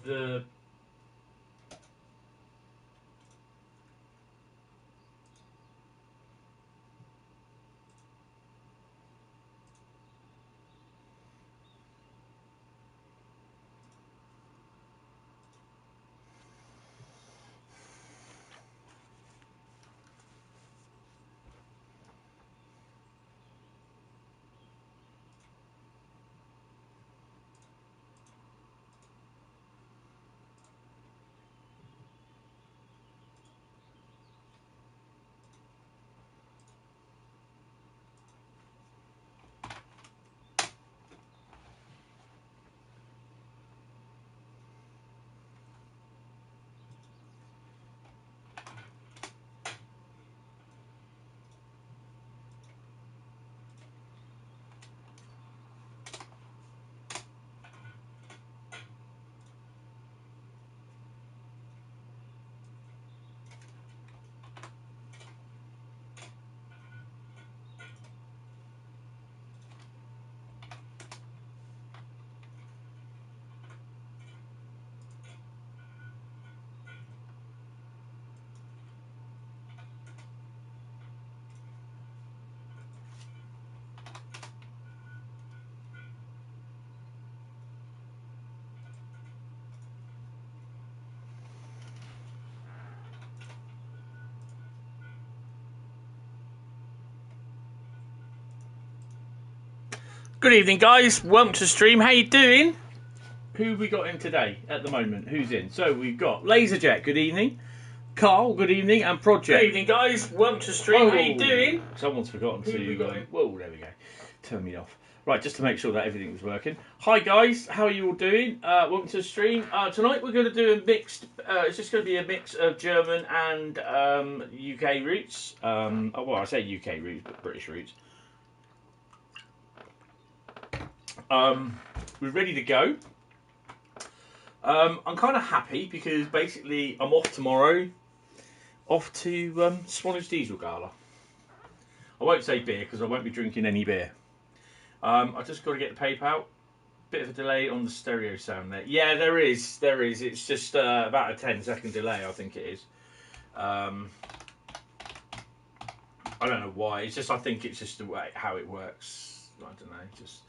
the... Good evening, guys. Welcome to the stream. How you doing? Who have we got in today at the moment? Who's in? So we've got Laserjet. Good evening. Carl. Good evening. And Project. Good evening, guys. Welcome to the stream. Whoa. How you doing? Someone's forgotten to. Whoa, there we go. Turn me off. Right, just to make sure that everything was working. Hi, guys. How are you all doing? Welcome to the stream. Tonight we're going to do a mixed. It's just going to be a mix of German and UK roots. Well, I say UK roots, but British roots. We're ready to go. I'm kind of happy because basically I'm off tomorrow, off to Swanage Diesel Gala. I won't say beer because I won't be drinking any beer. I just got to get the paper out. Bit of a delay on the stereo sound there. Yeah, there is. It's just about a 10-second delay, I think it is. I don't know why. It's just I think it's just the way how it works. I don't know. Just.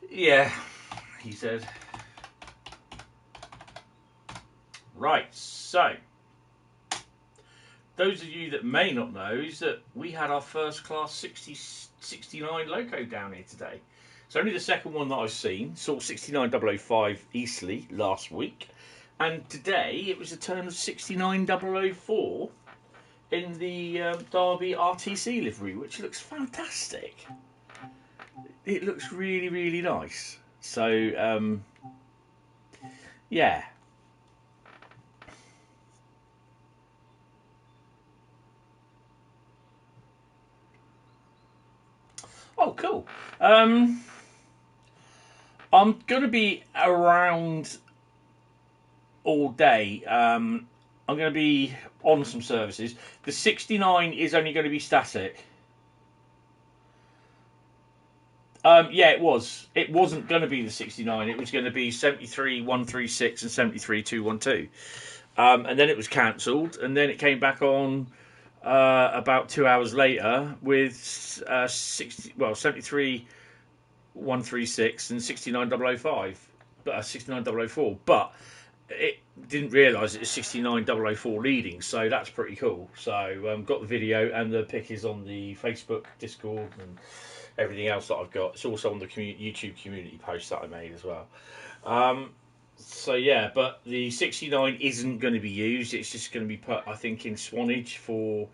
Yeah, he said. Right, so those of you that may not know is that we had our first class 69 Loco down here today. It's only the second one that I've seen. Saw 69005 Eastleigh last week, and today it was a turn of 69004 in the Derby RTC livery, which looks fantastic. It looks really, really nice. So, yeah. Oh, cool. I'm going to be around all day. I'm going to be on some services. The 69 is only going to be static. Yeah, it was. It wasn't going to be the 69. It was going to be 73-136 and 73-212. And then it was cancelled. And then it came back on about 2 hours later with 73-136 and 69005, 69004. But it didn't realise it was 69004 leading. So that's pretty cool. So got the video and the pic is on the Facebook, Discord, and everything else that I've got. It's also on the YouTube community post that I made as well. So yeah, but the 69 isn't going to be used. It's just going to be put, I think, in Swanage for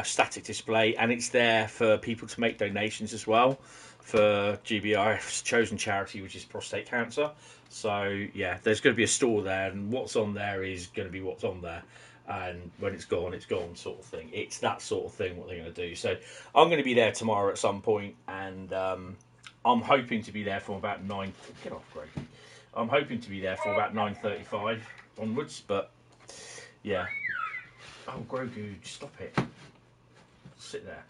static display, and it's there for people to make donations as well for GBIF's chosen charity, which is prostate cancer. So yeah, there's going to be a store there, and what's on there is going to be what's on there. And when it's gone, sort of thing. It's that sort of thing, what they're going to do. So I'm going to be there tomorrow at some point, and I'm hoping to be there from about 9... Get off, Greg. I'm hoping to be there for about 9:35 onwards, but yeah. Oh, Grogu, stop it. Sit there.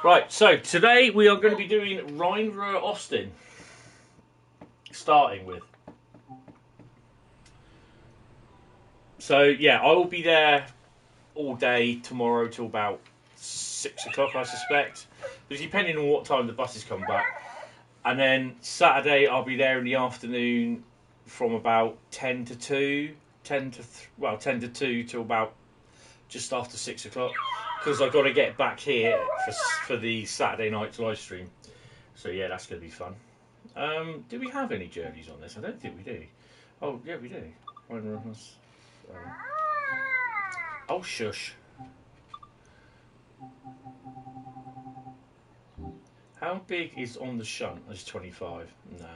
Right, so today we are going to be doing Rhein-Ruhr Osten. starting with. So yeah, I will be there all day tomorrow till about 6 o'clock, I suspect. But depending on what time the buses come back. And then Saturday I'll be there in the afternoon from about 10 to 2, 10 to 2 till about just after 6 o'clock. Because I've got to get back here for the Saturday night's live stream. So yeah, that's going to be fun. Do we have any journeys on this? I don't think we do. Oh, yeah, we do. Oh, shush. How big is on the shunt? It's 25. Nah.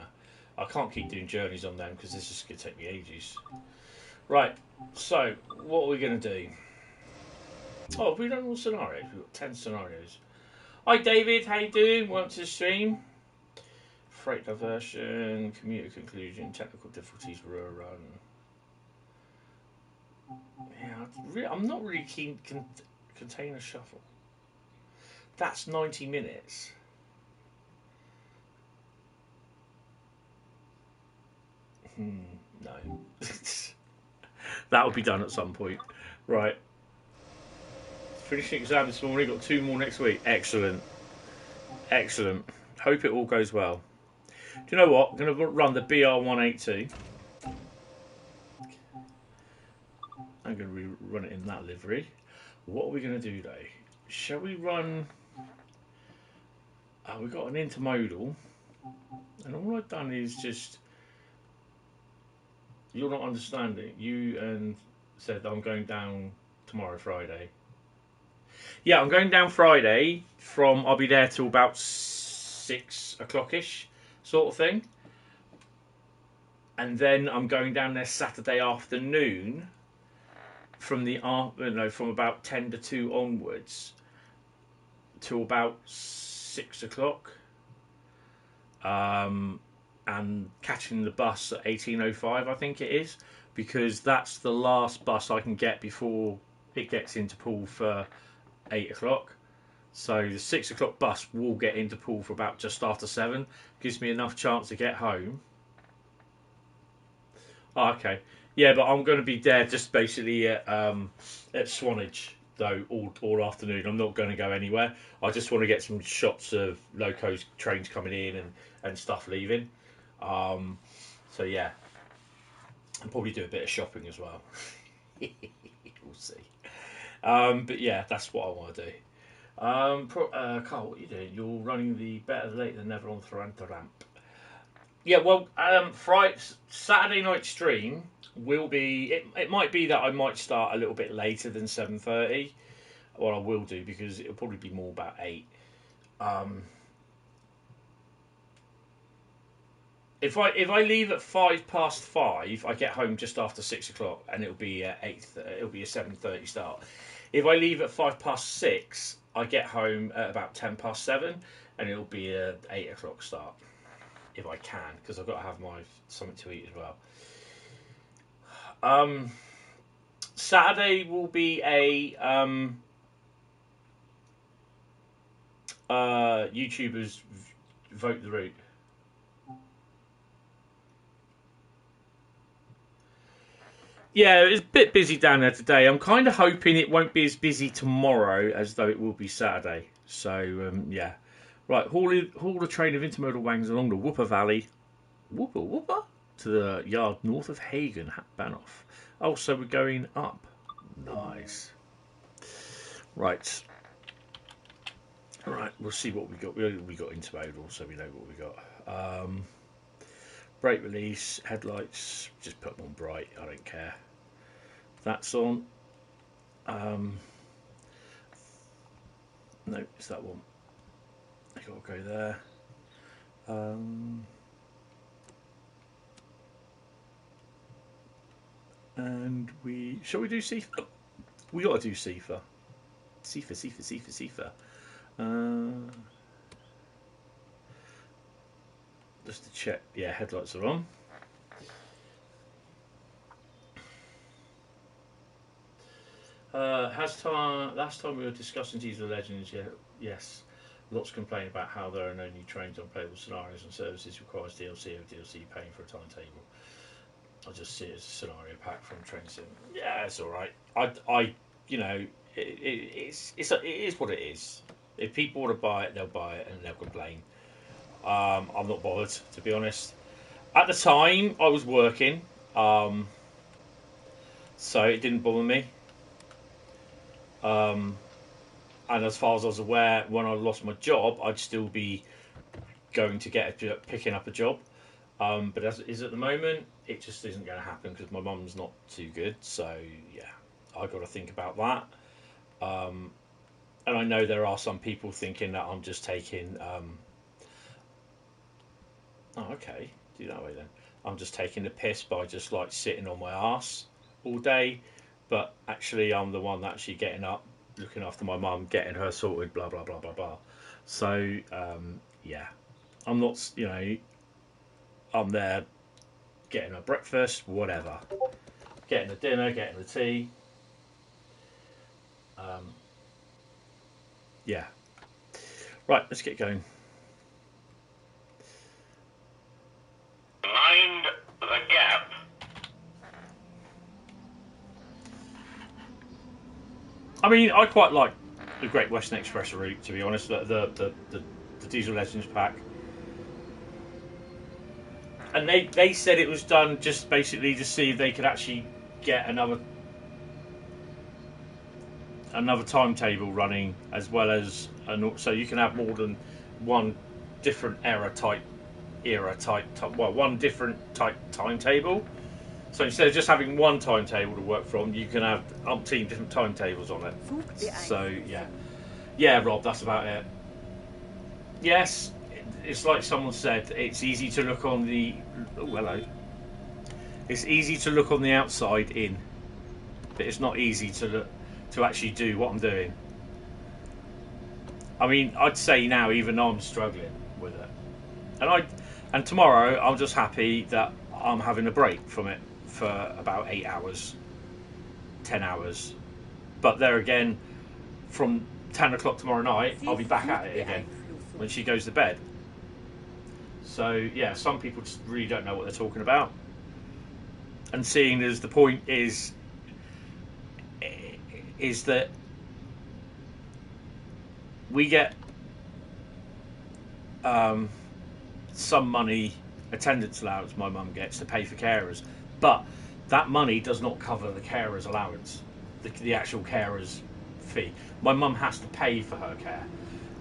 I can't keep doing journeys on them because this is going to take me ages. Right. So, what are we going to do? Oh, have we done all scenarios? We've got 10 scenarios. Hi, David. How you doing? Welcome to the stream. Freight diversion, commuter conclusion, technical difficulties, rural run. Yeah, I'm not really keen. Container shuffle. That's 90 minutes. No. That will be done at some point. Right. Finishing exam this morning, got 2 more next week. Excellent. Excellent. Hope it all goes well. Do you know what? I'm going to run the BR182. I'm going to run it in that livery. What are we going to do though? Shall we run... we've got an intermodal. And all I've done is just... You're not understanding. You said I'm going down tomorrow, Friday. Yeah, I'm going down Friday from... I'll be there till about 6 o'clock-ish sort of thing. And then I'm going down there Saturday afternoon from from about 10 to 2 onwards till about 6 o'clock. And catching the bus at 18:05, I think it is, because that's the last bus I can get before it gets into Poole for 8 o'clock. So the 6 o'clock bus will get into Poole for about just after 7. Gives me enough chance to get home. Oh, okay. Yeah, but I'm going to be there just basically at Swanage, though, all afternoon. I'm not going to go anywhere. I just want to get some shots of locos, trains coming in and stuff leaving. So, yeah. I'll probably do a bit of shopping as well. We'll see. But, yeah, that's what I want to do. Carl, what are you doing? You're running the Better Late Than Never on Tharanta ramp. Yeah, well, Saturday night stream will be... It might be that I might start a little bit later than 7:30. Well, I will do, because it'll probably be more about 8. If I leave at 5:05, I get home just after 6 o'clock, and it'll be 8. It'll be a 7:30 start. If I leave at 6:05, I get home at about 7:10, and it'll be a 8 o'clock start. If I can, because I've got to have something to eat as well. Saturday will be a YouTubers vote the route. Yeah, it's a bit busy down there today. I'm kind of hoping it won't be as busy tomorrow as though it will be Saturday. So, yeah. Right, haul a train of intermodal wagons along the Whooper Valley. Whooper? To the yard north of Hagen, Banoff. Oh, so we're going up. Nice. Right. Right, we'll see what we got. We got intermodal, so we know what we got. Brake release, headlights, just put them on bright, I don't care. That's on. No, it's that one. I gotta go there. And shall we do Seafer? We gotta do Seafer. Seafer. Just to check, yeah, headlights are on. Last time we were discussing Diesel Legends, yeah, yes. Lots complain about how there are no new trains on playable scenarios and services requires DLC or DLC paying for a timetable. I just see it as a scenario pack from Train Sim. Yeah, it's all right. I you know, it is what it is. If people want to buy it, they'll buy it and they'll complain. I'm not bothered, to be honest. At the time, I was working, so it didn't bother me. And as far as I was aware, when I lost my job, I'd still be going to picking up a job. But as it is at the moment, it just isn't going to happen because my mum's not too good. So yeah, I got to think about that. And I know there are some people thinking that I'm just taking. Oh, okay, do that way then. I'm just taking the piss by just like sitting on my arse all day, but actually I'm the one actually getting up, looking after my mum, getting her sorted, blah blah blah blah blah. So yeah, I'm not, you know, I'm there getting her breakfast, whatever, getting the dinner, getting the tea. Yeah. Right, let's get going. Mind the gap. I mean, I quite like the Great Western Express route, to be honest. The Diesel Legends pack, and they said it was done just basically to see if they could actually get another timetable running, as well as so you can have more than one different one different type timetable. So instead of just having one timetable to work from, you can have umpteen different timetables on it. So yeah, Rob, that's about it. Yes, it's like someone said, it's easy to look on the It's easy to look on the outside in, but it's not easy to actually do what I'm doing. I mean, I'd say now even I'm struggling with it, and tomorrow I'm just happy that I'm having a break from it for about 8 hours, 10 hours. But there again, from 10 o'clock tomorrow night, I'll be back at it again when she goes to bed. So yeah, some people just really don't know what they're talking about. And seeing as the point is that we get some money, attendance allowance my mum gets to pay for carers, but that money does not cover the carers allowance, the actual carers fee. My mum has to pay for her care.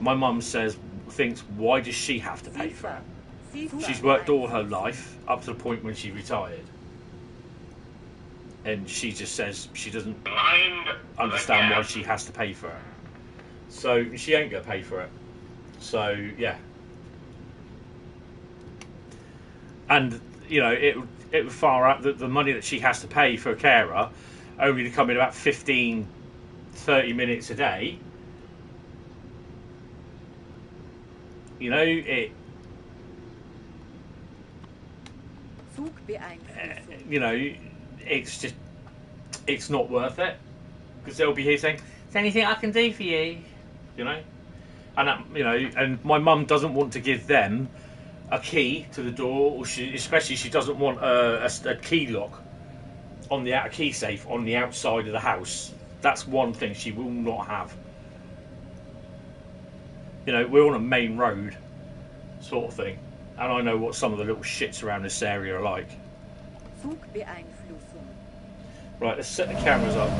My mum thinks, why does she have to pay for it? She's worked all her life up to the point when she retired, and she just says she doesn't understand why she has to pay for it. So she ain't gonna pay for it. So yeah, and you know it would far out the money that she has to pay for a carer only to come in about 15-30 minutes a day. You know it. You know, it's not worth it, because they'll be here saying, "Is there anything I can do for you?" You know, and and my mum doesn't want to give them a key to the door, or especially she doesn't want a key lock on the key safe on the outside of the house. That's one thing she will not have. You know, we're on a main road, sort of thing, and I know what some of the little shits around this area are like. Right, let's set the cameras up.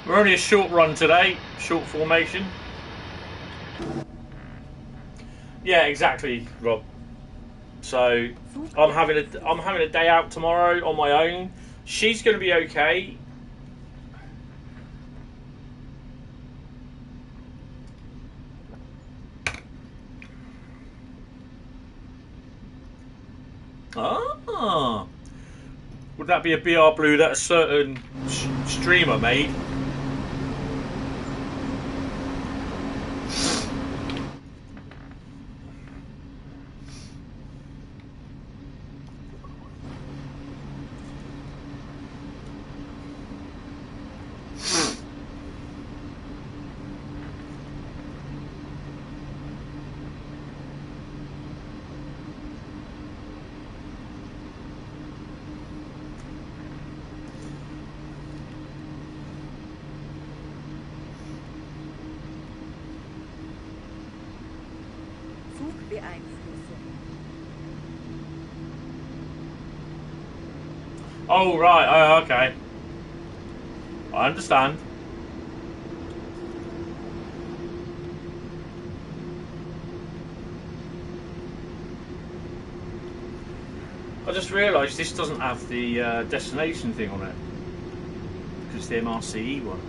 We're only a short run today, short formation. Yeah, exactly, Rob. So I'm having a day out tomorrow on my own. She's going to be okay. Ah, would that be a BR Blue that a certain streamer made? Oh, right. Oh, okay. I understand. I just realised this doesn't have the destination thing on it. Because it's the MRCE one.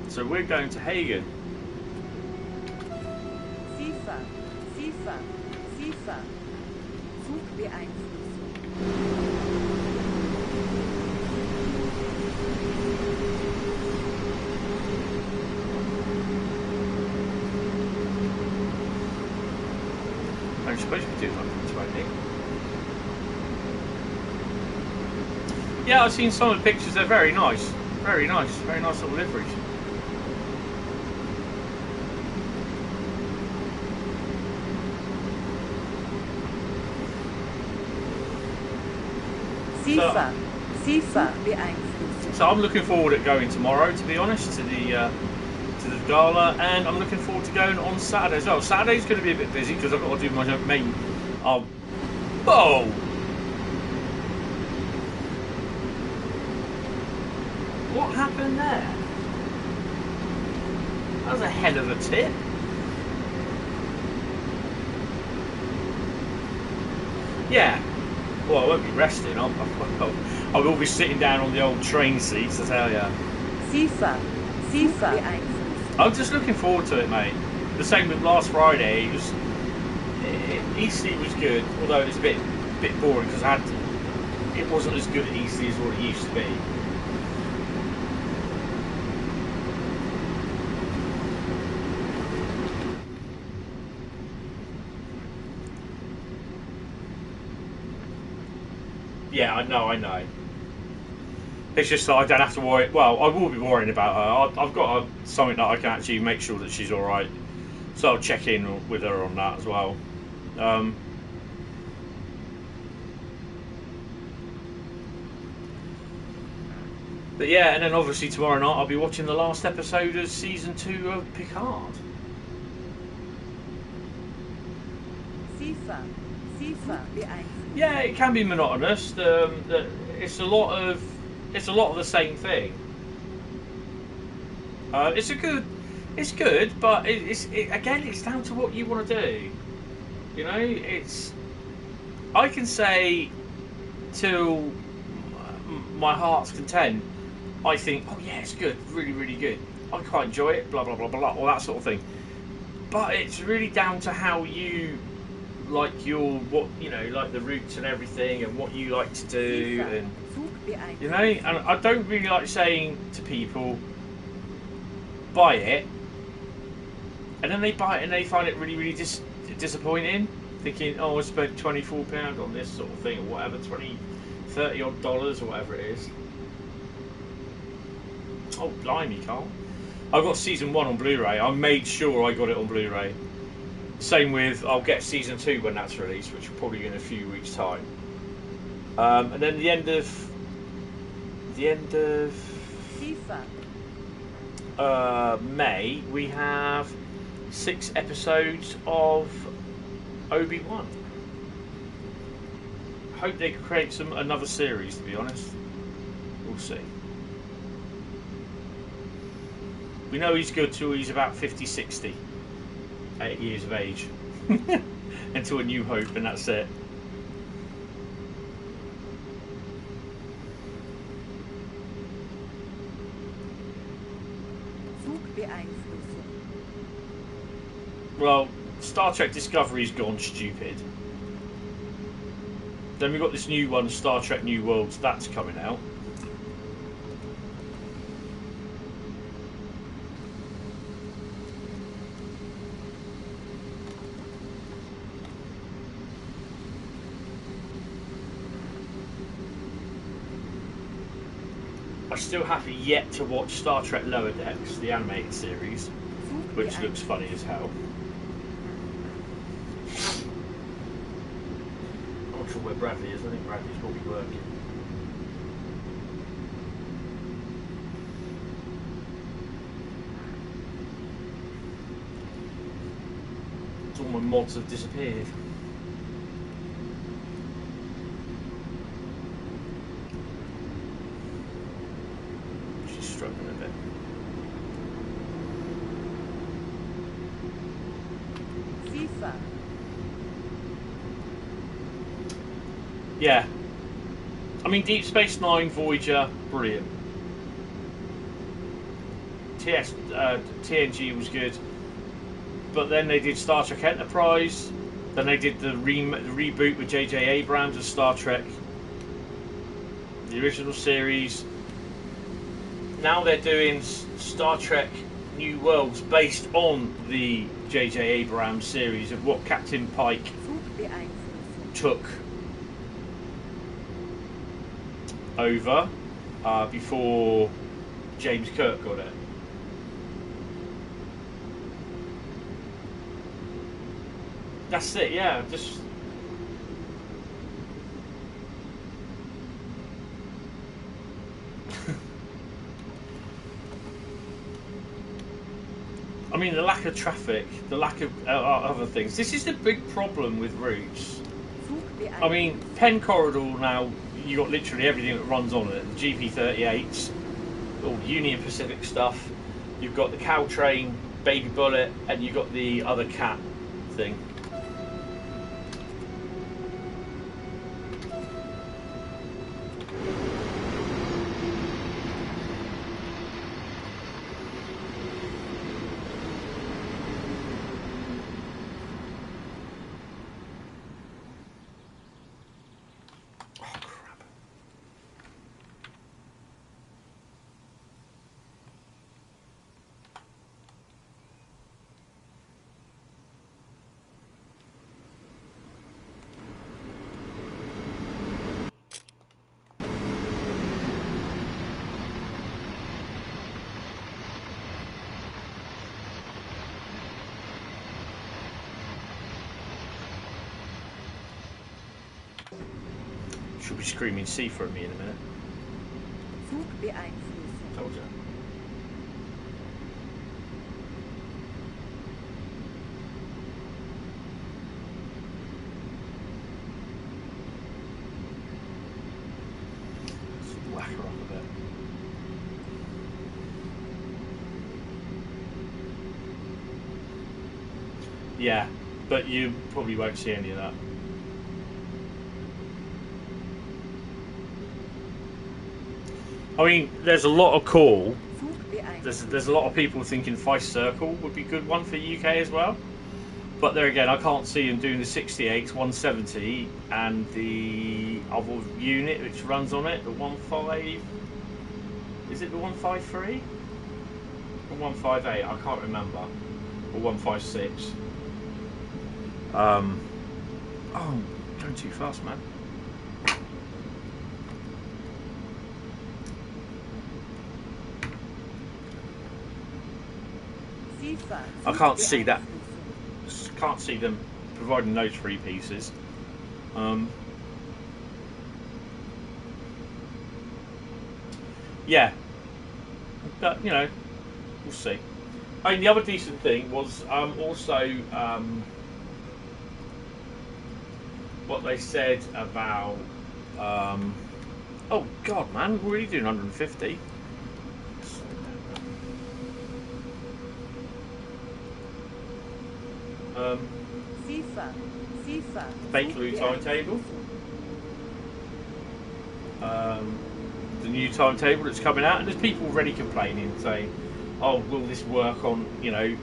So we're going to Hagen. I'm supposed to be doing 120. Yeah, I've seen some of the pictures. They're very nice. Very nice. Very nice little liveries. So I'm looking forward to going tomorrow, to be honest, to the gala, and I'm looking forward to going on Saturday as well. Saturday's going to be a bit busy because I've got to do my main. Oh, what happened there? That was a hell of a tip. Yeah. Well, I won't be resting. I will be sitting down on the old train seats, I tell ya. I'm just looking forward to it, mate. The same with last Friday. Eastleigh was good, although it was a bit boring because it wasn't as good at Eastleigh as what it used to be. Yeah, I know. It's just that I don't have to worry. Well, I will be worrying about her. I've got something that I can actually make sure that she's all right. So I'll check in with her on that as well. But yeah, and then obviously tomorrow night I'll be watching the last episode of season 2 of Picard. Yeah, it can be monotonous. It's a lot of the same thing. It's good, but again, it's down to what you want to do. You know, I can say till my heart's content. I think, oh yeah, it's good, really, really good. I quite enjoy it, blah blah blah blah, all that sort of thing. But it's really down to how you like like the routes and everything, and what you like to do, and you know. And I don't really like saying to people, buy it, and then they buy it and they find it really, really disappointing, thinking, oh, I spent £24 on this sort of thing, or whatever, $30 odd or whatever it is. Oh, blimey, Carl. I got season 1 on Blu-ray. I made sure I got it on Blu-ray. Same with, I'll get season 2 when that's released, which will probably be in a few weeks' time. And then the end of May, we have 6 episodes of Obi-Wan. Hope they can create another series, to be honest. We'll see. We know he's good till he's about 50, 60. 8 years of age. Until A New Hope, and that's it. Well, Star Trek Discovery's gone stupid. Then we've got this new one, Star Trek New Worlds, that's coming out. I still have yet to watch Star Trek Lower Decks, the animated series, which looks funny as hell. I'm not sure where Bradley is. I think Bradley's probably working. all my mods have disappeared. She's struggling a bit. FIFA. Yeah. I mean, Deep Space Nine, Voyager, brilliant. TNG was good. But then they did Star Trek Enterprise. Then they did the reboot with J.J. Abrams of Star Trek. The original series. Now they're doing Star Trek New Worlds based on the J.J. Abrams series of what Captain Pike took over before James Kirk got it. That's it, yeah. Just I mean, the lack of traffic, the lack of other things. This is the big problem with routes. I mean, Penn Corridor now, you got literally everything that runs on it. The GP38s, all Union Pacific stuff. You've got the Caltrain, Baby Bullet, and you've got the other cat thing. She'll be screaming C for me in a minute. Told you. Let's whack her up a bit. Yeah, but you probably won't see any of that. I mean, there's a lot of call. There's a lot of people thinking Feist Circle would be a good one for UK as well. But there again, I can't see them doing the 68, 170, and the other unit which runs on it, the 15. Is it the 153? Or 158? I can't remember. Or 156. Oh, going too fast, man. I can't see that. Can't see them providing those free pieces. Yeah, but you know, we'll see. I mean, the other decent thing was also what they said about. Oh God, man, we're really doing 150. Bakerloo timetable. The new timetable that's coming out, and there's people already complaining, saying, "Oh, will this work on, you know,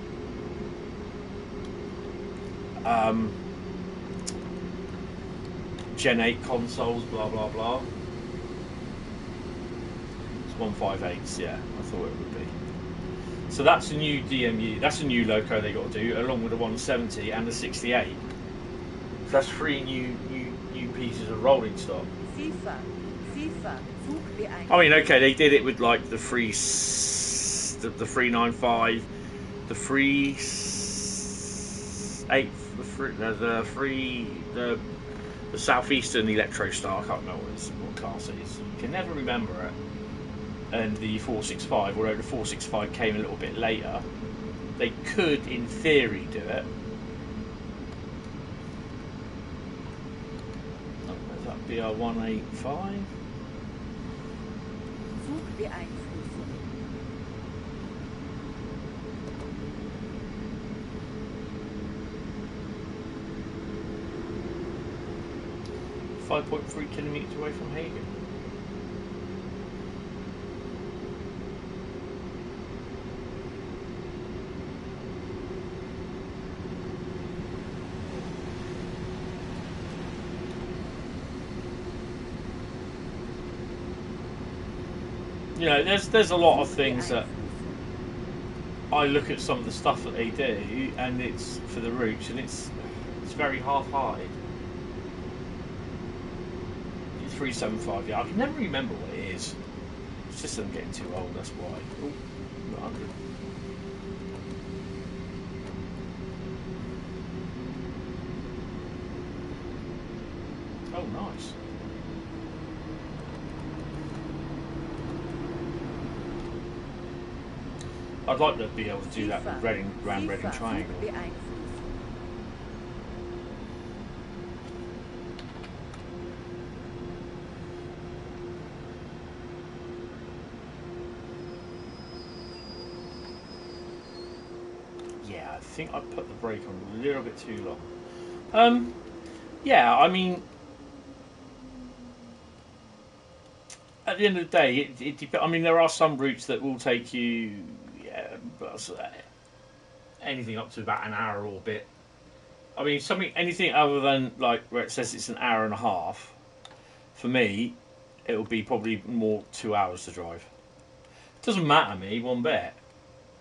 Gen 8 consoles, blah blah blah." It's 158s, yeah, I thought it would be. So that's a new DMU, that's a new loco they got to do, along with the 170 and the 68. So that's 3 new pieces of rolling stock. I mean, okay, they did it with like the 395, the 38, the southeastern Electro Star. I can't remember what class it is. You can never remember it. And the 465, although the 465 came a little bit later, they could, in theory, do it. BR185. Zugbeeinflussung. 5.3 kilometres away from Hagen. You know, there's a lot of things that I look at some of the stuff that they do, and it's for the routes, and it's very half-hearted. 375, yeah, I can never remember what it is. It's just I'm getting too old, that's why. Oh, 100. Oh, nice. I'd like to be able to do that with Reading, round Reading Triangle. Yeah, I think I put the brake on a little bit too long. Yeah, I mean, at the end of the day, I mean, there are some routes that will take you, anything up to about an hour or a bit. I mean, anything other than like where it says it's an hour and a half, for me, it will be probably more 2 hours to drive. It doesn't matter to me one bit,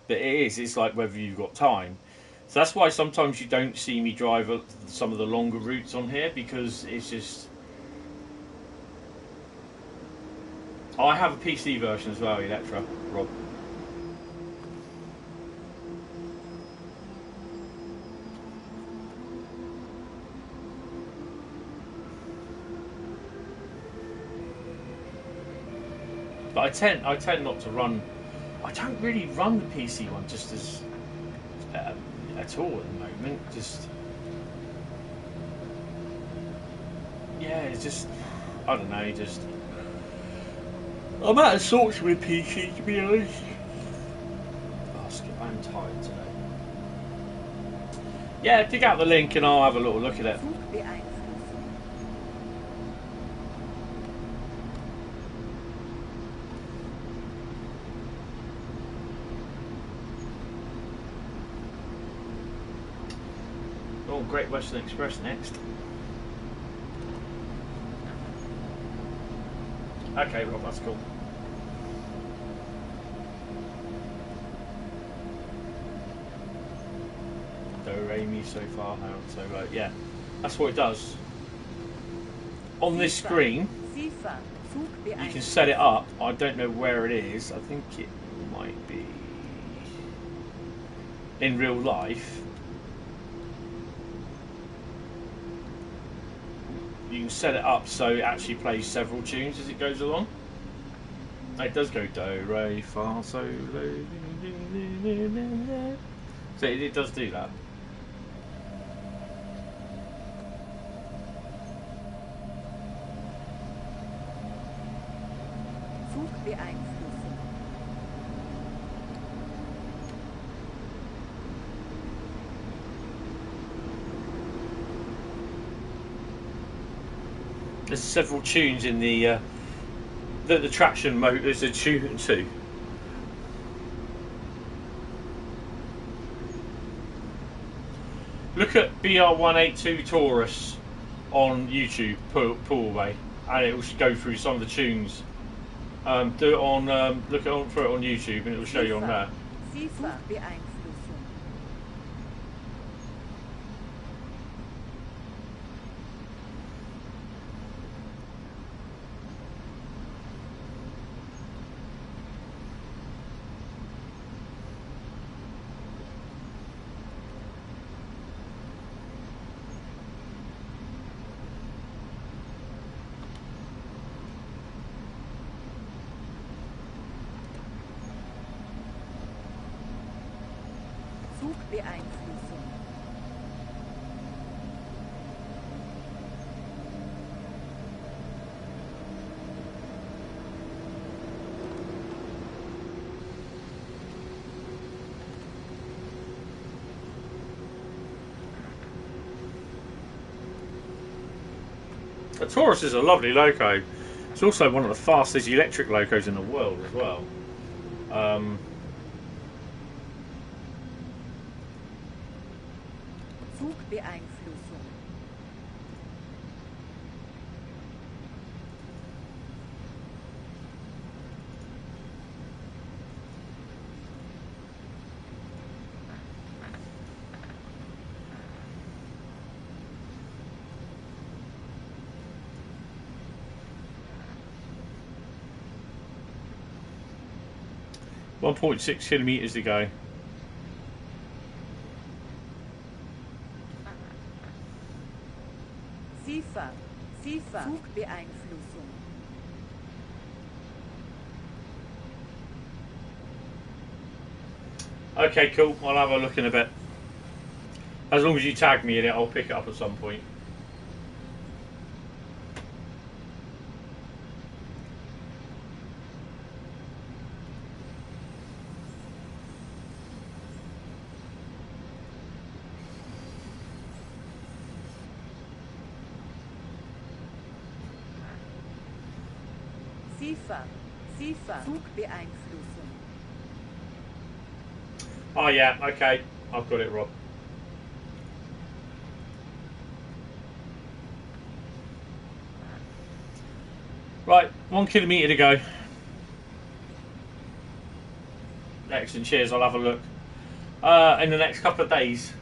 but it is. It's like whether you've got time. So that's why sometimes you don't see me drive some of the longer routes on here, because it's just. I have a PC version as well, Electra, Rob. But I tend not to run. I don't really run the PC one just as at all at the moment. Just yeah, it's just I don't know. Just I'm out of sorts with PC, to be honest. Oh, I'm tired today. Yeah, dig out the link and I'll have a little look at it. Oh, Great Western Express next. Okay, Rob, that's cool. Do, re, mi, so far, now, so right, yeah. That's what it does. On this screen, you can set it up. I don't know where it is. I think it might be in real life. You can set it up so it actually plays several tunes as it goes along. It does go do, re, fa, so, do, so it does do that. There's several tunes in the traction mode. There's a tune too. Look at BR182 Taurus on YouTube, pull away, and it will go through some of the tunes. Do it on look for it on YouTube, and it will show you on there. A Taurus is a lovely loco. It's also one of the fastest electric locos in the world as well. Zugbeeinflussung. .6 kilometres to go. SIFA. Zugbeeinflussung. Okay, cool. I'll have a look in a bit. As long as you tag me in it, I'll pick it up at some point. SIFA. Zugbeeinflussung. Oh yeah, okay. I've got it, Rob. Right, 1 kilometre to go. Excellent, cheers, I'll have a look. In the next couple of days.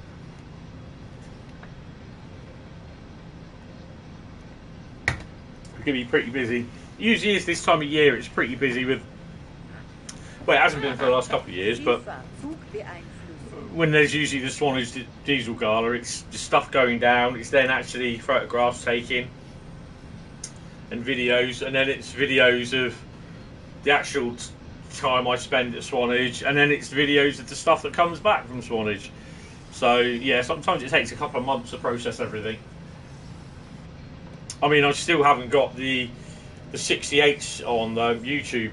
It's going to be pretty busy. Usually is this time of year, it's pretty busy with... Well, it hasn't been for the last couple of years, but... When there's usually the Swanage Diesel Gala, it's just stuff going down, it's then actually photographs taken and videos, and then it's videos of the actual time I spend at Swanage, and then it's videos of the stuff that comes back from Swanage. So yeah, sometimes it takes a couple of months to process everything. I mean, I still haven't got the 68s on YouTube,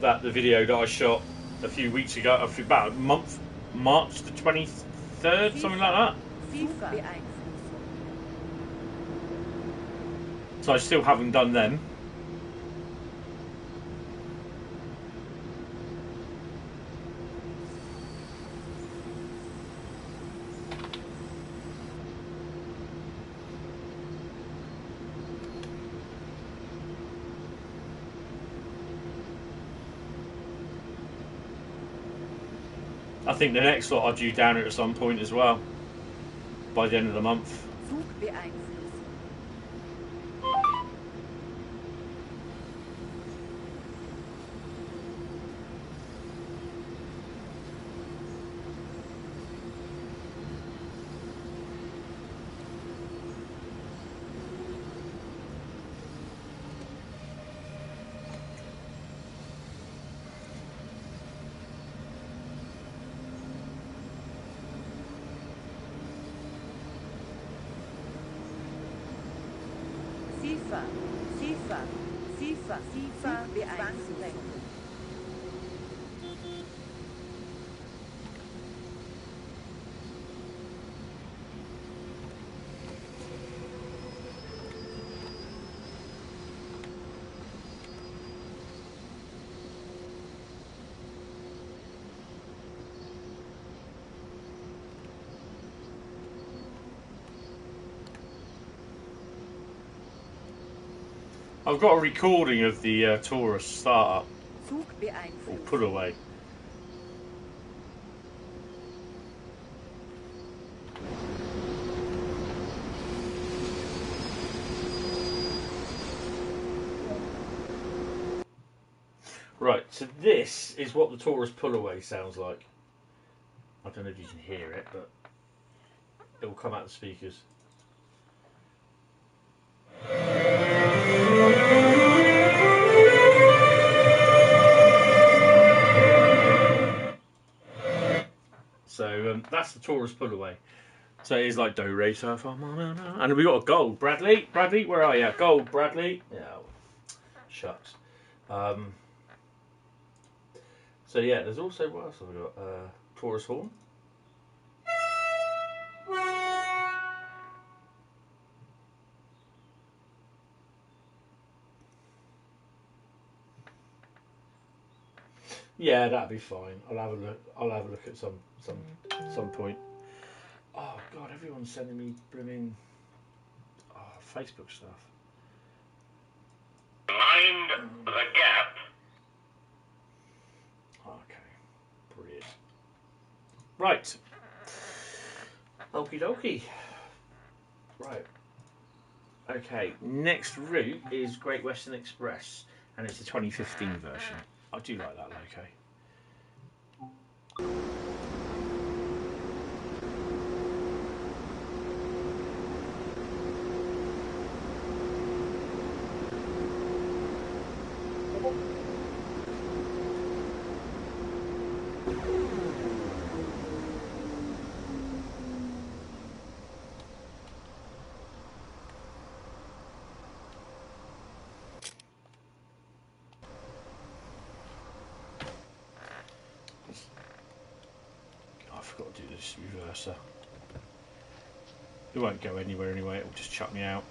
that the video that I shot a few weeks ago, about a month, March the 23rd, something like that. So I still haven't done them. I think the next lot are due down at some point as well, by the end of the month. SIFA beeinflussen. I've got a recording of the Taurus startup, or put away. Right, so this is what the Taurus pull away sounds like. I don't know if you can hear it, but it will come out of the speakers. So that's the Taurus pull away. So it is like do re so far, and we got a gold. Bradley, where are you? Gold, Bradley. Yeah, shucks. So yeah, there's also what else have we got? Taurus horn. Yeah, that'd be fine. I'll have a look. I'll have a look at some point. Oh God, everyone's sending me blooming Facebook stuff. Mind the gap. Okay, brilliant. Right. Okie dokie. Right. Okay, next route is Great Western Express, and it's the 2015 version. I do like that loco. I forgot to do this reverser. It won't go anywhere anyway, it will just chuck me out.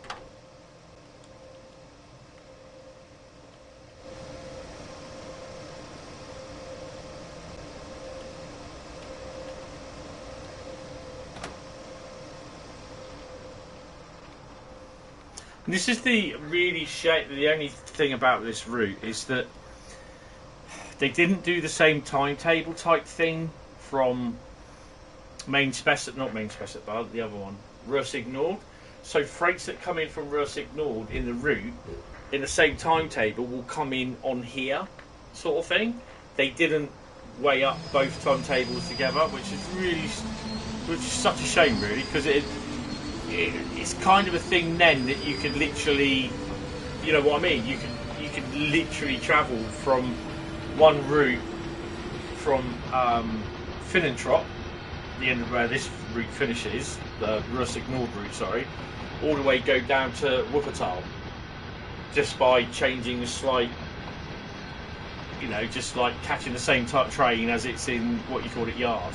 And this is the really the only thing about this route is that they didn't do the same timetable type thing from not main specific, but the other one, Ruhr Nord. So freights that come in from Ruhr Nord in the route in the same timetable will come in on here, sort of thing. They didn't weigh up both timetables together, which is such a shame, really, because it's kind of a thing then that you could literally, you know what I mean? You could literally travel from one route from Finnentrop, the end of where this route finishes, the Ruhr Nord route, sorry, all the way go down to Wuppertal, just by changing the slight, you know, just like catching the same type of train as it's in what you call it yard,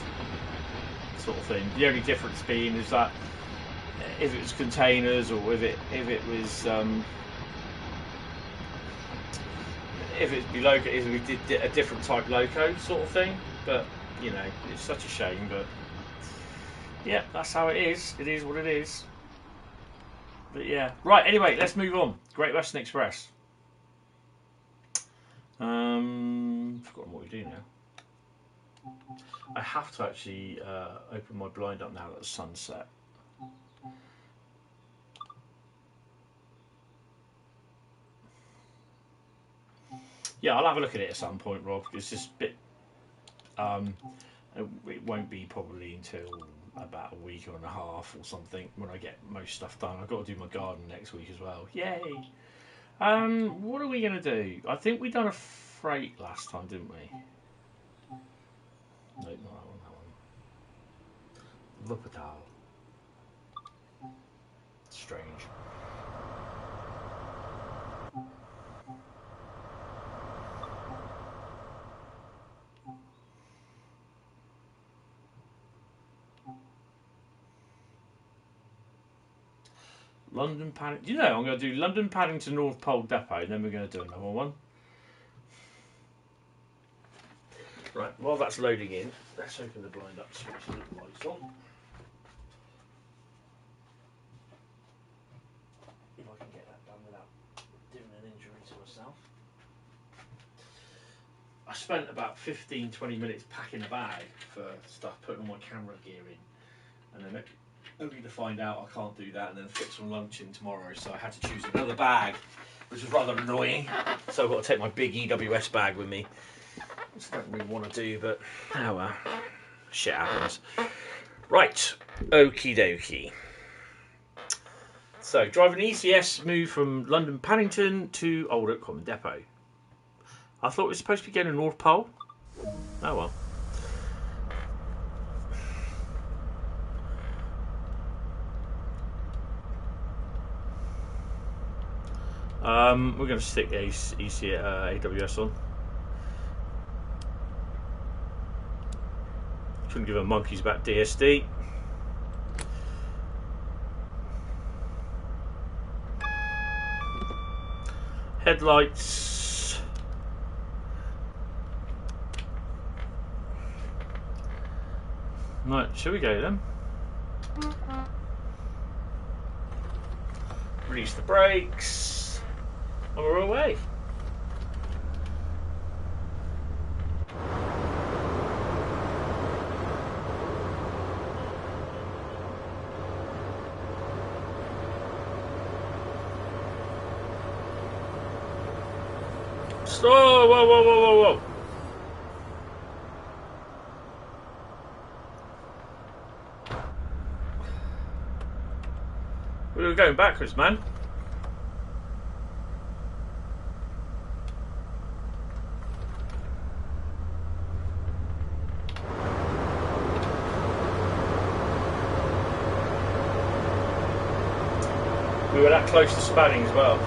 sort of thing. The only difference being is that if it was containers or if it was if it's be loco, if we did a different type loco sort of thing. But you know, it's such a shame. But yeah, that's how it is. It is what it is. But yeah, right. Anyway, let's move on. Great Western Express. Forgotten what we do now. I have to actually open my blind up now that the sun's set. Yeah, I'll have a look at it at some point, Rob. It's just a bit. It won't be probably until about a week and a half or something when I get most stuff done. I've got to do my garden next week as well. Yay! What are we going to do? I think we done a freight last time, didn't we? No, not that one. Wuppertal. Strange. London Paddington. You know, I'm going to do London Paddington North Pole Depot, and then we're going to do another one. Right, while that's loading in, let's open the blind up, switch the lights on. If I can get that done without doing an injury to myself. I spent about 15-20 minutes packing a bag for stuff, putting all my camera gear in, and then only to find out I can't do that and then fit some lunch in tomorrow, so I had to choose another bag, which was rather annoying. So I've got to take my big EWS bag with me, which I don't really want to do, but oh well, shit happens. Right, okie dokie. So driving ECS moved from London Paddington to Old Oak Common Depot. I thought it was supposed to be going to North Pole. Oh well. We're going to stick AWS on. Couldn't give a monkeys about DSD. Headlights. Right, shall we go then? Release the brakes, and we're away. Stop! Whoa, whoa, whoa, whoa, whoa! We were going backwards, man. We were that close to spanning as well.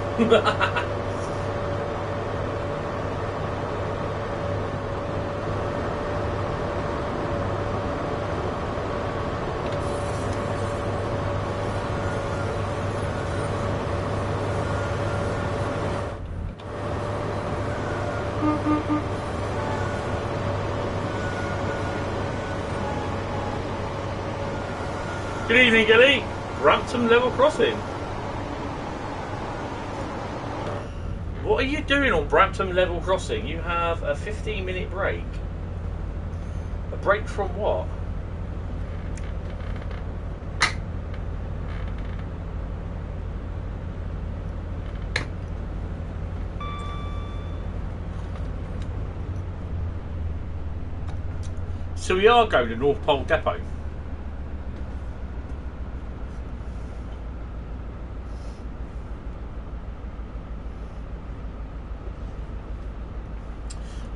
Good evening, Gilly. Brampton level crossing. What are you doing on Brampton level crossing? You have a 15-minute break. A break from what? So we are going to North Pole Depot.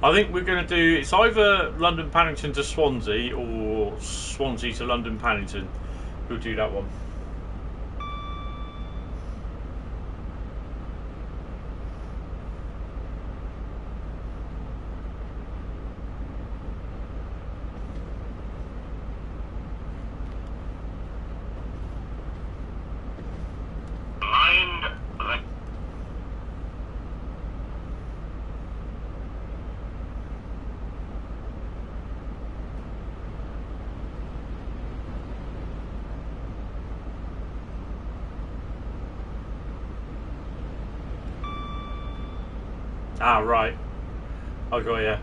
I think we're going to do, it's either London Paddington to Swansea or Swansea to London Paddington. We'll do that one. Ah, right. I got you.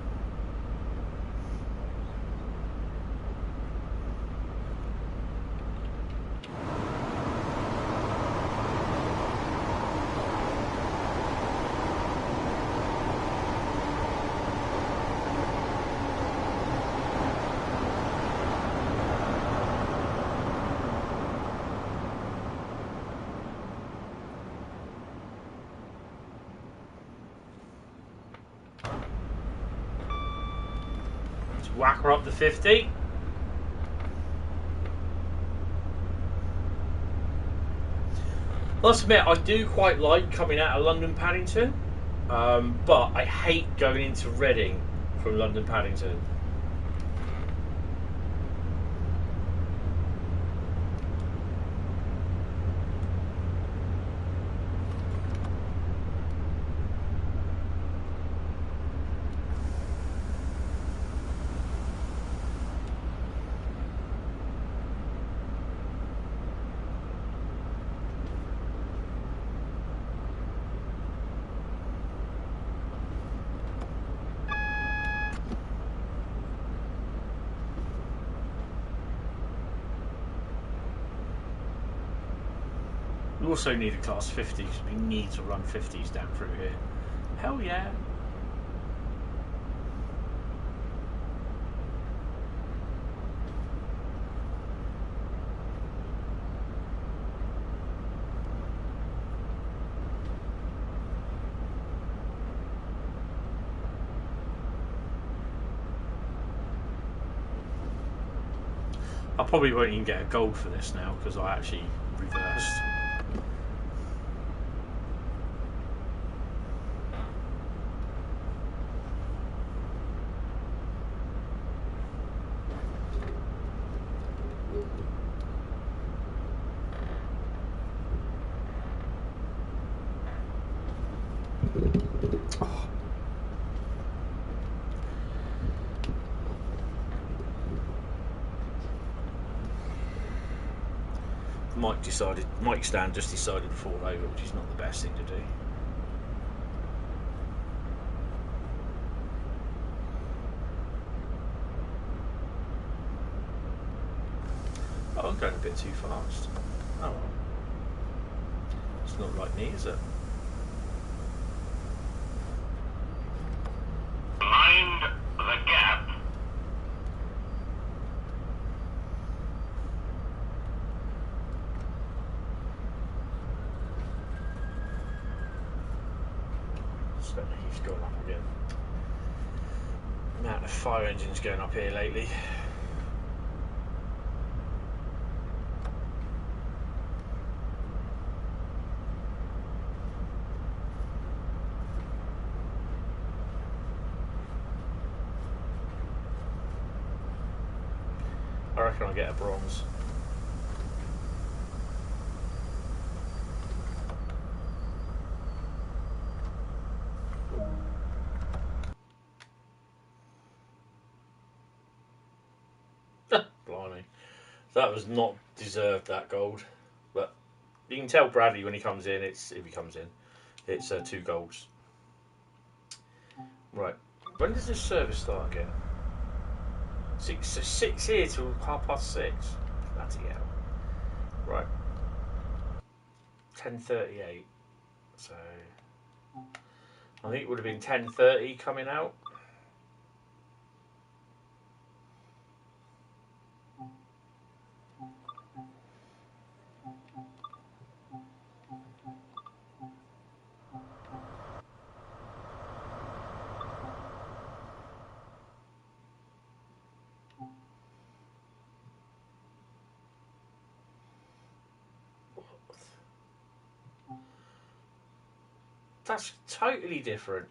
Whack her up to 50. Let's admit, I do quite like coming out of London Paddington, but I hate going into Reading from London Paddington. We also need a class 50 because we need to run 50s down through here. Hell yeah. I probably won't even get a gold for this now because I actually reversed. Mike stand just decided to fall over, which is not the best thing to do. Oh, I'm going a bit too fast. Oh well. It's not like me, is it? Mind the gap. So he's gone up again. The amount of fire engines going up here lately. I reckon I'll get a bronze. Blimey. That was not deserved, that gold. But you can tell Bradley when he comes in, if he comes in, it's 2 golds. Right. When does this service start again? 6 here till 6:30. Bloody hell. Right. 10:38. So I think it would have been 10:30 coming out. That's totally different.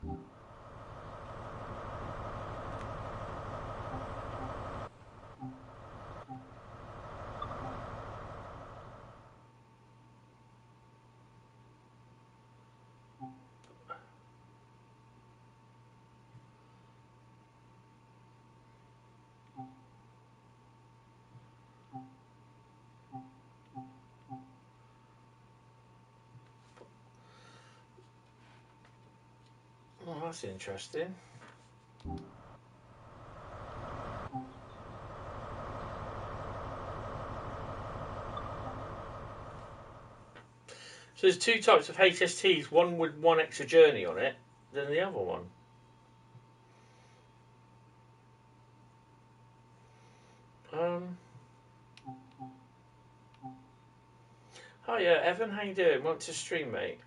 Oh, that's interesting. So there's 2 types of HSTs, one with 1 extra journey on it than the other one. Hiya, Evan, how you doing? Welcome to stream, mate.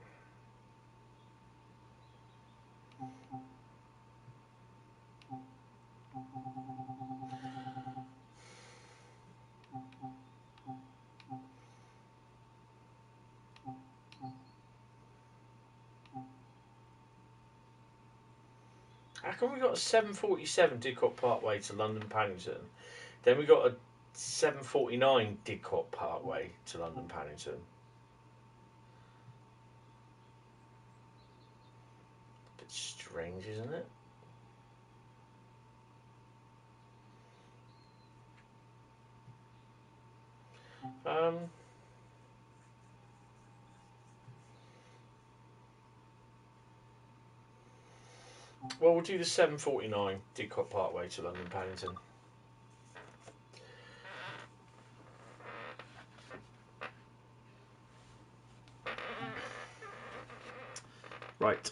How come we got a 747 Didcot Parkway to London Paddington? Then we got a 749 Didcot Parkway to London Paddington. Bit strange, isn't it? Well, we'll do the 749 Didcot Parkway to London Paddington. Right.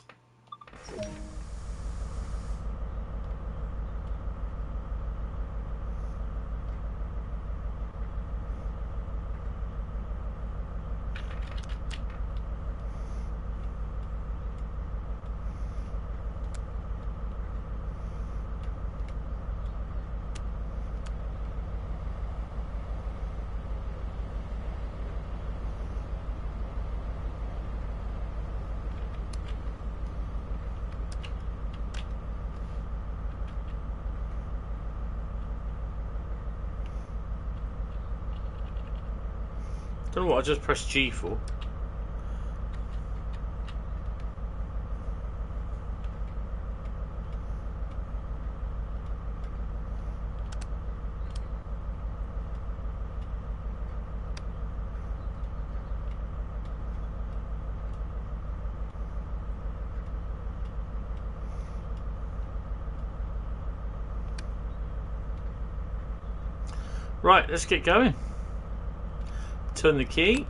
Don't know what I just pressed G for. Right, let's get going. Turn the key.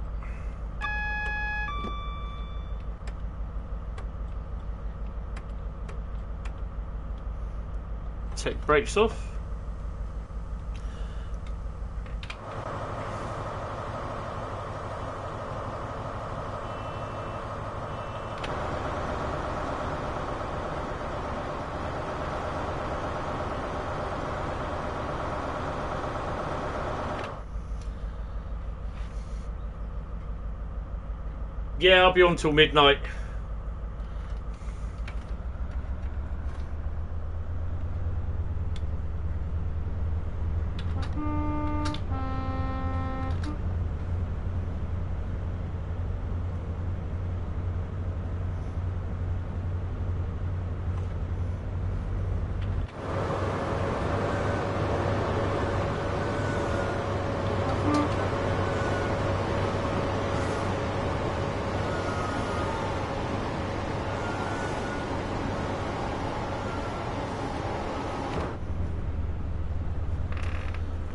Take brakes off. Yeah, I'll be on till midnight.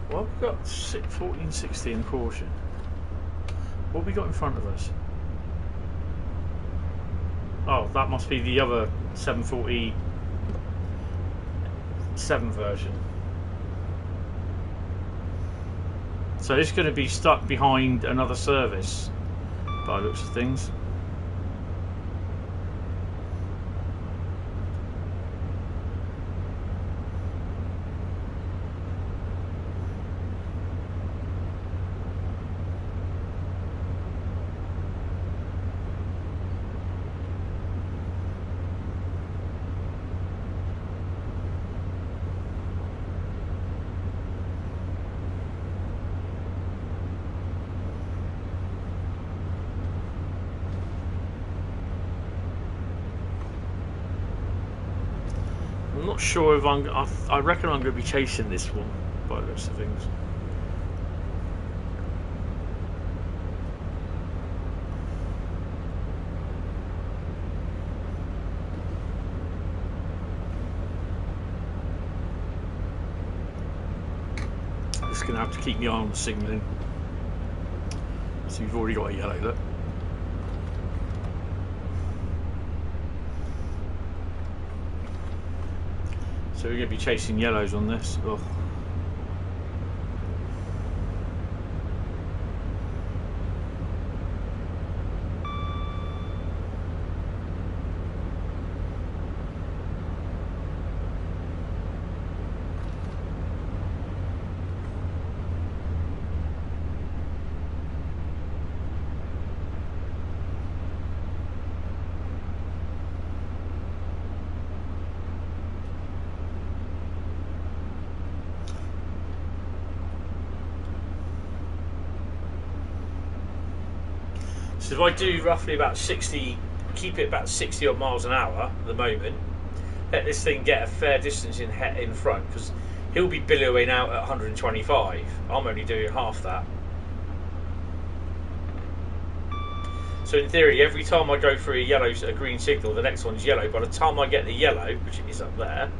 Well, we've got 14, 16 caution. What have we got in front of us? Oh, that must be the other 747 version. So it's going to be stuck behind another service, by the looks of things. I'm not sure if I reckon I'm going to be chasing this one by the looks of things. Just going to have to keep my eye on the signalling. So you've already got a yellow, look. So we're going to be chasing yellows on this. Ugh. So if I do roughly about 60, keep it about 60 odd miles an hour at the moment, let this thing get a fair distance in front, because he'll be billowing out at 125. I'm only doing half that. So in theory, every time I go through a green signal, the next one's yellow. By the time I get the yellow, which is up there,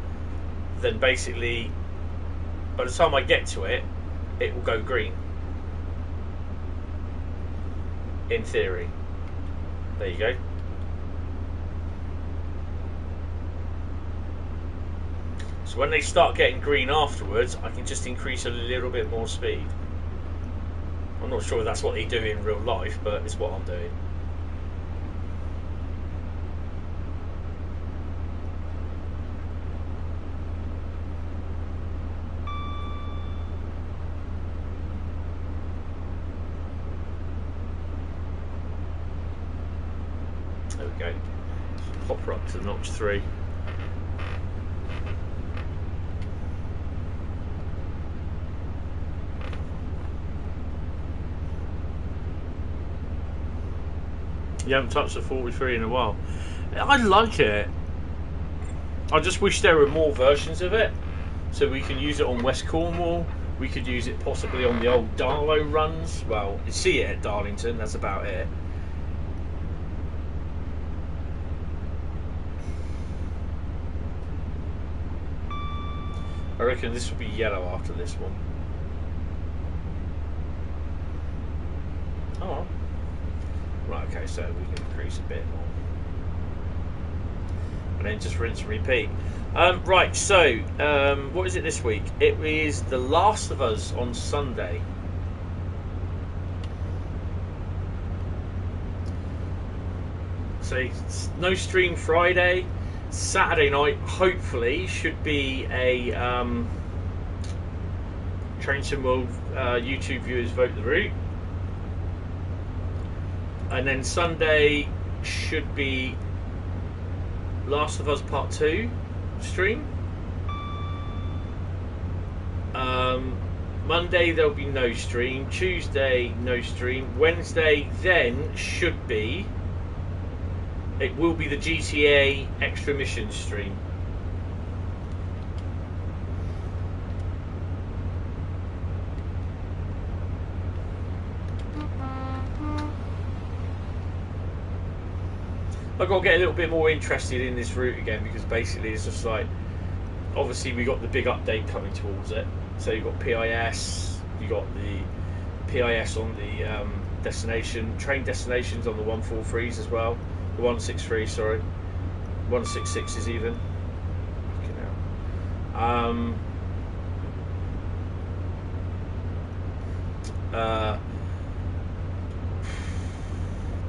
then basically, by the time I get to it, it will go green. In theory. There you go. So when they start getting green afterwards, I can just increase a little bit more speed. I'm not sure if that's what they do in real life, but it's what I'm doing. There we go. Hop her up to notch 3. You haven't touched the 43 in a while. I like it. I just wish there were more versions of it, so we can use it on West Cornwall. We could use it possibly on the old Darlow runs. Well, you see it at Darlington, that's about it. I reckon this will be yellow after this one. Okay, so we can increase a bit more. And then just rinse and repeat. Right, so what is it this week? It is The Last of Us on Sunday. So no stream Friday. Saturday night, hopefully, should be a Train Sim World YouTube viewers vote the route. And then Sunday should be Last of Us Part 2 stream. Monday there'll be no stream. Tuesday no stream. Wednesday then should be, it will be the GTA Extra Mission stream. I've got to get a little bit more interested in this route again, because basically it's just like, obviously we got the big update coming towards it. So you've got PIS, you got the PIS on the destination, train destinations on the 143s as well. The 163, sorry. 166s even.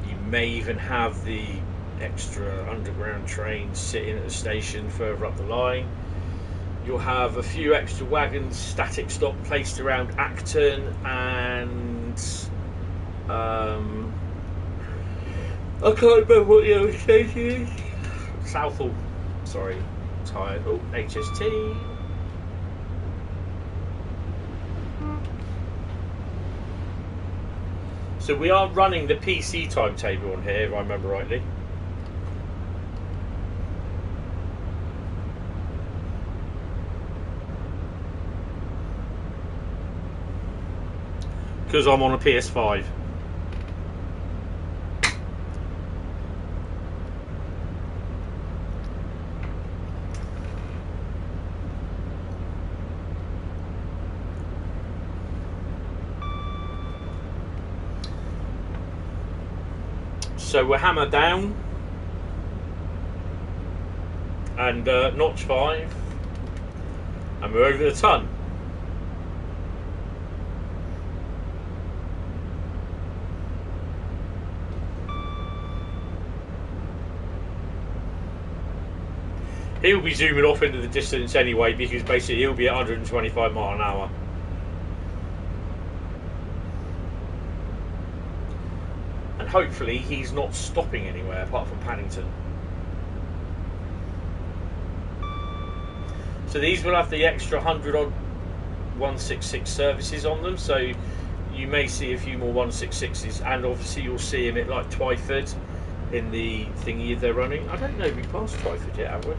You may even have the extra underground trains sitting at the station further up the line. You'll have a few extra wagons static stop placed around Acton and I can't remember what the other station is. Southall. Sorry, tired. Oh, HST. So we are running the PC timetable on here, if I remember rightly. Because I'm on a PS5. So we're hammered down and notch 5, and we're over the ton. He'll be zooming off into the distance anyway, because basically he'll be at 125 mile an hour. And hopefully he's not stopping anywhere apart from Paddington. So these will have the extra 100 odd 166 services on them, so you may see a few more 166s, and obviously you'll see him at like Twyford in the thingy they're running. I don't know if we passed Twyford yet, have we?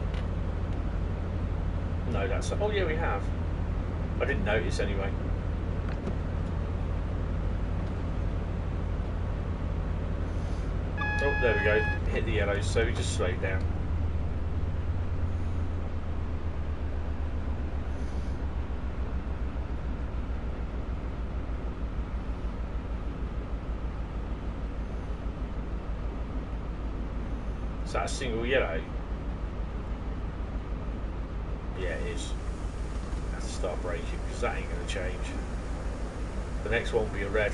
No, that's... Oh yeah, we have. I didn't notice anyway. Oh, there we go. Hit the yellows, so we just slowed down. Is that a single yellow? Yeah, it is. I have to start braking because that ain't going to change. The next one will be a red.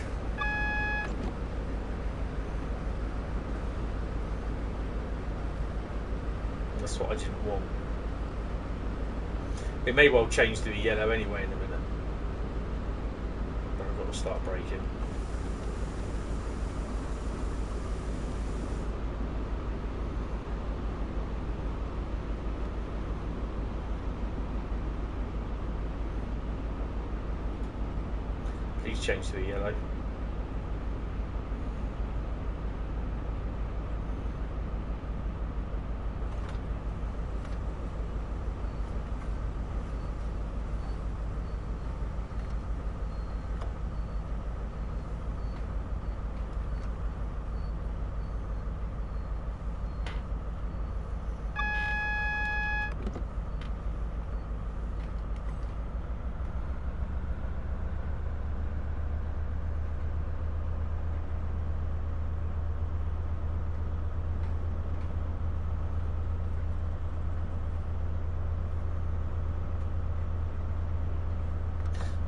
That's what I didn't want. It may well change to a yellow anyway in a minute. But I've got to start braking. Please change to a yellow.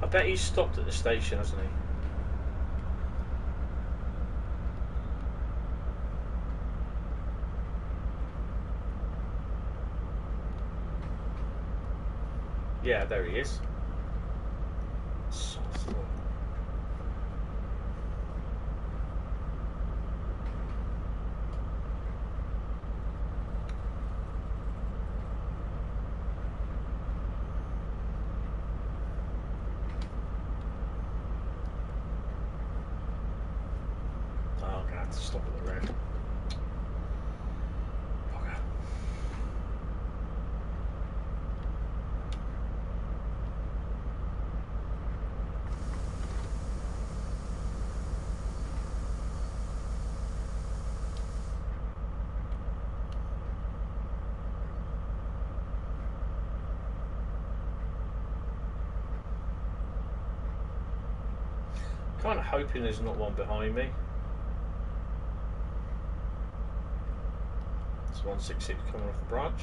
bet he's stopped at the station, hasn't he? Yeah, there he is. To stop at the red. Bugger. Kind of hoping there's not one behind me. 166 coming off the branch.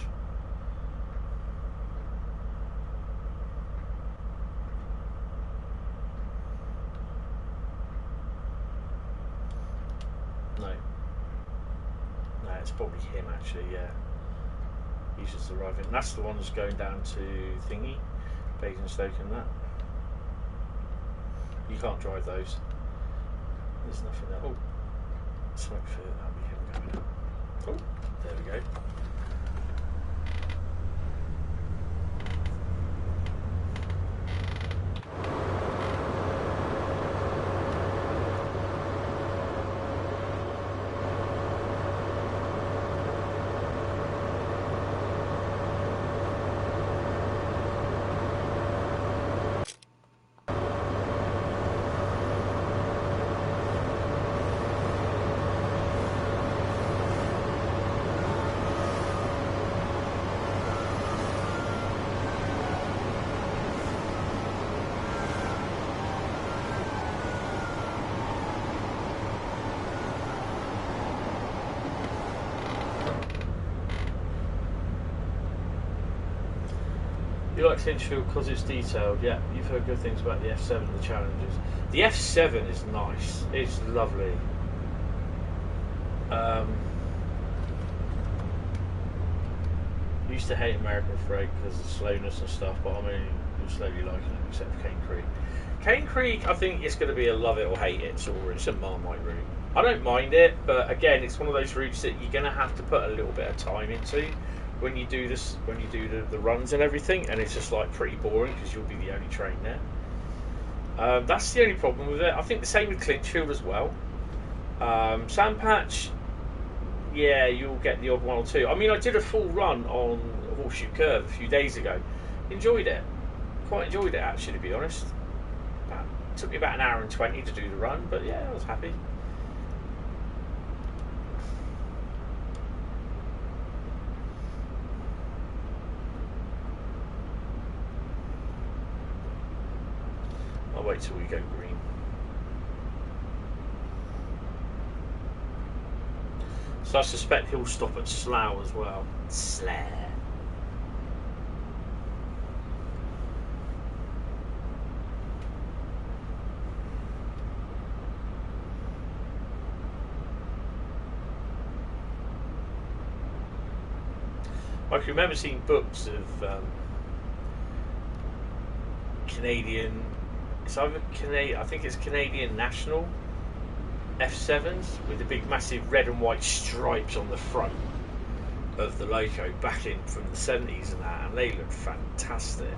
No, it's probably him actually. Yeah, he's just arriving. That's the one that's going down to Thingy, Basingstoke and that. You can't drive those. There's nothing there. Oh, smoke for that'll be him going out. Oh. There we go. You like Cinchfield because it's detailed. Yeah, you've heard good things about the F7 and the challenges. The F7 is nice. It's lovely. Used to hate American freight because of the slowness and stuff, but I'm slowly liking it, except for Cane Creek. Cane Creek, I think it's going to be a love it or hate it sort of. It's a Marmite route. I don't mind it, but again, it's one of those routes that you're going to have to put a little bit of time into when you do this, when you do the runs and everything, and it's just like pretty boring because you'll be the only train there. That's the only problem with it. I think the same with Clinchfield as well. Sandpatch, yeah, you'll get the odd one or two. I mean, I did a full run on Horseshoe Curve a few days ago. Enjoyed it. Quite enjoyed it, actually, to be honest. Took me about an hour and 20 to do the run, but yeah, I was happy. I'll wait till we go green. So I suspect he'll stop at Slough as well. Slough. I can remember seeing books of Canadian. It's either Canadian. I think it's Canadian National F7s with the big, massive red and white stripes on the front of the loco back in from the 70s and that, and they look fantastic.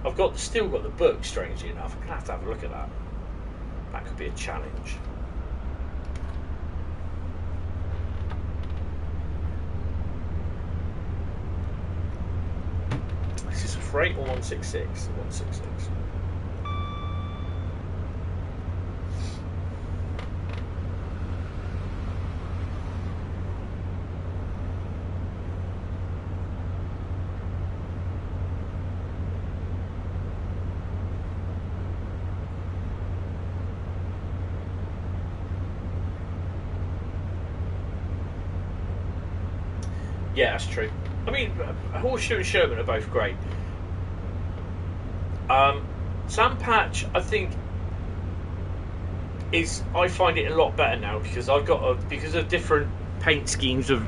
I've still got the book. Strangely enough, I'm gonna have a look at that. That could be a challenge. This is a freight or 166? 166. Yeah, that's true. I mean, Horseshoe and Sherman are both great. Sandpatch, I think, I find it a lot better now because I've got because of different schemes of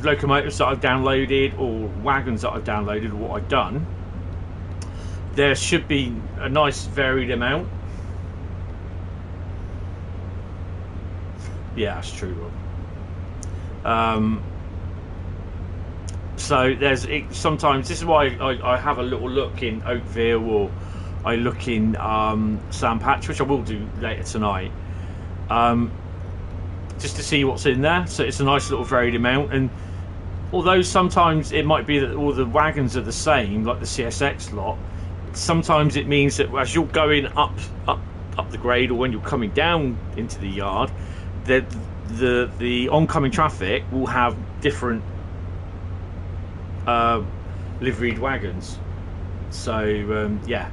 locomotives that I've downloaded or wagons that I've downloaded or what I've done. There should be a nice varied amount. Yeah, that's true, Rob. So sometimes this is why I have a little look in Oakville, or I look in Sandpatch, which I will do later tonight, just to see what's in there. So it's a nice little varied amount, and although sometimes it might be that all the wagons are the same, like the CSX lot, sometimes it means that as you're going up the grade, or when you're coming down into the yard, that the oncoming traffic will have different liveried wagons. So yeah,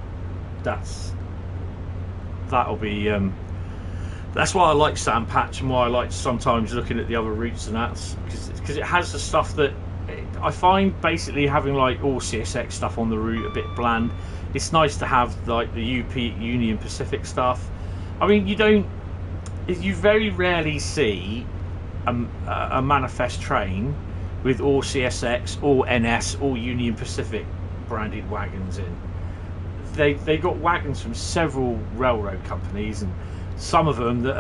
that'll be that's why I like Sandpatch, and why I like sometimes looking at the other routes, and that's because it has the stuff that I find basically having like all CSX stuff on the route a bit bland. It's nice to have like the UP Union Pacific stuff. I mean, you very rarely see a manifest train with all CSX, all NS, all Union Pacific branded wagons in. They got wagons from several railroad companies, and some of them that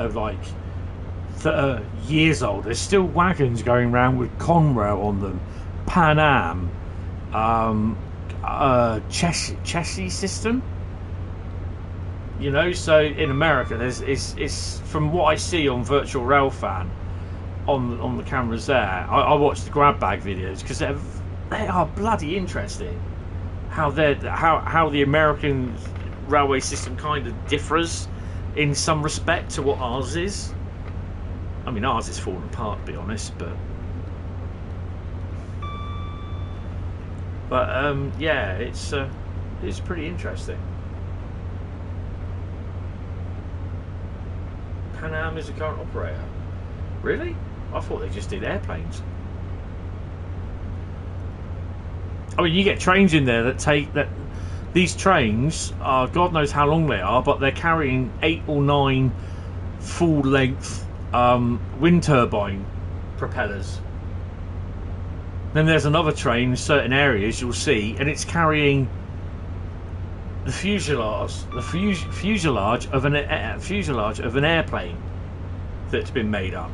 are years old. There's still wagons going around with Conrail on them, Pan Am, chassis system. You know, so in America, it's from what I see on Virtual Rail Fan on the cameras there. I watch the grab bag videos because they are bloody interesting. How the American railway system kind of differs in some respect to what ours is. I mean, ours is falling apart, to be honest, but yeah, it's pretty interesting. Pan Am is a current operator. Really? I thought they just did airplanes. I mean, you get trains in there that these trains are, God knows how long they are, but they're carrying 8 or 9 full-length wind turbine propellers. Then there's another train in certain areas you'll see, and it's carrying the fuselage of an airplane that's been made up.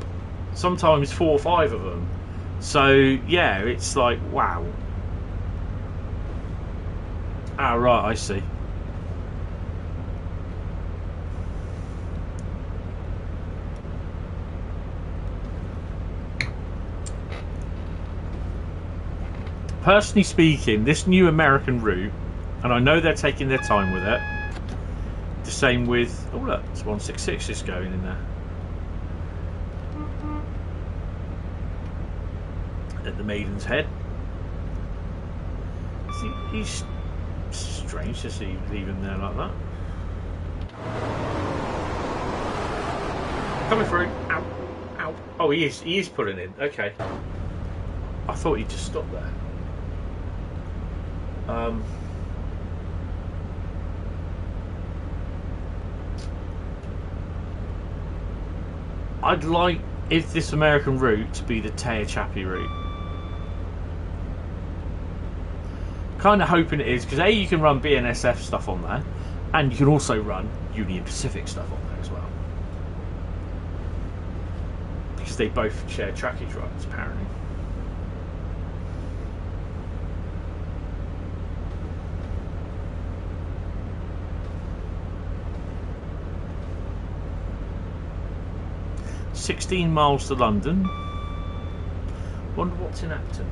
Sometimes 4 or 5 of them. So yeah, it's like, wow. Ah, right, I see. Personally speaking, this new American route, and I know they're taking their time with it. The same with, oh look, it's 166 is going in there. At the Maiden's Head. See, he's strange to see leaving there like that. Coming through. Ow, ow. Oh, he is pulling in. Okay. I thought he'd just stop there. I'd like if this American route to be the Tehachapi route. Kind of hoping it is, because A, you can run BNSF stuff on there, and you can also run Union Pacific stuff on there as well, because they both share trackage rights apparently. $16 miles to London. Wonder what's in Acton.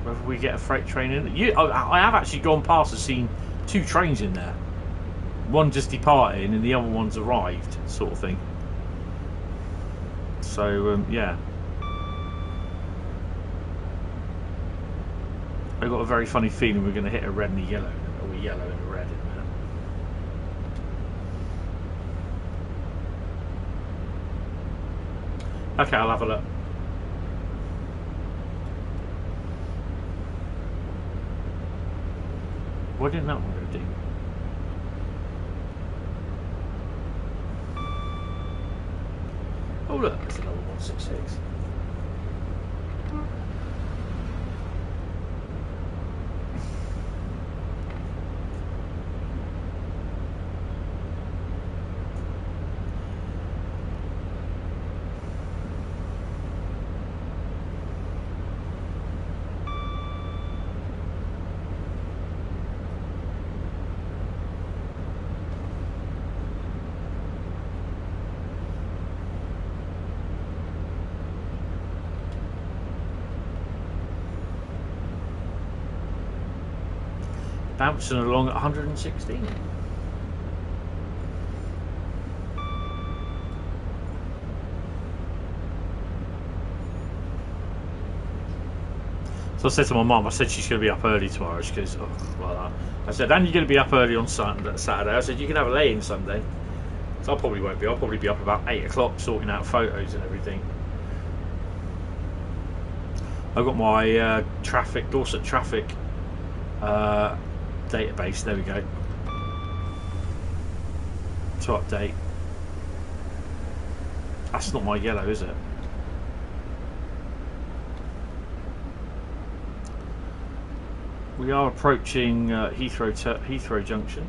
Whether we get a freight train in. I have actually gone past and seen 2 trains in there. One just departing and the other one's arrived, sort of thing. So yeah, I got a very funny feeling we're going to hit a red and a yellow, or a yellow and a red in a minute. Okay, I'll have a look. Why didn't that one go deep? Oh look, there's another 166. Bouncing along at 116. So I said to my mum, I said she's going to be up early tomorrow. She goes, oh, well, I said, and you're going to be up early on Saturday. I said, you can have a lay-in Sunday. So I probably won't be. I'll probably be up about 8 o'clock sorting out photos and everything. I've got my Dorset traffic database, there we go, to update. That's not my yellow, is it? We are approaching Heathrow Junction.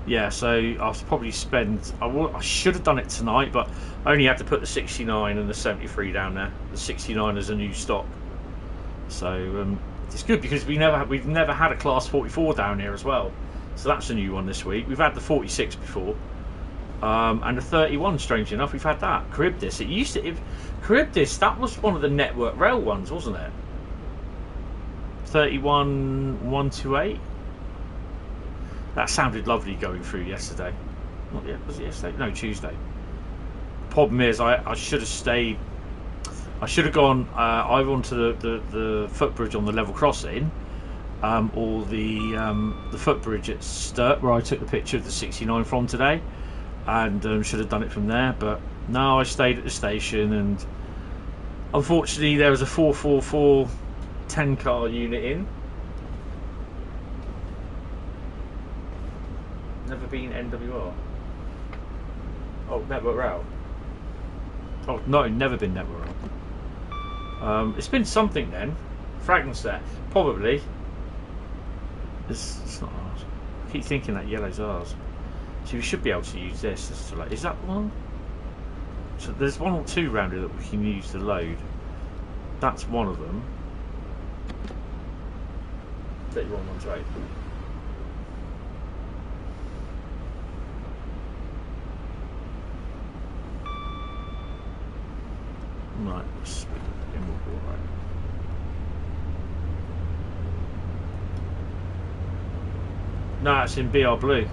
Yeah, so I'll probably spend. I should have done it tonight, but I only had to put the 69 and the 73 down there. The 69 is a new stock, so it's good because we've never had a Class 44 down here as well. So that's a new one this week. We've had the 46 before, and the 31. Strangely enough, we've had that Charybdis. It used to Charybdis. That was one of the Network Rail ones, wasn't it? 31 128. That sounded lovely going through yesterday. Not yet, was it yesterday? No, Tuesday. Problem is, I should have stayed. I should have gone either onto the footbridge on the level crossing, or the footbridge at Sturt, where I took the picture of the 69 from today, and should have done it from there. But no, I stayed at the station, and unfortunately, there was a 444 10-car unit in. Never been NWR. Oh, Network Rail. Oh no, never been Network Rail. It's been something then. Fragment set, probably. It's not ours. I keep thinking that yellow's ours. So we should be able to use this. Is that one? So there's one or two round here that we can use to load. That's one of them. 31 128. Right, right. No, it's in BR Blue.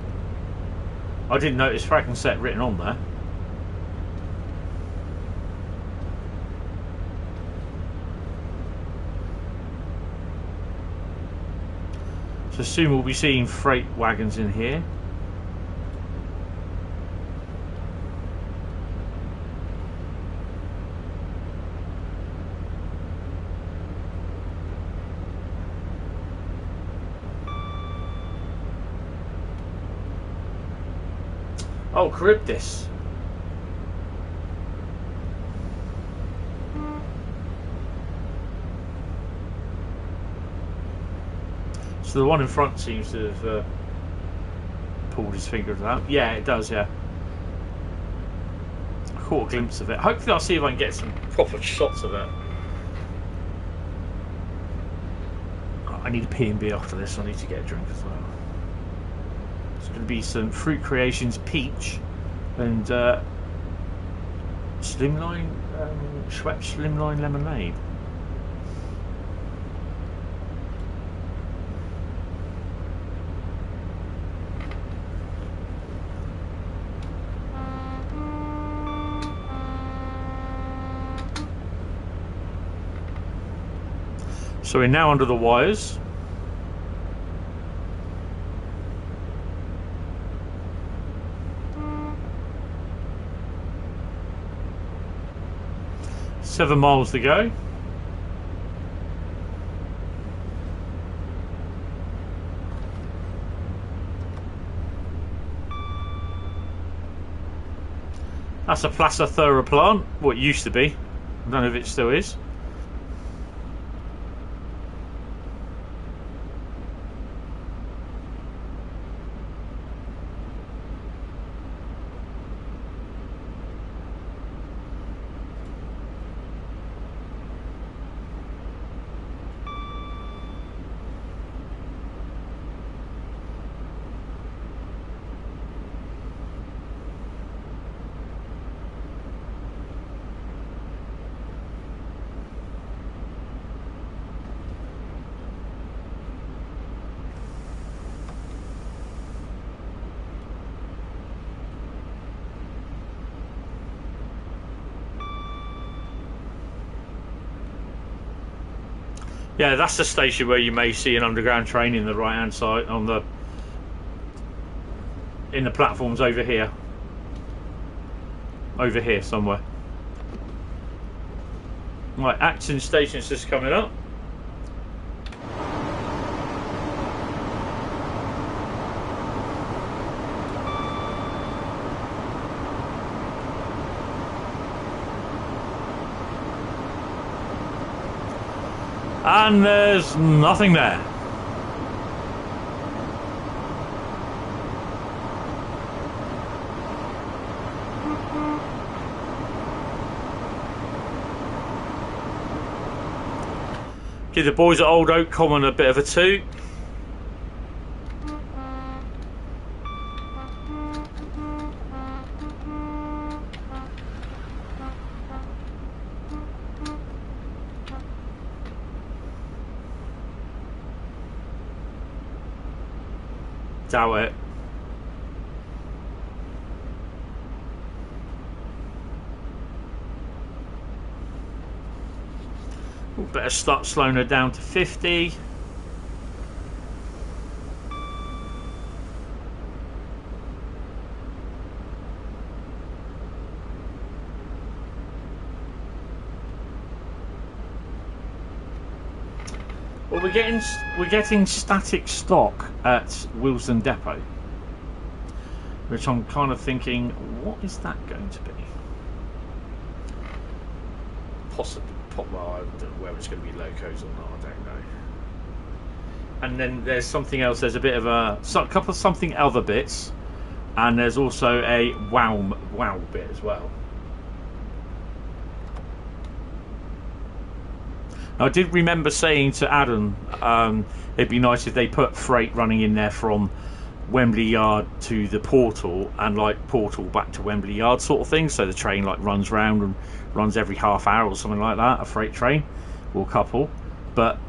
I didn't notice fragment set written on there. So soon we'll be seeing freight wagons in here. Oh, Charybdis. So the one in front seems to have pulled his finger out. Yeah, it does, yeah. I caught a glimpse of it. Hopefully I'll see if I can get some proper shots of it. I need a P&B after this, so I need to get a drink as well. It's going to be some Fruit Creations peach and Slimline, Schweppes Slimline lemonade. So we're now under the wires. .7 miles to go. That's a Plaza Thura plant, what it used to be. I don't know if it still is. Yeah, that's the station where you may see an underground train in the right hand side in the platforms over here. Over here somewhere. Right, Acton station's just coming up. And there's nothing there. Give the boys at Old Oak Common a bit of a toot. Doubt it. We'll better start slowing her down to 50. Well, we're getting static stock at Wilson Depot, which I'm kind of thinking, what is that going to be? Possibly, well, I don't know whether it's going to be locos or not. I don't know. And then there's something else. There's a bit of a couple of something other bits, and there's also a wow bit as well. I did remember saying to Adam, it'd be nice if they put freight running in there from Wembley Yard to the portal, and like portal back to Wembley Yard sort of thing, so the train like runs round and runs every half hour or something like that, a freight train or couple. But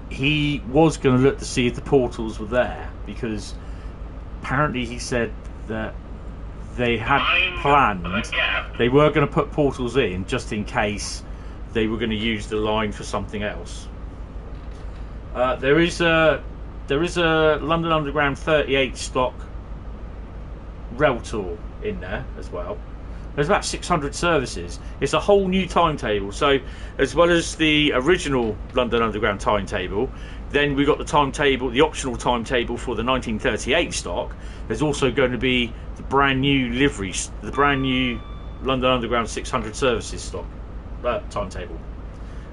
he was going to look to see if the portals were there, because apparently he said that they had planned, they were going to put portals in just in case they were going to use the line for something else. There is a London Underground 38 stock rail tour in there as well. There's about 600 services. It's a whole new timetable. So as well as the original London Underground timetable, then we've got the timetable, the optional timetable for the 1938 stock. There's also going to be the brand new liveries, the brand new London Underground 600 services stock timetable,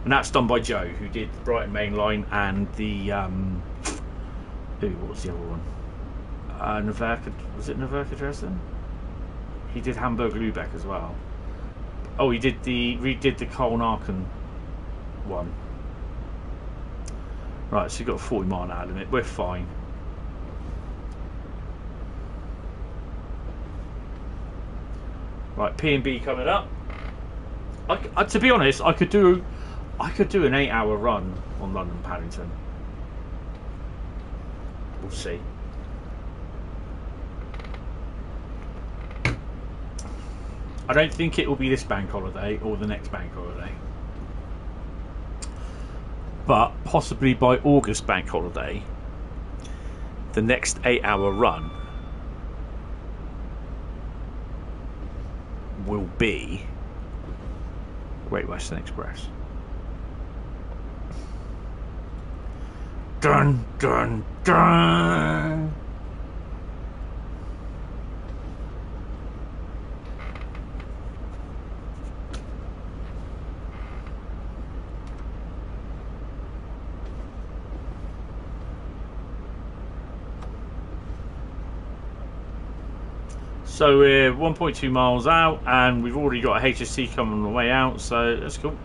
and that's done by Joe, who did the Brighton Main Line and the what was the other one? Neverka, was it Neverka Dresden? He did Hamburg Lübeck as well. Oh, he redid the Köln Aachen one. Right, so you've got a 40 mile an hour limit. We're fine. Right, P&B coming up. To be honest, I could do an 8-hour run on London Paddington. We'll see. I don't think it will be this bank holiday or the next bank holiday, but possibly by August bank holiday, the next 8-hour run will be Great Western Express. Dun dun dun. So we're 1.2 miles out, and we've already got a HST coming on the way out, so that's cool.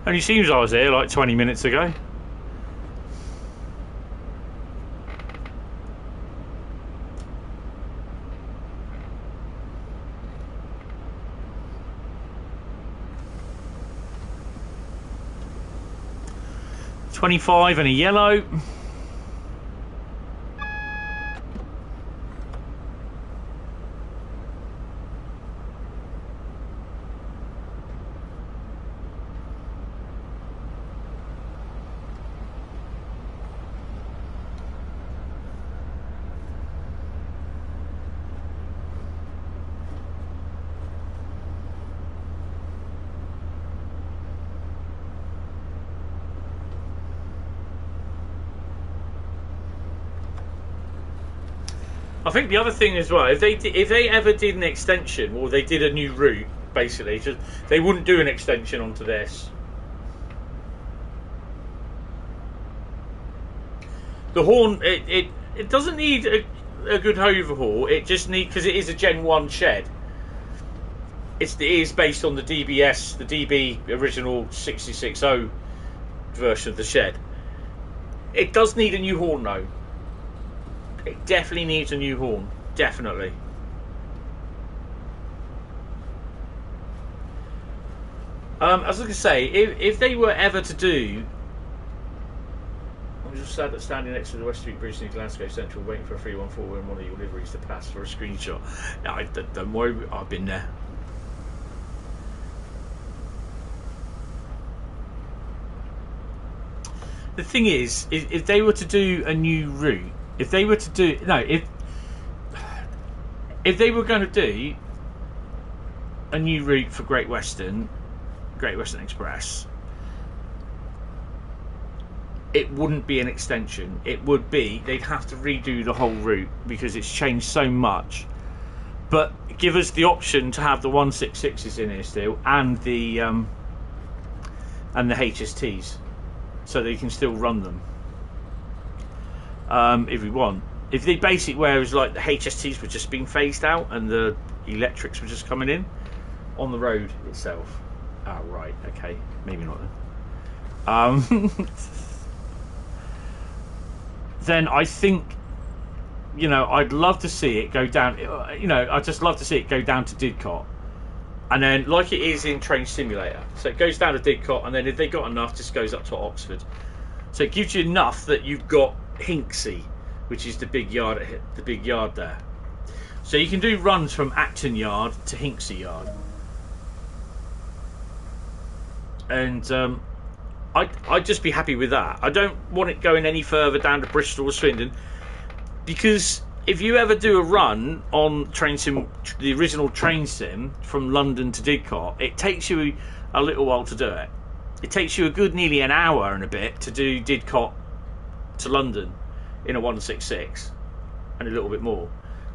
Only seems I was here like 20 minutes ago. $25 and a yellow. I think the other thing as well, if they ever did an extension or they did a new route, basically, just they wouldn't do an extension onto this. The horn, it doesn't need a good overhaul. It just needs, because it is a Gen 1 shed. It is based on the DBS, the DB original 660 version of the shed. It does need a new horn though. It definitely needs a new horn. Definitely. I was going to say, if they were ever to do... I'm just sad that standing next to the West Street Bridge near Glasgow Central waiting for a 314 when one of your liveries to pass for a screenshot. Don't worry, I've been there. The thing is, if they were to do a new route, if they were to do if they were going to do a new route for Great Western Express, it wouldn't be an extension. It would be, they'd have to redo the whole route because it's changed so much. But give us the option to have the 166s in here still, and the HSTs, so that you can still run them. If we want. If the basic wear is like the HSTs were just being phased out and the electrics were just coming in on the road itself. Oh, right, okay, maybe not then. Then I think, you know, I'd love to see it go down, you know, I'd just love to see it go down to Didcot. And then, like it is in Train Simulator, so it goes down to Didcot, and then if they got enough, just goes up to Oxford. So it gives you enough that you've got Hinksey, which is the big yard there. So you can do runs from Acton Yard to Hinksey Yard. And I'd just be happy with that. I don't want it going any further down to Bristol or Swindon, because if you ever do a run on Train Sim, the original Train Sim from London to Didcot, it takes you a little while to do it. It takes you a good nearly an hour and a bit to do Didcot to London in a 166 and a little bit more.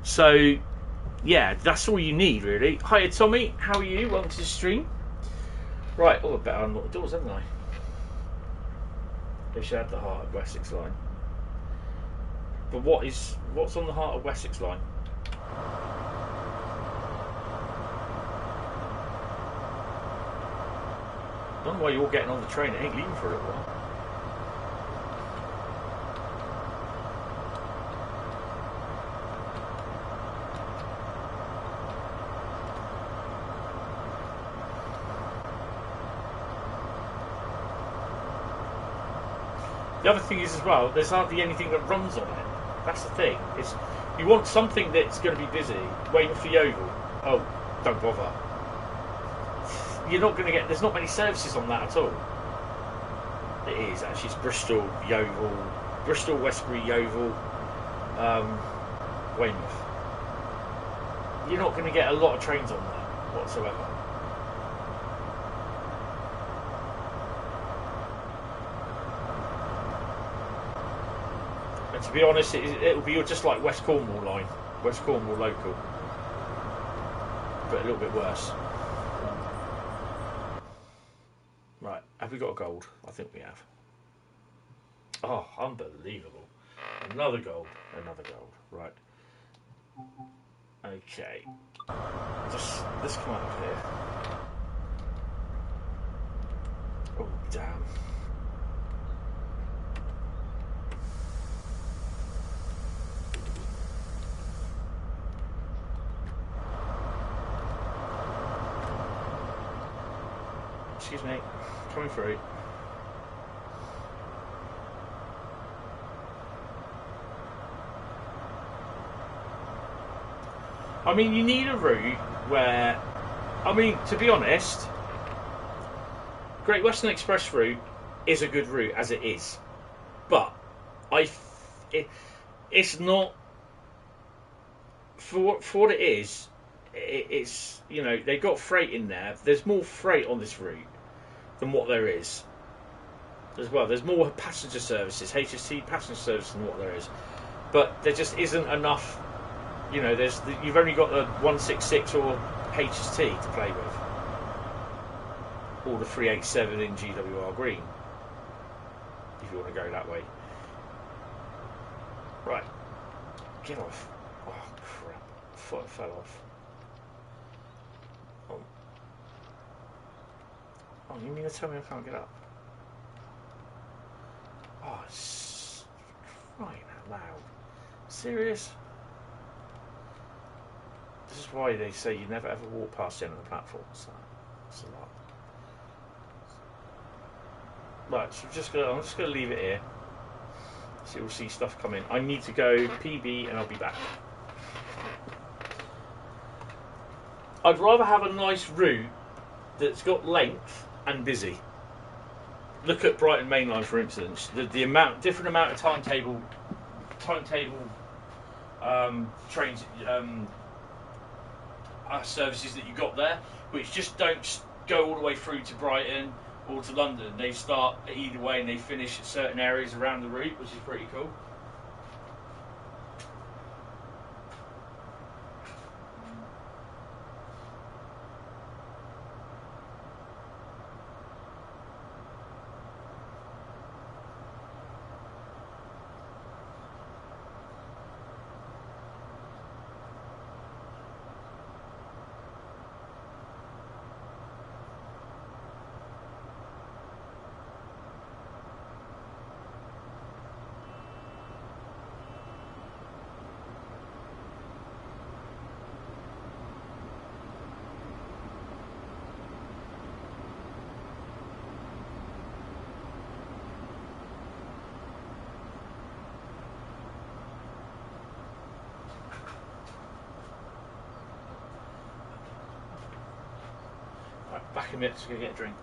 So yeah, that's all you need really. Hiya Tommy, how are you? Welcome to the stream. Right, I better unlock the doors, haven't I? They should have the Heart of Wessex line. But what's on the Heart of Wessex line? I don't know why you're all getting on the train. It ain't leaving for a little while. The other thing is as well, there's hardly anything that runs on it. That's the thing. It's, you want something that's going to be busy, waiting for Yeovil. Oh, don't bother. you're not going to get. There's not many services on that at all. It is actually. It's Bristol, Yeovil, Bristol, Westbury, Yeovil, Weymouth. You're not going to get a lot of trains on there whatsoever. And to be honest, it'll be just like West Cornwall line, West Cornwall local, but a little bit worse. Right, have we got a gold? I think we have. Oh, unbelievable. Another gold, right. Okay. Let's come up here. Oh, damn. Excuse me, coming through. I mean, you need a route where, I mean, to be honest, Great Western Express route is a good route as it is, but it's not for what it is. It's, you know, they got freight in there. There's more freight on this route than what there is as well. There's more passenger services, HST passenger services than what there is, but there just isn't enough. You know, you've only got the 166 or HST to play with, or the 387 in GWR green, if you want to go that way. Right, get off. Oh crap, foot fell off. Oh, you mean to tell me I can't get up? Oh, it's crying out loud. Serious? This is why they say you never ever walk past the end of the platform. So that's a lot. Right, so I'm just gonna leave it here. So you'll see stuff come in. I need to go PB and I'll be back. I'd rather have a nice route that's got length and busy. Look at Brighton Main Line, for instance. The different amount of timetable trains, services that you got there, which just don't go all the way through to Brighton or to London. They start either way and they finish at certain areas around the route, which is pretty cool. Back in a minute, just going to get a drink.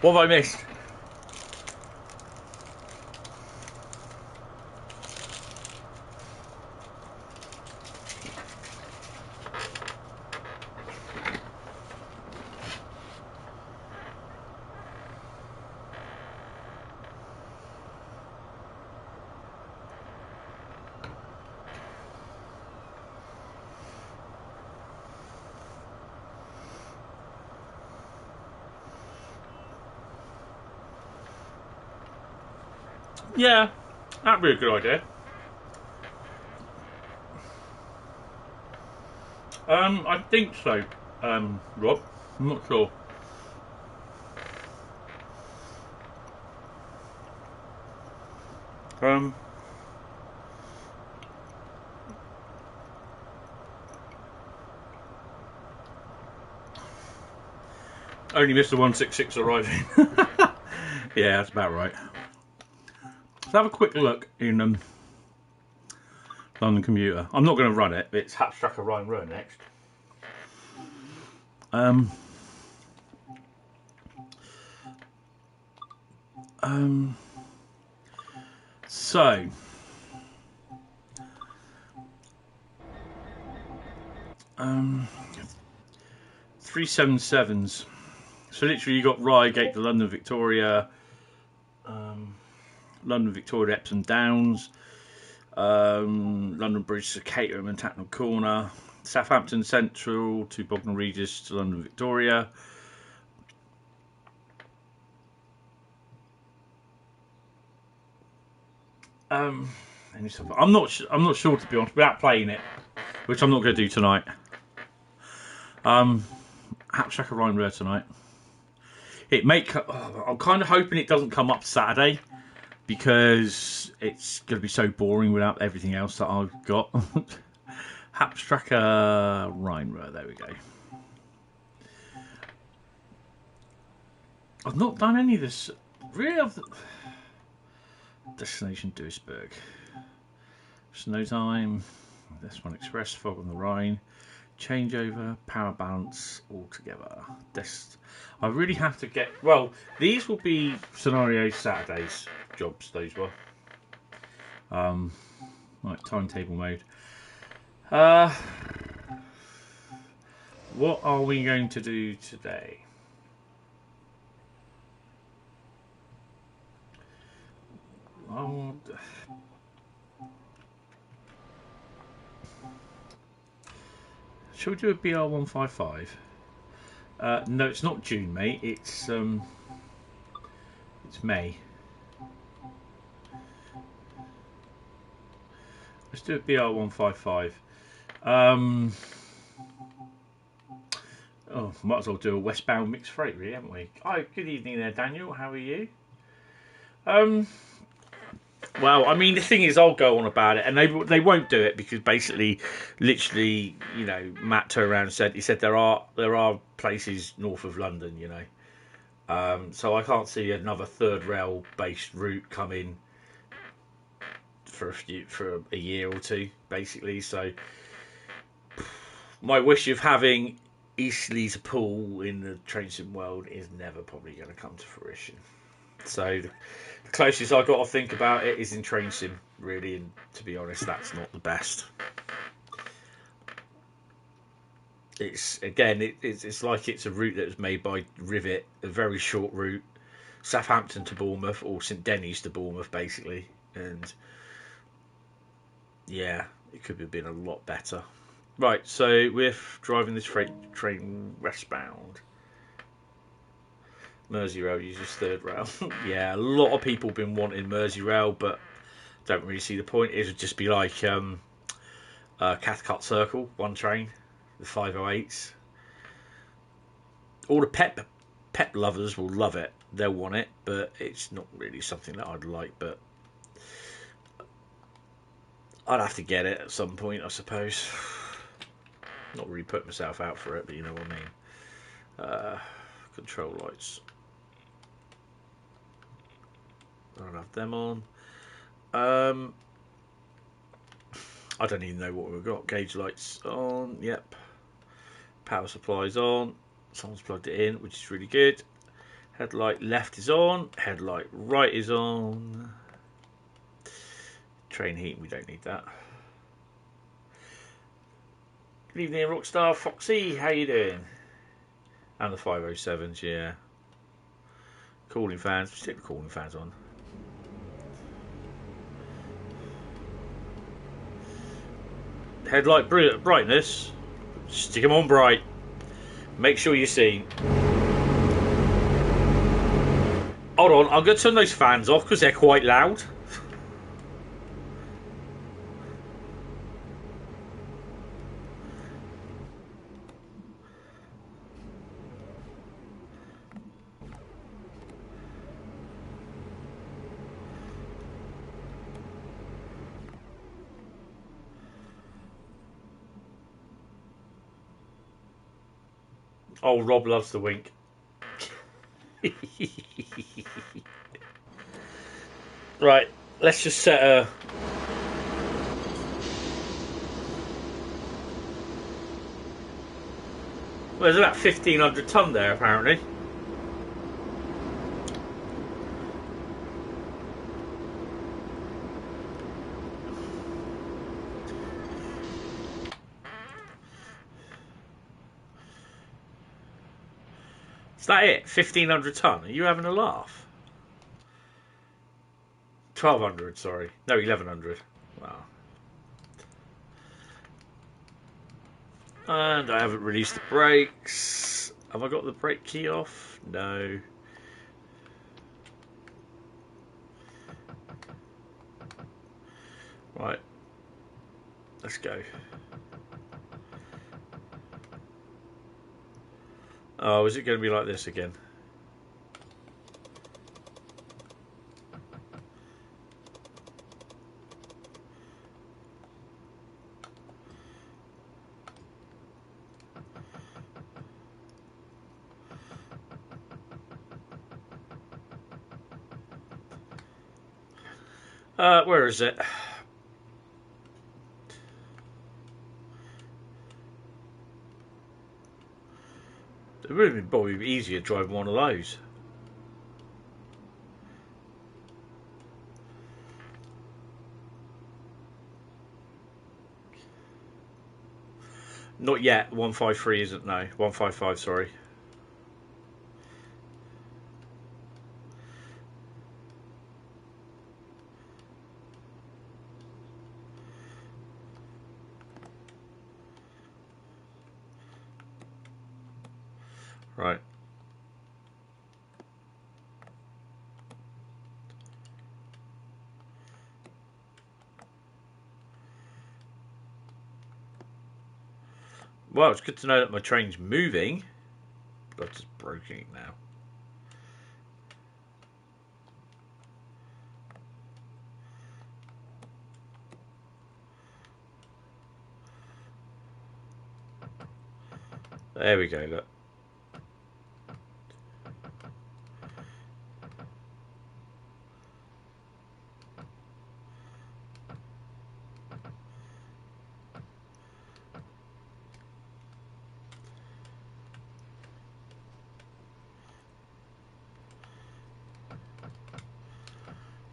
What have I missed? Yeah, that'd be a good idea. I think so, Rob. I'm not sure. Only missed the 166 arriving. Yeah, that's about right. Let's have a quick look in London Commuter. I'm not going to run it, but it's Hauptstrecke Rhein-Ruhr next. So 377s. So literally you got Reigate to London Victoria, London Victoria Epsom Downs, London Bridge to Caterham and Tatnall Corner, Southampton Central to Bognor Regis to London Victoria. I'm not sure, to be honest, without playing it, which I'm not going to do tonight. Hauptstrecke Rhein-Ruhr tonight. I'm kind of hoping it doesn't come up Saturday, because it's going to be so boring without everything else that I've got. Hauptstrecke Rhein-Ruhr, there we go. I've not done any of this. Really? Destination Duisburg. Snow time. This one Express, Fog on the Rhine. Changeover, power balance, all together. I really have to get. Well, these will be scenario Saturdays jobs. Those were. Right, timetable mode. What are we going to do today? Shall we do a BR155? No, it's not June, mate. It's May. Let's do a BR155. Might as well do a westbound mixed freight, really, haven't we? Oh, good evening there, Daniel. How are you? Well, I mean, the thing is, I'll go on about it, and they won't do it because basically, literally, you know, Matt turned around and said there are places north of London, you know, so I can't see another third rail based route coming for a year or two, basically. So my wish of having Eastleigh to Poole in the train sim world is never probably going to come to fruition. So the closest I got to think about it is in train sim, really, and to be honest, that's not the best. It's it's like it's a route that was made by Rivet, a very short route, Southampton to Bournemouth or St Denis to Bournemouth, basically, and yeah, it could have been a lot better. Right, so we're driving this freight train westbound. Merseyrail uses third rail. Yeah, a lot of people have been wanting Merseyrail, but don't really see the point. It would just be like Cathcart Circle, one train, the 508s. All the pep lovers will love it. They'll want it, but it's not really something that I'd like. But I'd have to get it at some point, I suppose. Not really put myself out for it, but you know what I mean. Control lights. I don't have them on. I don't even know what we've got. Gauge lights on. Yep. Power supply's on. Someone's plugged it in, which is really good. Headlight left is on. Headlight right is on. Train heat, we don't need that. Good evening, Rockstar Foxy. How you doing? And the 507s, yeah. Cooling fans. Stick the cooling fans on. Headlight brightness. Stick them on bright. Make sure you're seen. Hold on, I'm going to turn those fans off because they're quite loud. Oh, Rob loves the wink. Right, let's just set a... Well, there's about 1,500 tonne there, apparently. Is that it? 1,500 tonne? Are you having a laugh? 1,200, sorry. No, 1,100. Wow. And I haven't released the brakes. Have I got the brake key off? No. Right. Let's go. Oh, is it going to be like this again? Where is it? It would have been probably easier driving one of those. Not yet. 153 isn't, no. 155, sorry. Right. Well, it's good to know that my train's moving, but I've just broken it now. There we go, look.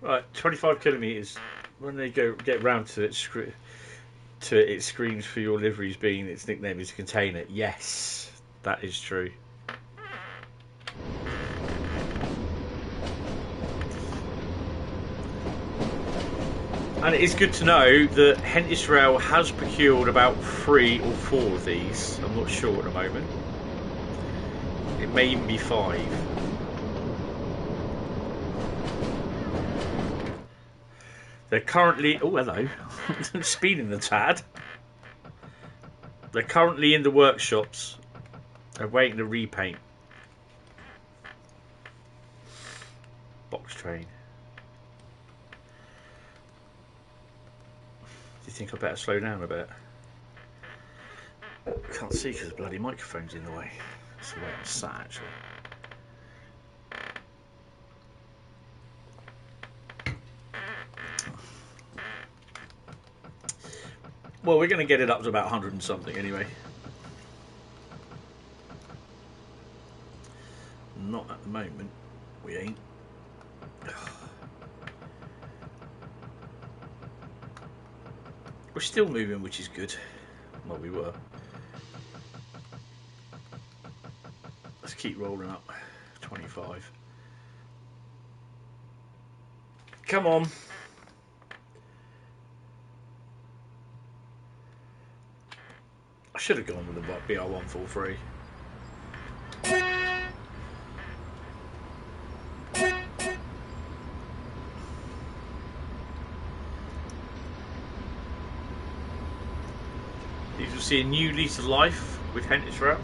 Right, 25 kilometres. When they get round to it, it screams for your liveries being its nickname is container. Yes, that is true. And it is good to know that Hentis Rail has procured about 3 or 4 of these. I'm not sure at the moment. It may even be 5. They're currently... Oh, hello. Speeding the tad. They're currently in the workshops. They're waiting to repaint. Box train. Do you think I better slow down a bit? Can't see because the bloody microphone's in the way. That's the way I'm sat, actually. Well, we're going to get it up to about 100 and something anyway. Not at the moment. We ain't. We're still moving, which is good. Well, we were. Let's keep rolling up. 25. Come on. I should have gone with the BR143. You will see a new lease of life with Hentis Rail.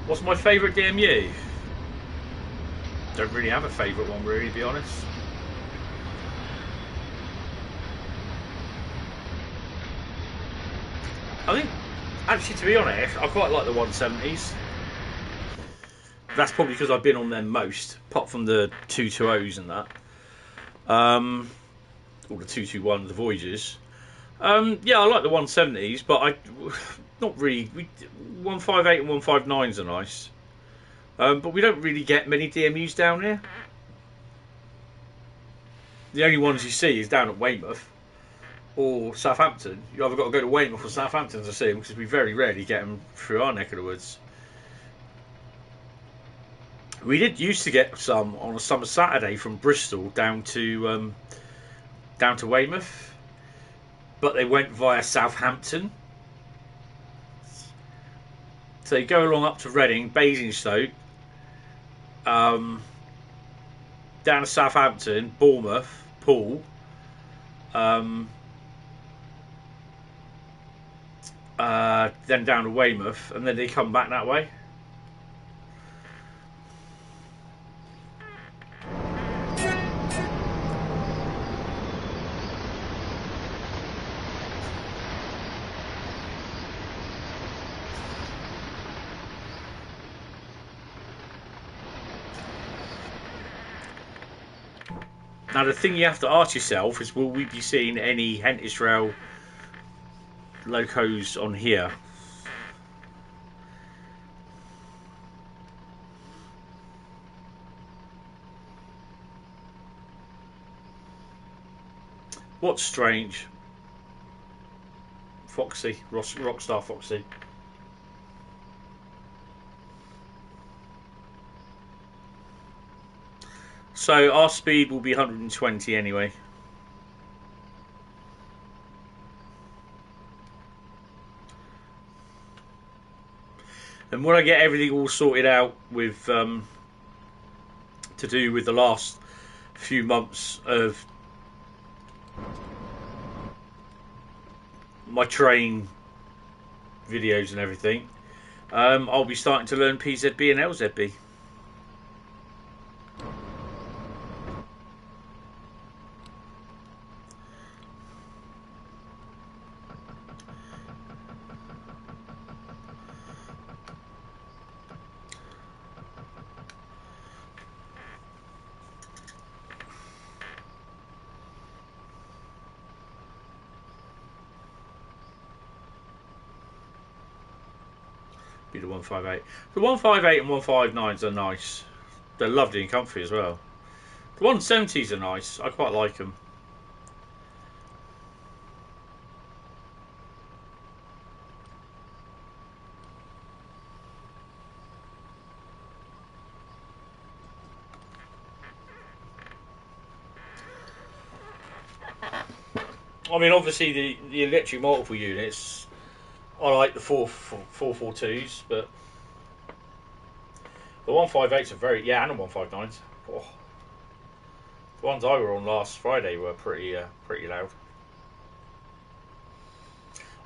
What's my favourite DMU? Don't really have a favourite one, really, to be honest. I think, actually, to be honest, I quite like the 170s. That's probably because I've been on them most, apart from the 220s and that. Or the 221, the Voyagers. Yeah, I like the 170s, but not really. 158 and 159s are nice. But we don't really get many DMUs down here. The only ones you see is down at Weymouth or Southampton. You either got to go to Weymouth or Southampton to see them, because we very rarely get them through our neck of the woods. We did used to get some on a summer Saturday from Bristol down to Weymouth, but they went via Southampton. So they go along up to Reading, Basingstoke, down to Southampton, Bournemouth, Poole, then down to Weymouth, and then they come back that way. Now the thing you have to ask yourself is, will we be seeing any Hentis Rail locos on here? What's strange? Foxy, Rockstar Foxy. So our speed will be 120 anyway. And when I get everything all sorted out with to do with the last few months of my train videos and everything, I'll be starting to learn PZB and LZB. The 158. The 158 and 159s are nice. They're lovely and comfy as well. The 170s are nice. I quite like them. I mean, obviously the electric multiple units, I like the 442s, but the 158s are very, yeah, and the 159s. Oh. The ones I were on last Friday were pretty loud.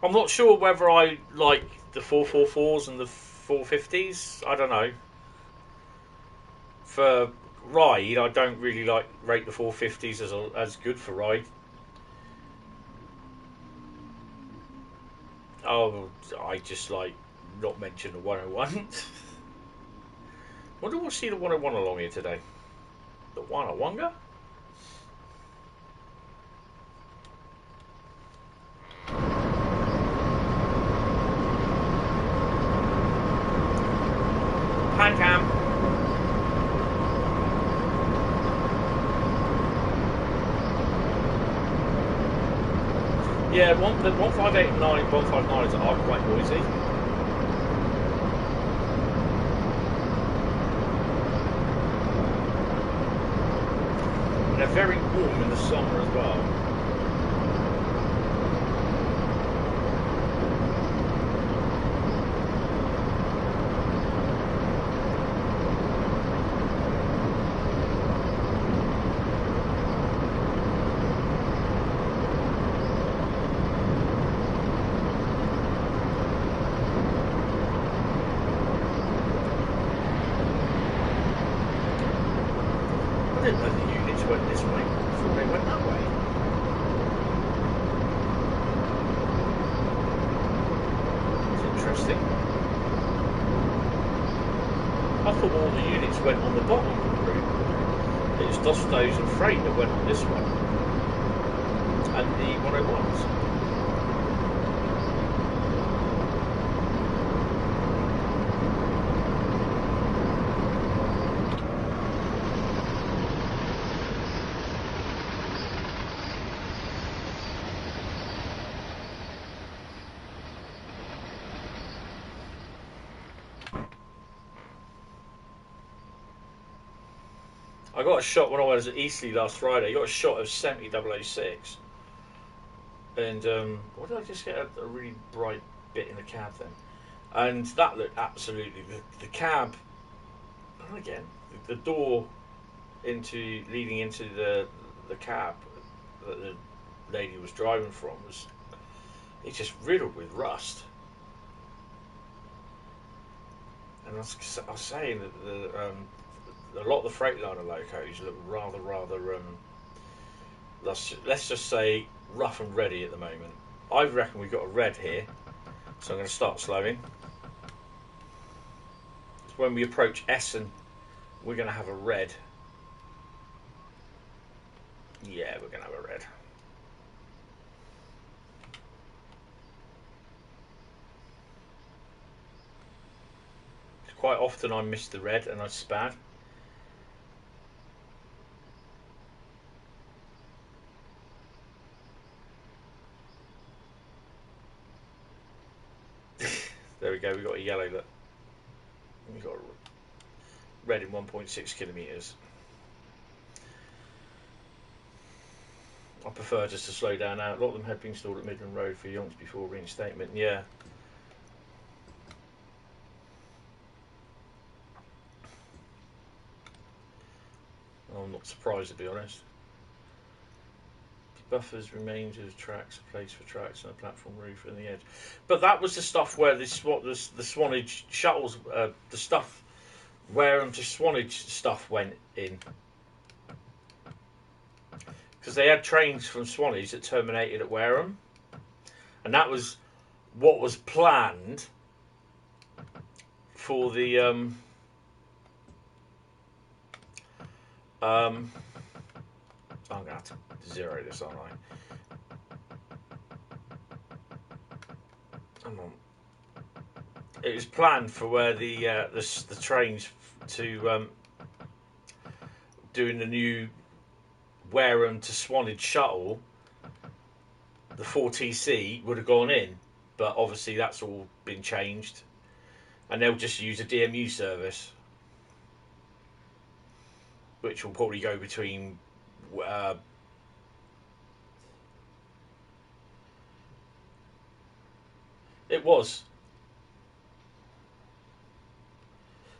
I'm not sure whether I like the 444s and the 450s. I don't know. For ride, I don't really rate the 450s as good for ride. Oh, I just not mention the 101. Wonder we'll see the 101 along here today. The 101? Pan cam. Yeah, the 158 and 159s are quite noisy. And they're very warm in the summer as well. Those and freight that went on this one and the 101s. I got a shot when I was at Eastleigh last Friday. I got a shot of 70006. And what did I just get? A really bright bit in the cab then. And that looked absolutely... The cab... And again, the door leading into the cab that the lady was driving from was... It's just riddled with rust. And I was saying that a lot of the Freightliner locos look rather, let's just say, rough and ready at the moment. I reckon we've got a red here, so I'm going to start slowing. When we approach Essen, we're going to have a red. Yeah, we're going to have a red. Quite often I miss the red and I spad. There we go, we got a yellow look. We got a red in 1.6 kilometres. I prefer just to slow down now. A lot of them had been installed at Midland Road for yonks before reinstatement. Yeah. I'm not surprised, to be honest. Buffers remains as tracks, a place for tracks and a platform roof and the edge. But that was the stuff where the Swanage shuttles, the stuff, Wareham to Swanage stuff went in. Because they had trains from Swanage that terminated at Wareham. And that was what was planned for the... I'm going to have to zero this, aren't I? Come on. It was planned for where the trains to doing the new Wareham to Swanage shuttle, the 4TC would have gone in, but obviously that's all been changed, and they'll just use a DMU service, which will probably go between it was.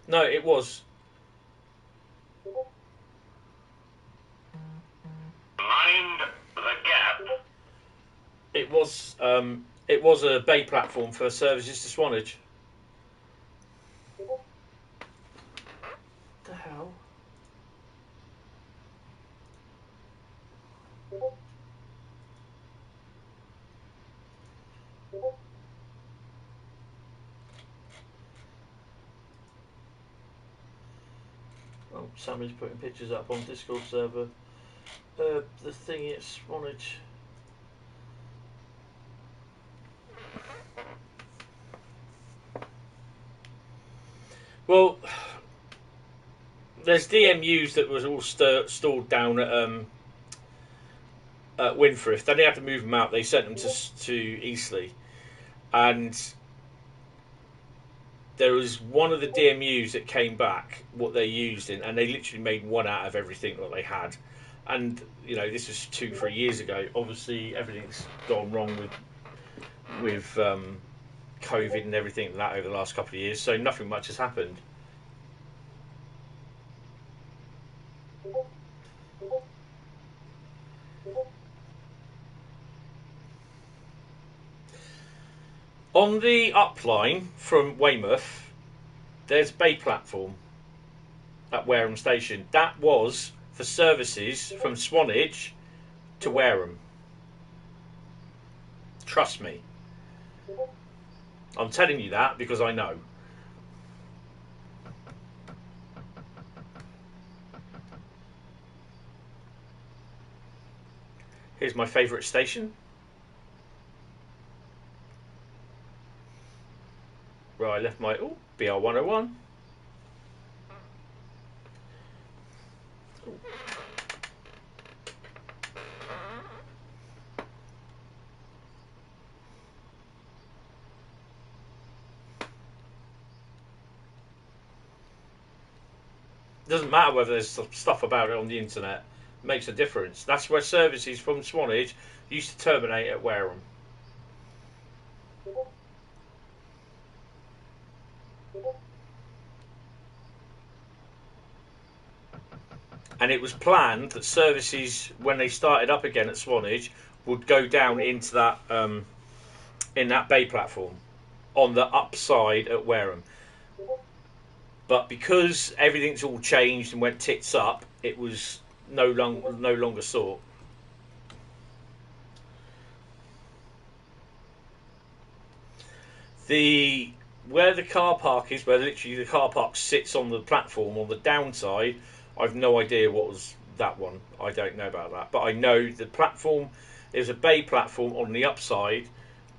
No, it was. Mind the gap. It was. It was a bay platform for services to Swanage. What the hell? Oh, Sammy's putting pictures up on Discord server. The thing at Swanage. Well, there's DMUs that was all stored down at Winfrith. Then they had to move them out. They sent them to Eastleigh, and there was one of the DMUs that came back what they used in, and they literally made one out of everything that they had. And you know, this was 2-3 years ago. Obviously, everything's gone wrong with COVID and everything like that over the last couple of years. So nothing much has happened. On the up line from Weymouth, there's a bay platform at Wareham Station. That was for services from Swanage to Wareham. Trust me. I'm telling you that because I know. Here's my favourite station. Where I left my BR101. Doesn't matter whether there's stuff about it on the internet. It makes a difference. That's where services from Swanage used to terminate at Wareham. And it was planned that services, when they started up again at Swanage, would go down into that in that bay platform on the upside at Wareham. But because everything's all changed and went tits up, it was no longer sought. Where the car park is, where literally the car park sits on the platform on the downside, I've no idea what was that one. I don't know about that. But I know the platform, there's a bay platform on the upside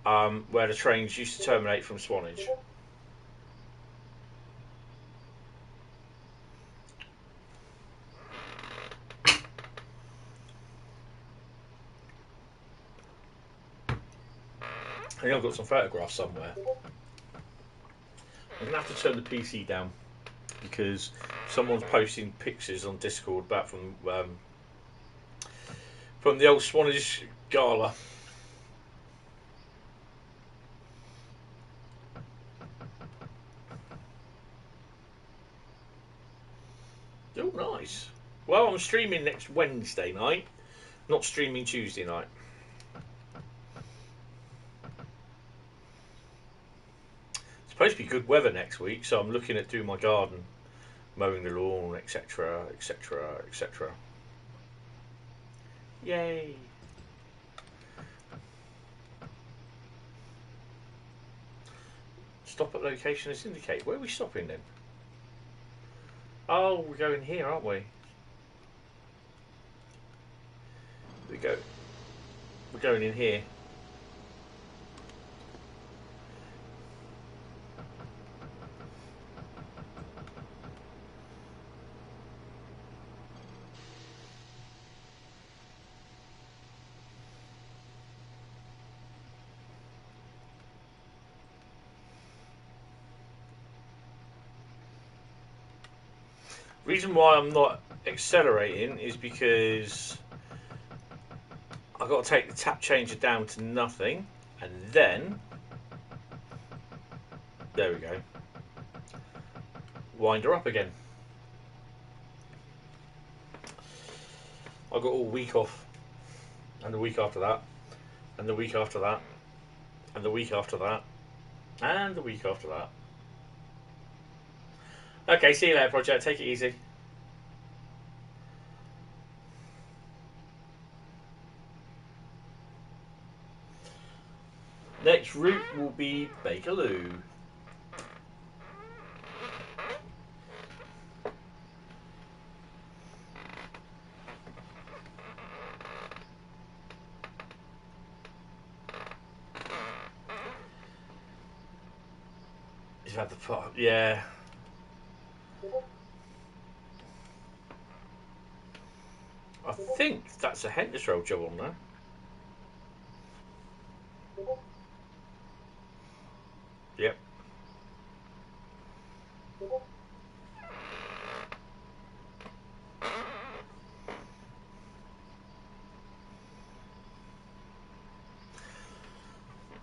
where the trains used to terminate from Swanage. I think I've got some photographs somewhere. I'm going to have to turn the PC down because someone's posting pictures on Discord back from the old Swanage Gala. Oh, nice. Well, I'm streaming next Wednesday night, not streaming Tuesday night. Supposed to be good weather next week, so I'm looking at doing my garden, mowing the lawn, etc, etc, etc. Yay! Stop at location as indicated. Where are we stopping then? Oh, we're going here, aren't we? We're going in here. Reason why I'm not accelerating is because I've got to take the tap changer down to nothing, and then there we go, wind her up again. I've got all week off, and the week after that, and the week after that, and the week after that, and the week after that. Okay, see you later, Project. Take it easy. Next route will be Bakerloo. Is that the part? Yeah. I think that's a Hentis Road job on there. Yep.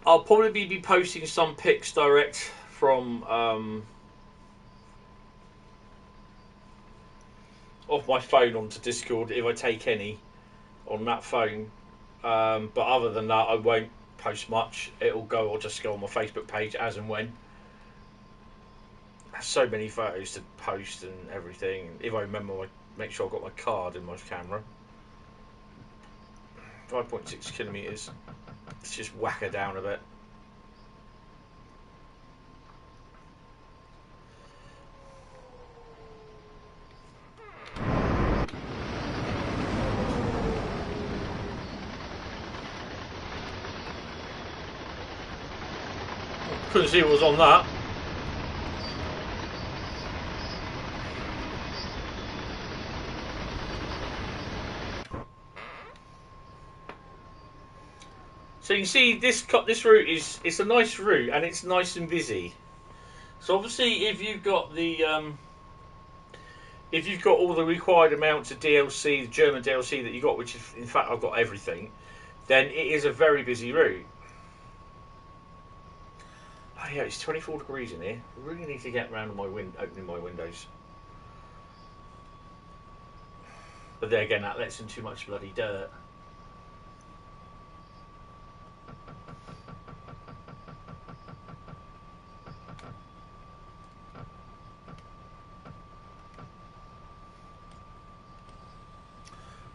I'll probably be posting some pics direct from off my phone onto Discord if I take any on that phone. But other than that, I won't post much. I'll just go on my Facebook page as and when. There's so many photos to post and everything. If I remember, make sure I've got my card in my camera. 5.6 kilometers. Let's just whack her down a bit. Couldn't see what was on that. So you can see this route it's a nice route and it's nice and busy. So obviously if you've got all the required amounts of DLC, the German DLC that you got, which is, in fact I've got everything, then it is a very busy route. Oh yeah, it's 24 degrees in here. I really need to get around my opening my windows. But there again, that lets in too much bloody dirt.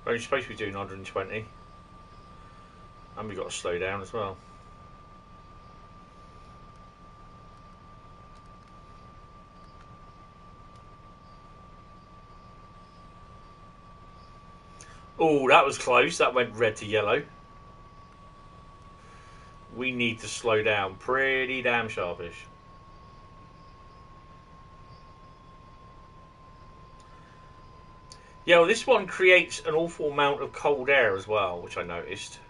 We're only supposed to be doing 120. And we've got to slow down as well. Oh, that was close. That went red to yellow. We need to slow down pretty damn sharpish. Yeah, well, this one creates an awful amount of cold air as well, which I noticed.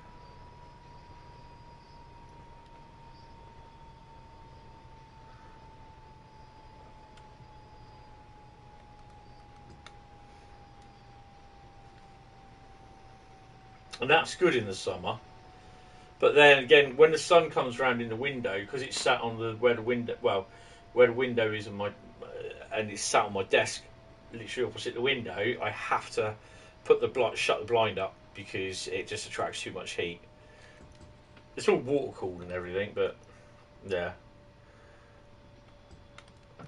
And that's good in the summer. But then again, when the sun comes round in the window, because it's sat on where the window is on my, and it's sat on my desk, literally opposite the window, I have to shut the blind up because it just attracts too much heat. It's all water cooled and everything, but yeah.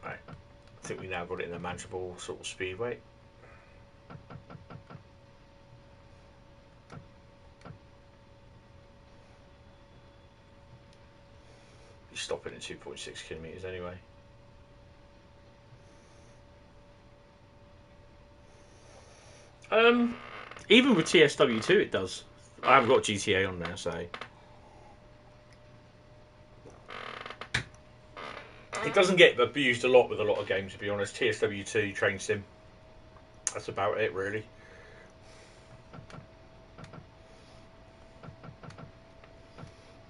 Right, I think we now got it in a manageable sort of speed rate. You're stopping at 2.6 kilometers anyway. Even with TSW2 it does. I haven't got GTA on there, so it doesn't get abused a lot with a lot of games, to be honest. TSW2 Train Sim, that's about it really.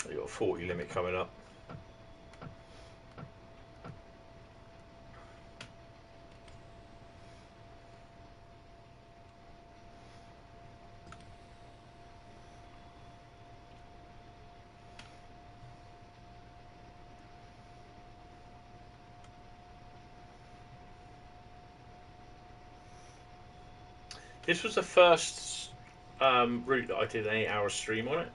You've got a 40 limit coming up. This was the first route that I did an 8-hour stream on it.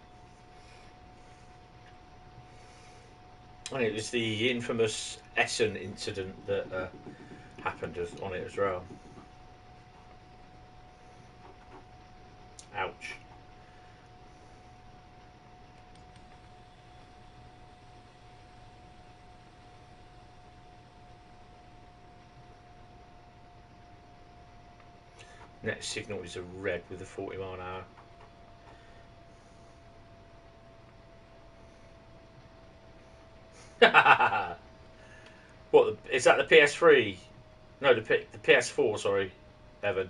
And it was the infamous Essen incident that happened on it as well. Ouch. Next signal is a red with a 40 mile an hour. What, is that the PS3? No, the PS4, sorry, Evan.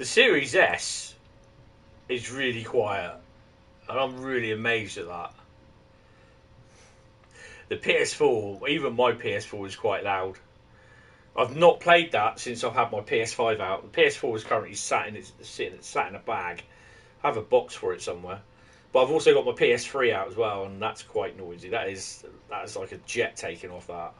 The Series S is really quiet, and I'm really amazed at that. The PS4, even my PS4 is quite loud. I've not played that since I've had my PS5 out. The PS4 is currently sat in a bag. I have a box for it somewhere. But I've also got my PS3 out as well, and that's quite noisy. That is like a jet taking off that.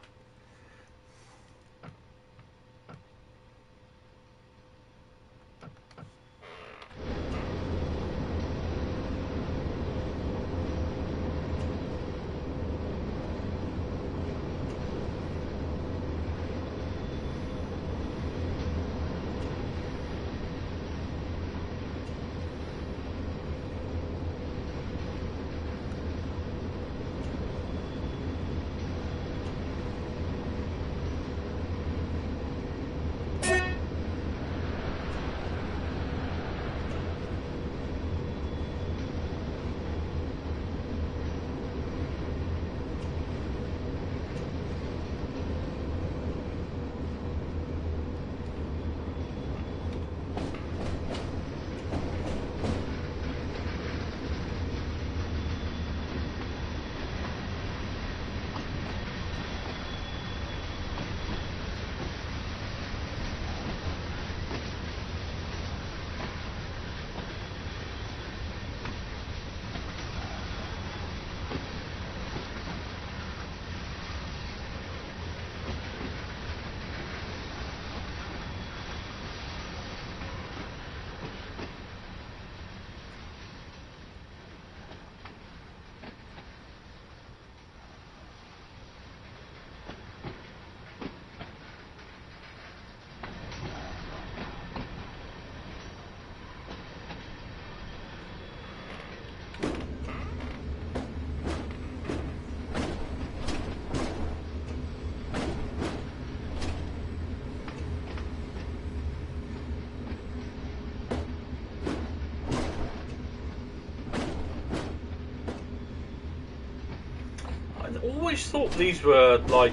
I always thought these were like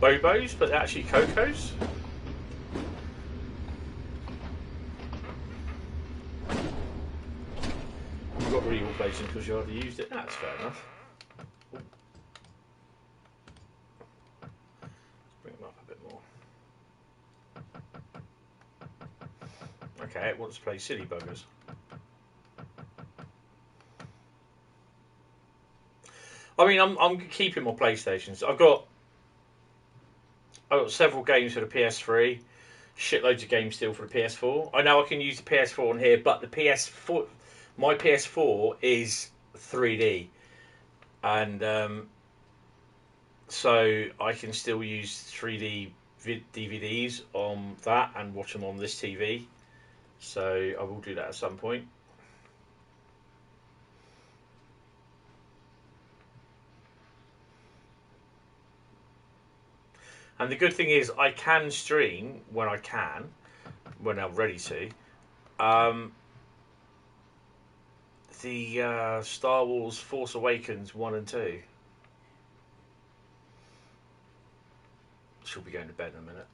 Bobos, but they're actually Cocos. You got real placing because you hardly used it. That's fair enough. Let's bring them up a bit more. Okay, it wants to play silly buggers. I mean, I'm keeping my PlayStations. I've got several games for the PS3, shitloads of games still for the PS4. I know I can use the PS4 on here, but the PS4, my PS4 is 3D, and so I can still use 3D DVDs on that and watch them on this TV. So I will do that at some point. And the good thing is I can stream when I can, when I'm ready to. The Star Wars Force Awakens 1 and 2. She'll be going to bed in a minute.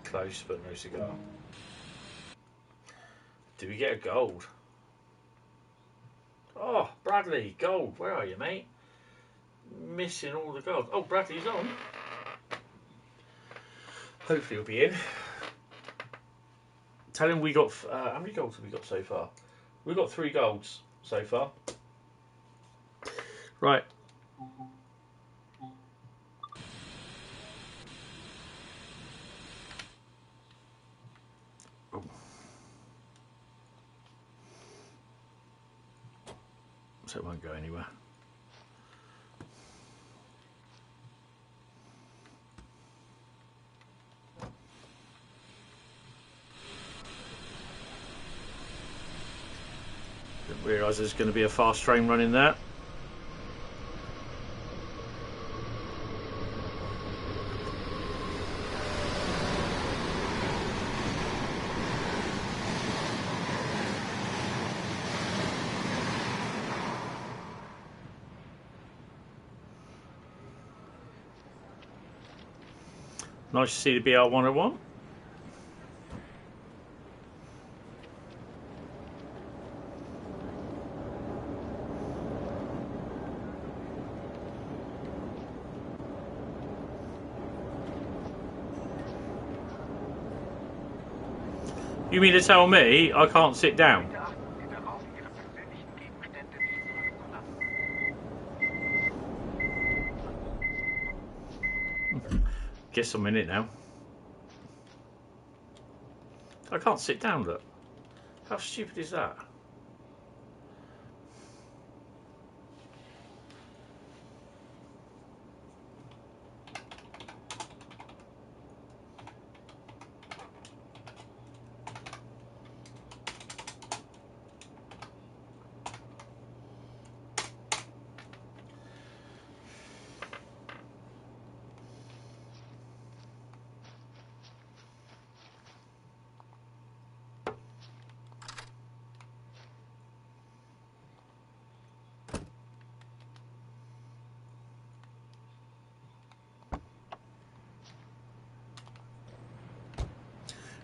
Close, but no cigar. Did we get a gold? Oh, Bradley, gold. Where are you, mate? Missing all the gold. Oh, Bradley's on. Hopefully he'll be in. Tell him we got... how many golds have we got so far? We've got 3 golds so far. Right. So it won't go anywhere. Didn't realise there's going to be a fast train running there. Nice to see the BR101. You mean to tell me I can't sit down? Guess I'm in it now. I can't sit down, look. How stupid is that?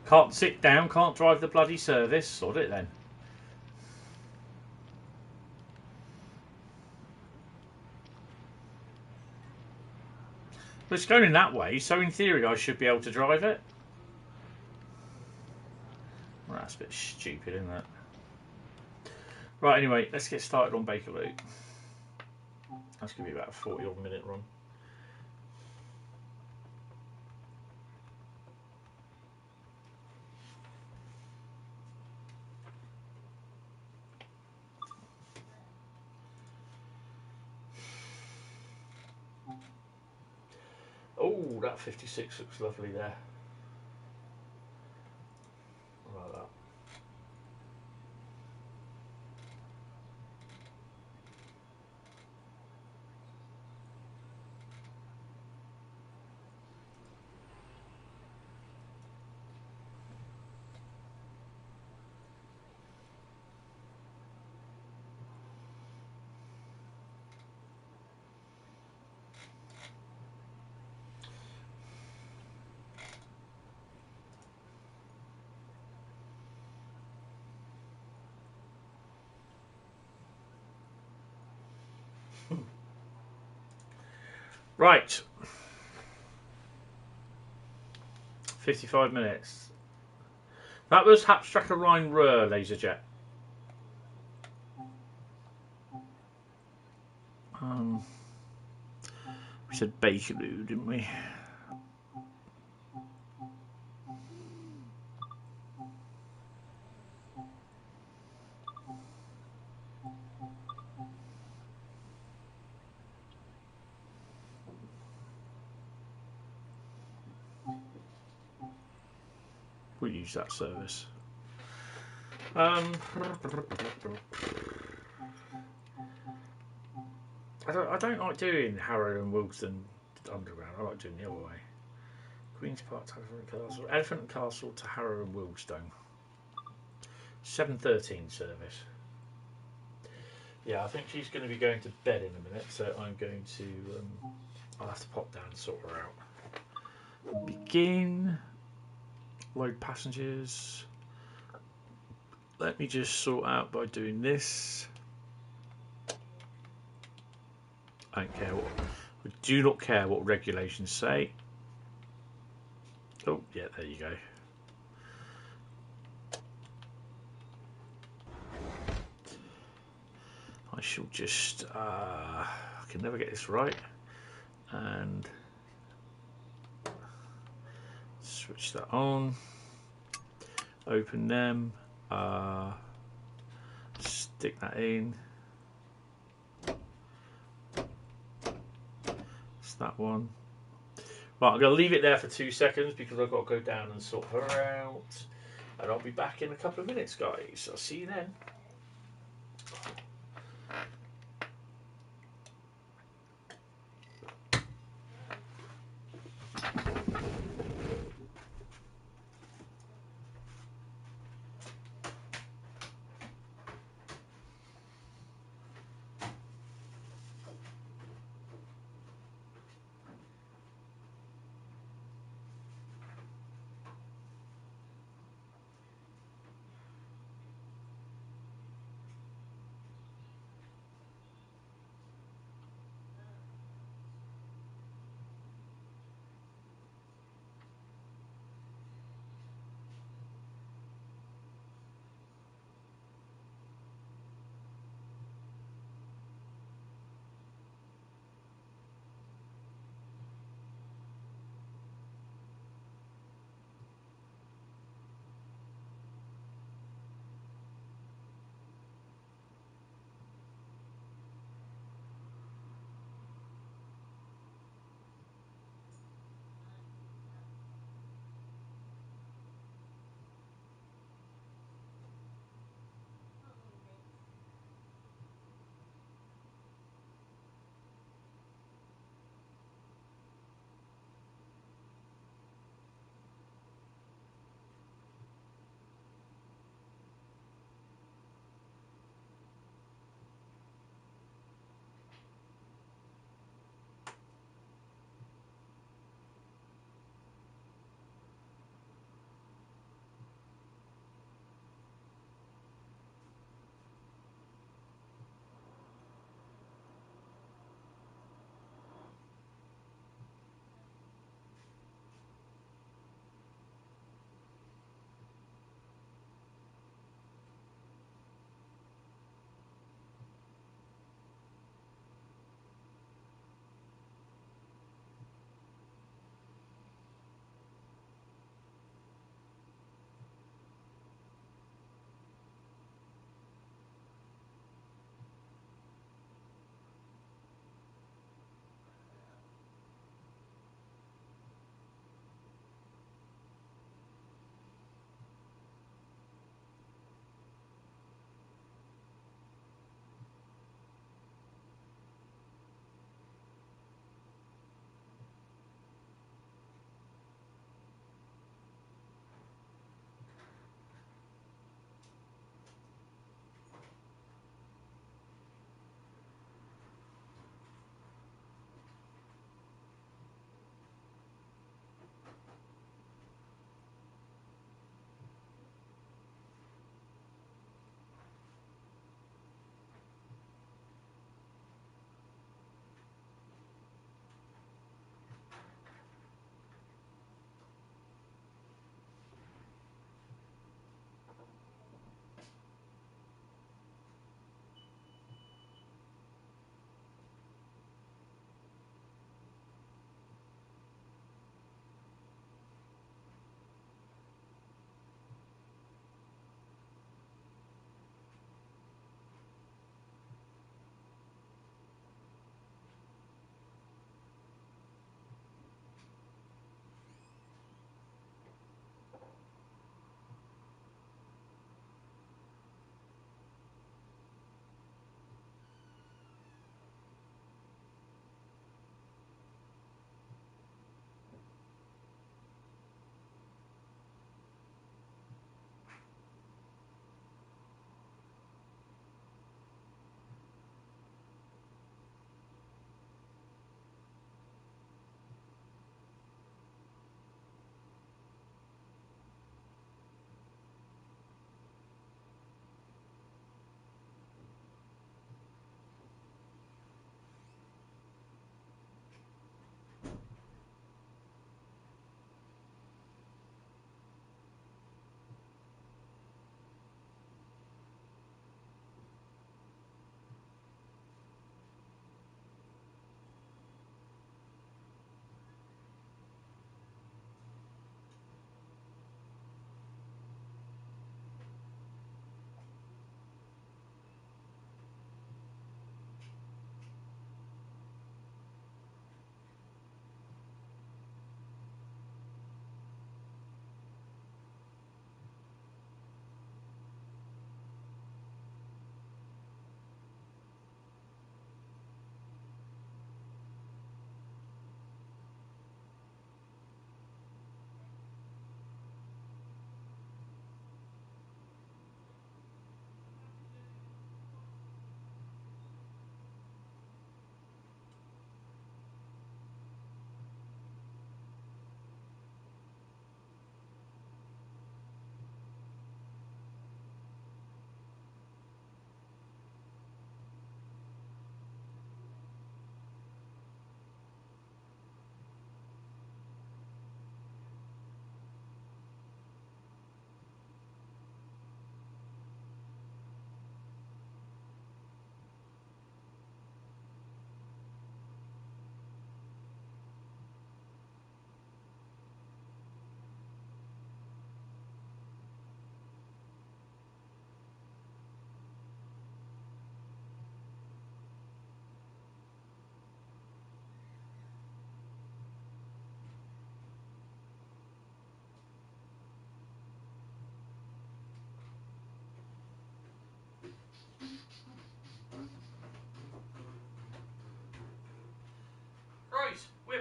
Can't sit down, can't drive the bloody service. Sod it then. But it's going in that way, so in theory I should be able to drive it. Well, that's a bit stupid, isn't it? Right, anyway, let's get started on Bakerloo. That's going to be about a 40-odd minute run. Oh, that 56 looks lovely there. I like that. Right, 55 minutes. That was Hauptstrecke Rhein-Ruhr Laserjet. We said Bakerloo, didn't we? We'll use that service. I don't like doing Harrow and Wilston Underground. I like doing the other way. Queen's Park to Elephant and Castle to Harrow and Wilstone. 7:13 service. Yeah, I think she's going to be going to bed in a minute, so I'm going to. I'll have to pop down and sort her out. Begin. Load passengers. Let me just sort out by doing this. I don't care what. I do not care what regulations say. Oh, yeah, there you go. I shall just. I can never get this right. And switch that on. Open them. Stick that in. It's that one. Right, I'm going to leave it there for 2 seconds because I've got to go down and sort her out. And I'll be back in a couple of minutes, guys. I'll see you then.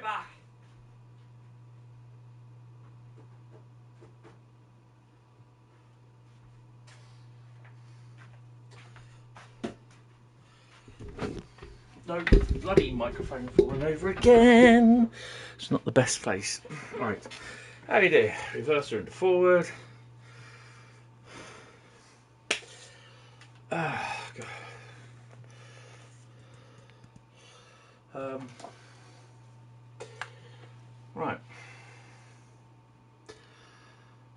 right back. No bloody microphone falling over again. It's not the best place. Right. How do you do? Reverser into forward. Ah, God. Right.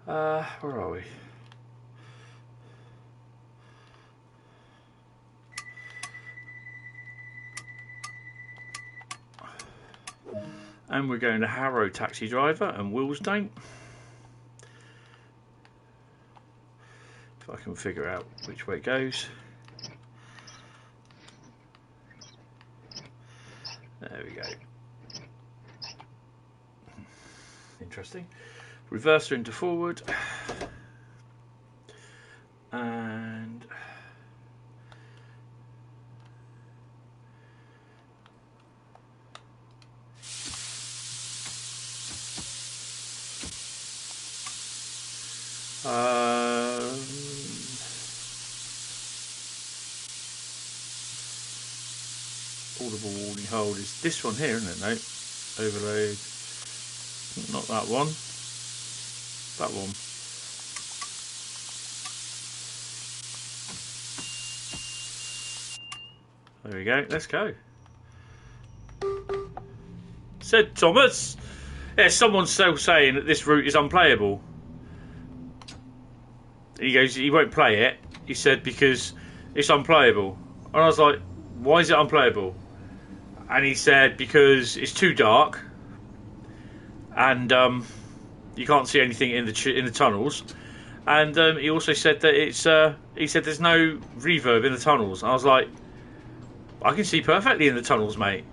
Where are we? And we're going to Harrow Taxi Driver and Willesden. If I can figure out which way it goes. There we go. Interesting. Reverser into forward. And audible warning hold is this one here, isn't it? No, overload. Not that one. That one. There we go. Let's go. Said Thomas. Yeah, someone's still saying that this route is unplayable. He goes, he won't play it. He said because it's unplayable. And I was like, why is it unplayable? And he said because it's too dark, and you can't see anything in the tunnels. And he also said that it's he said there's no reverb in the tunnels. And I was like, I can see perfectly in the tunnels, mate.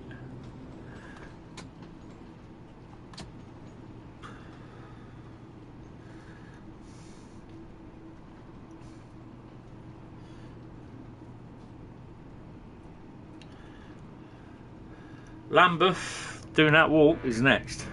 Lambeth doing that walk is next.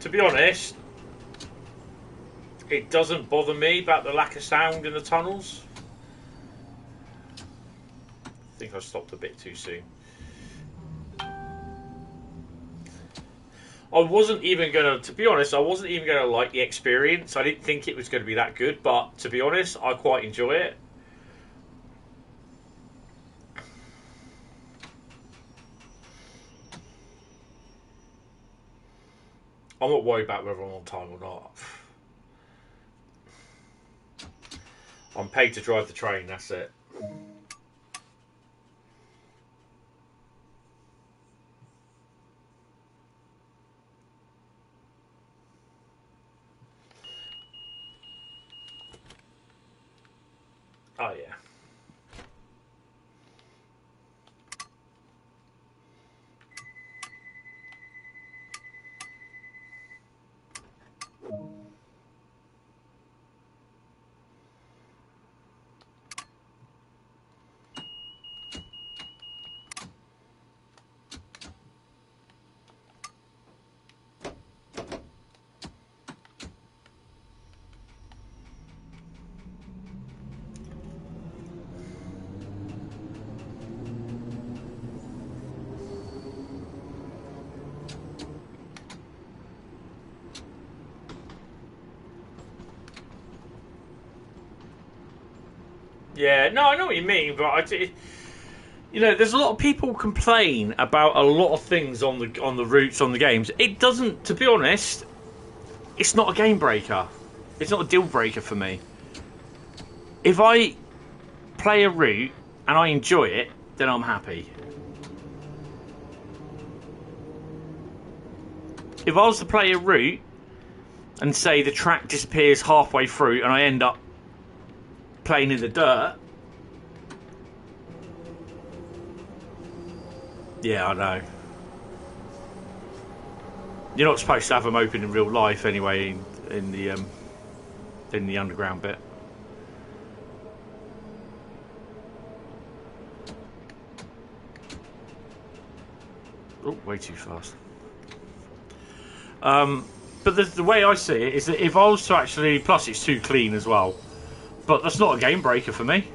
To be honest, it doesn't bother me about the lack of sound in the tunnels. I think I stopped a bit too soon. I wasn't even going to be honest, I wasn't even going to like the experience. I didn't think it was going to be that good, but to be honest, I quite enjoy it. I'm not worried about whether I'm on time or not. I'm paid to drive the train, that's it. Oh yeah. Yeah, no, I know what you mean, but you know, there's a lot of people complain about a lot of things on the routes on the games. It doesn't, to be honest, it's not a game breaker. It's not a deal breaker for me. If I play a route and I enjoy it, then I'm happy. If I was to play a route and say the track disappears halfway through and I end up playing in the dirt, yeah, I know. You're not supposed to have them open in real life anyway in the underground bit. Oh, way too fast. But the way I see it is that if I was to actually, plus it's too clean as well, but that's not a game breaker for me.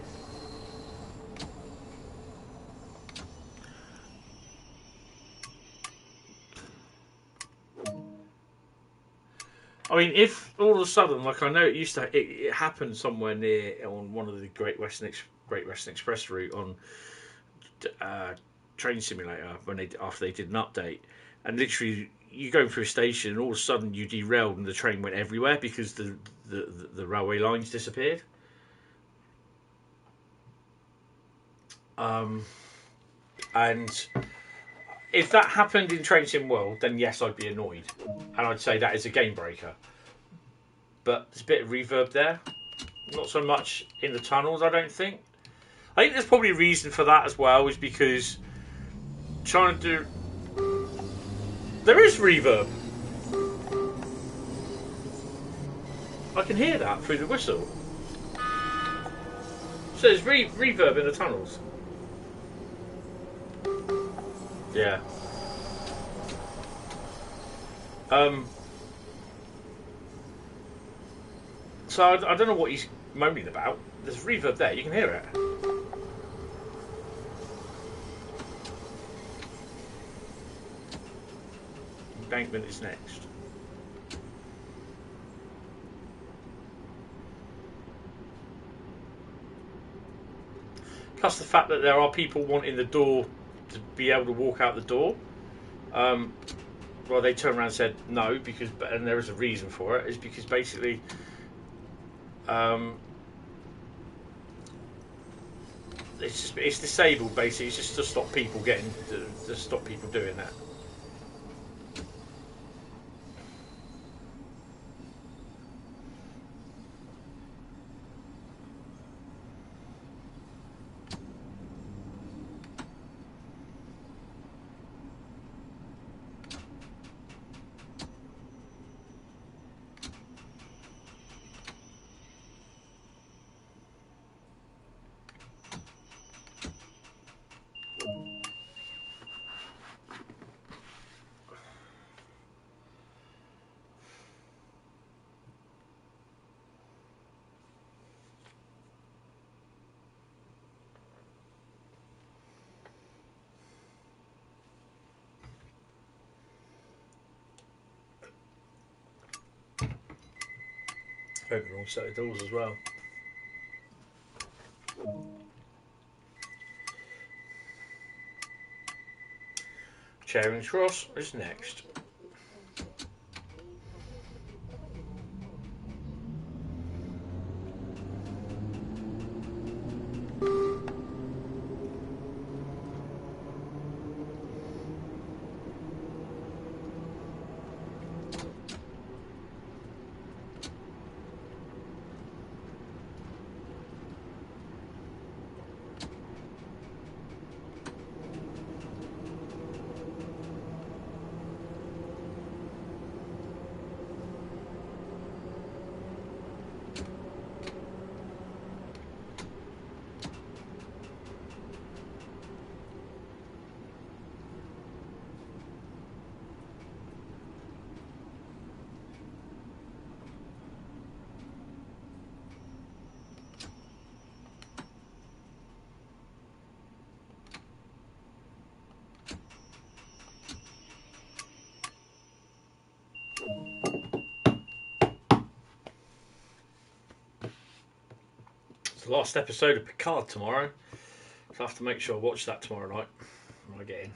I mean, if all of a sudden, like I know it used to, it happened somewhere near on one of the Great Western Express route on Train Simulator after they did an update, and literally you go through a station and all of a sudden you derailed and the train went everywhere because the railway lines disappeared. And if that happened in Train Sim World, then yes, I'd be annoyed, and I'd say that is a game breaker. But there's a bit of reverb there, not so much in the tunnels, I don't think. I think there's probably a reason for that as well, is because trying to do... There is reverb. I can hear that through the whistle. So there's reverb in the tunnels. Yeah. So I don't know what he's moaning about. There's reverb there, you can hear it. Embankment is next. Plus the fact that there are people wanting the door to be able to walk out the door. Well, they turned around and said no, because, and there is a reason for it, is because basically it's disabled basically. It's just to stop people stop people doing that. Hope they're all set of doors as well. Charing Cross is next. last episode of Picard tomorrow. So I have to make sure I watch that tomorrow night when I get in.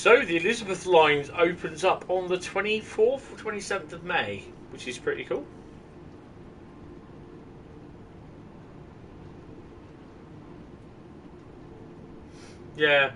So the Elizabeth line opens up on the 24th or 27th of May, which is pretty cool. Yeah.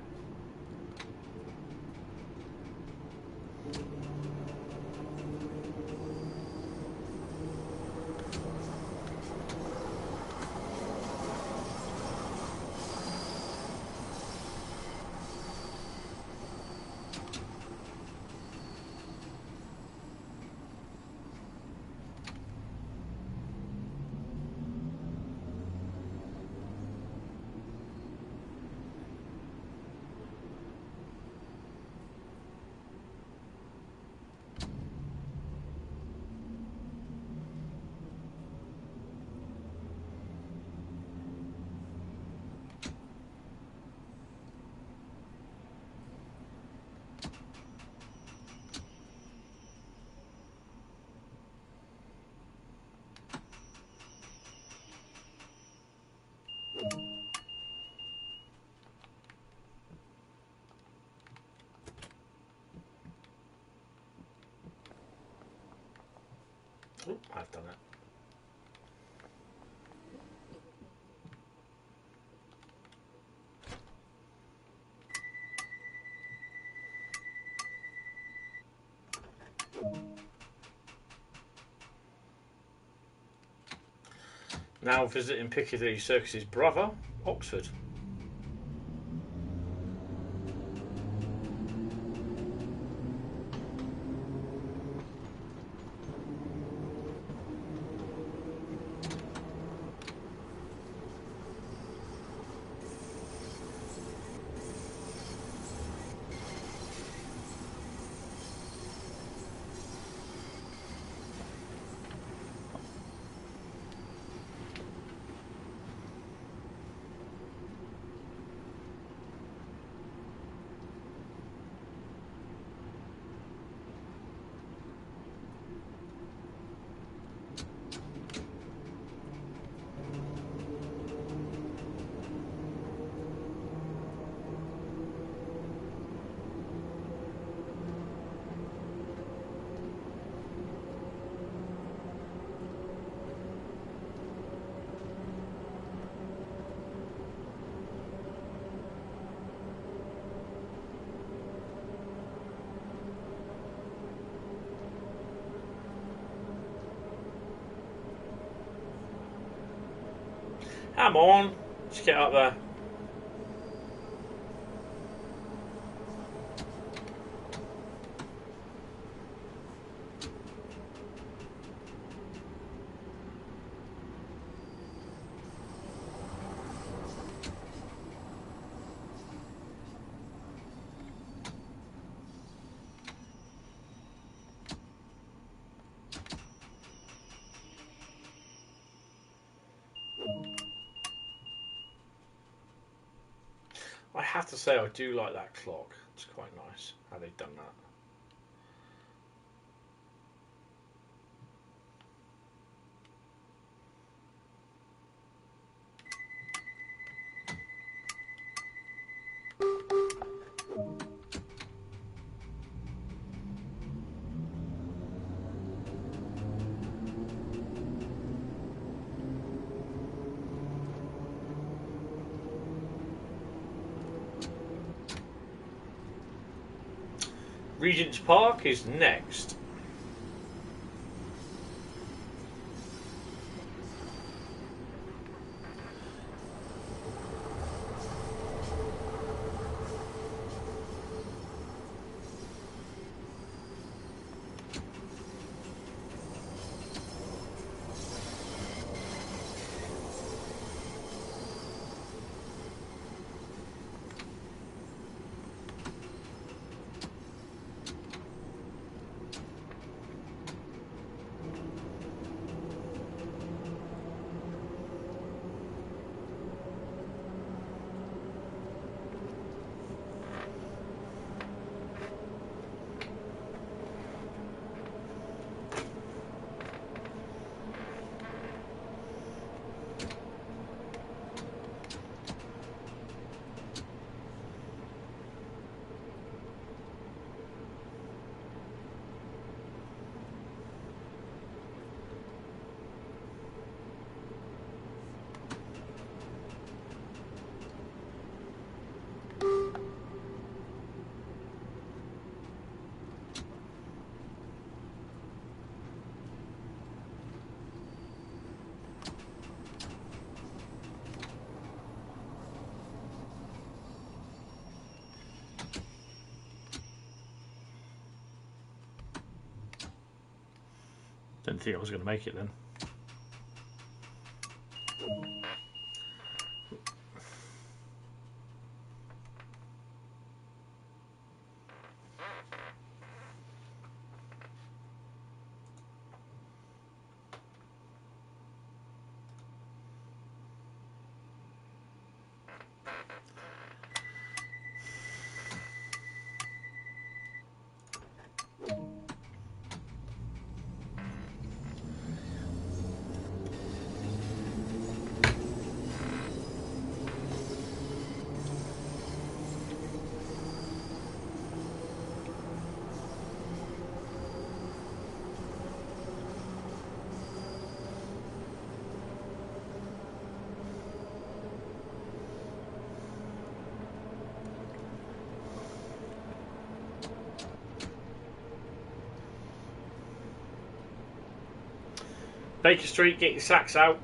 Oh, I've done it. Now visiting Piccadilly Circus's brother, Oxford. Come on, let's get up there. I have to say, I do like that clock. It's quite nice how they've done that. Regent's Park is next. didn't think I was going to make it then. Baker Street, get your sacks out.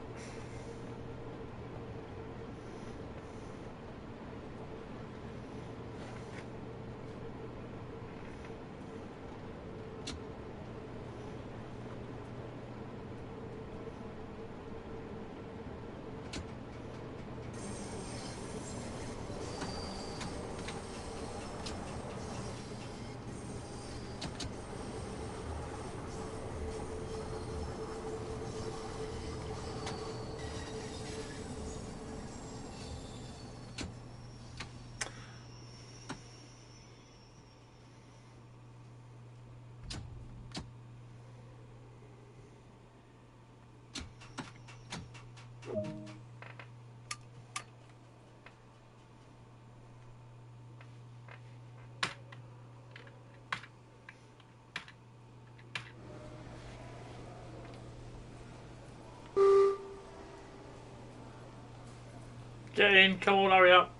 Get in, come on, hurry up.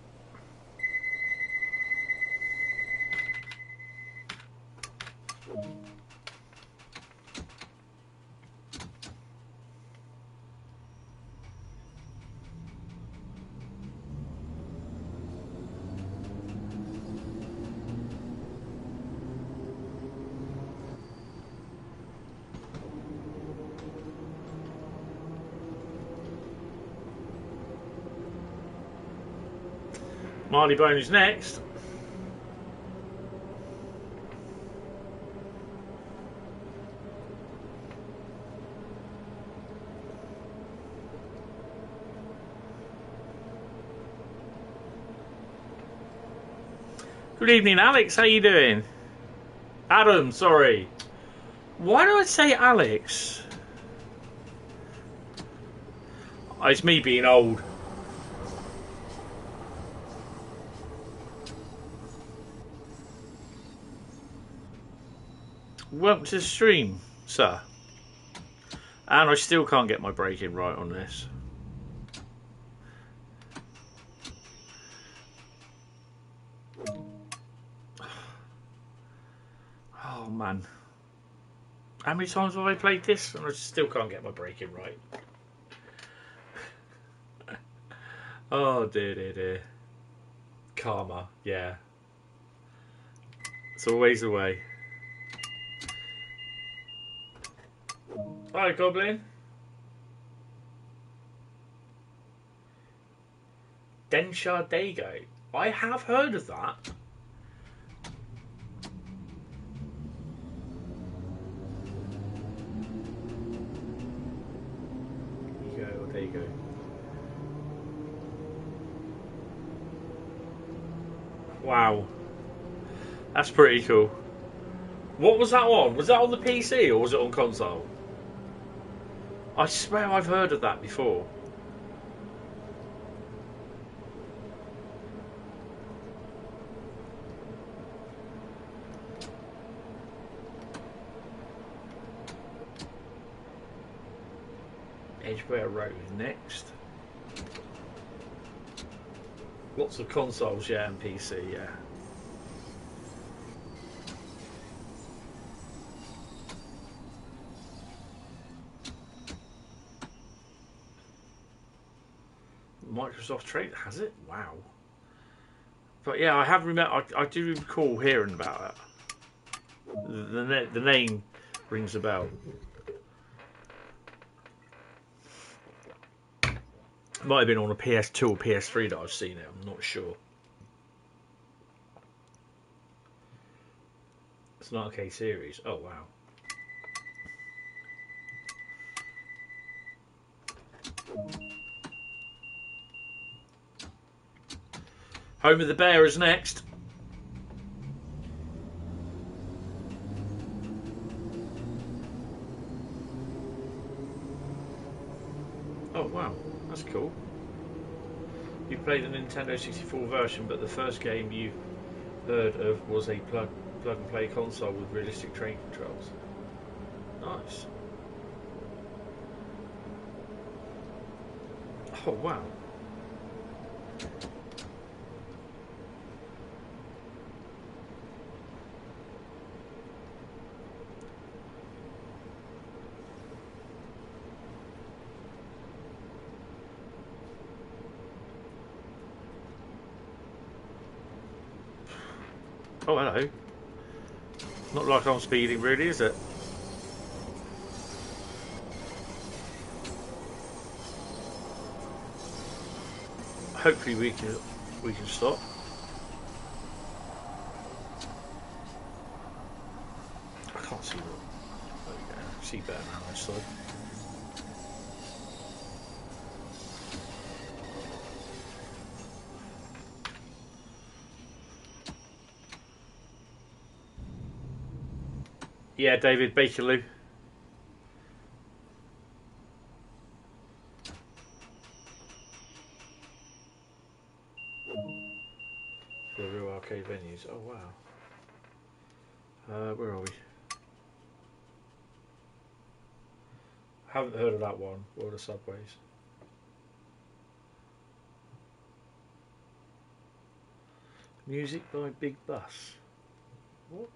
Marley Bone is next. Good evening, Alex. How you doing? Adam, sorry. Why do I say Alex? Oh, it's me being old. Welcome to the stream, sir. And I still can't get my braking right on this. Oh man. How many times have I played this and I still can't get my braking right? Oh dear, dear, dear. Karma, yeah. It's always the way. Hi, Goblin. Denshire Dago. I have heard of that. There you go. Wow. That's pretty cool. What was that on? Was that on the PC or was it on console? I swear I've heard of that before. Edgware Road next. Lots of consoles, yeah, and PC, yeah. Microsoft Trade has it? Wow. But yeah, I have I do recall hearing about it. The name rings a bell. Might have been on a PS2 or PS3 that I've seen it. I'm not sure. It's an arcade series. Oh wow. Home of the Bear is next. Oh wow, that's cool. You played the Nintendo 64 version, but the first game you heard of was a plug and play console with realistic train controls. Nice. Oh wow. Oh, hello. Not like I'm speeding, really, is it? Hopefully we can stop. I can't see what. There we go. See better now on this side. Yeah, David, Bakerloo. For the real arcade venues. Oh wow. Where are we? Haven't heard of that one. World of Subways. Music by Big Bus. What?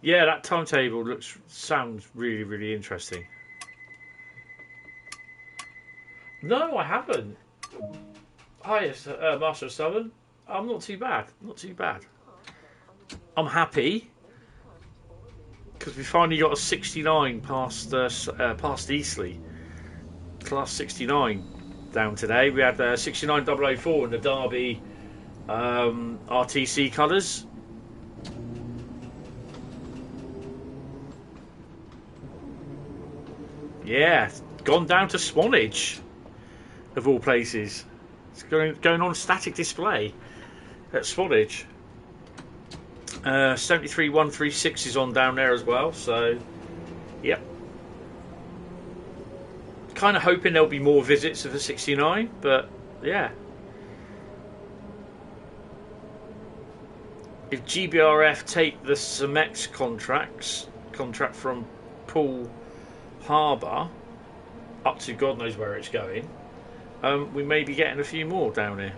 Yeah, that timetable sounds really interesting. No, I haven't. Hi, Master of Southern. I'm not too bad. Not too bad. I'm happy because we finally got a 69 past Eastleigh. Class 69 down today. We had 69004 in the Derby RTC colours. Yeah, gone down to Swanage, of all places. It's going on static display at Swanage. 73136 is on down there as well, so yep. Kind of hoping there'll be more visits of the 69, but yeah. If GBRF take the Cemex contract from Poole Harbour up to God knows where it's going, we may be getting a few more down here.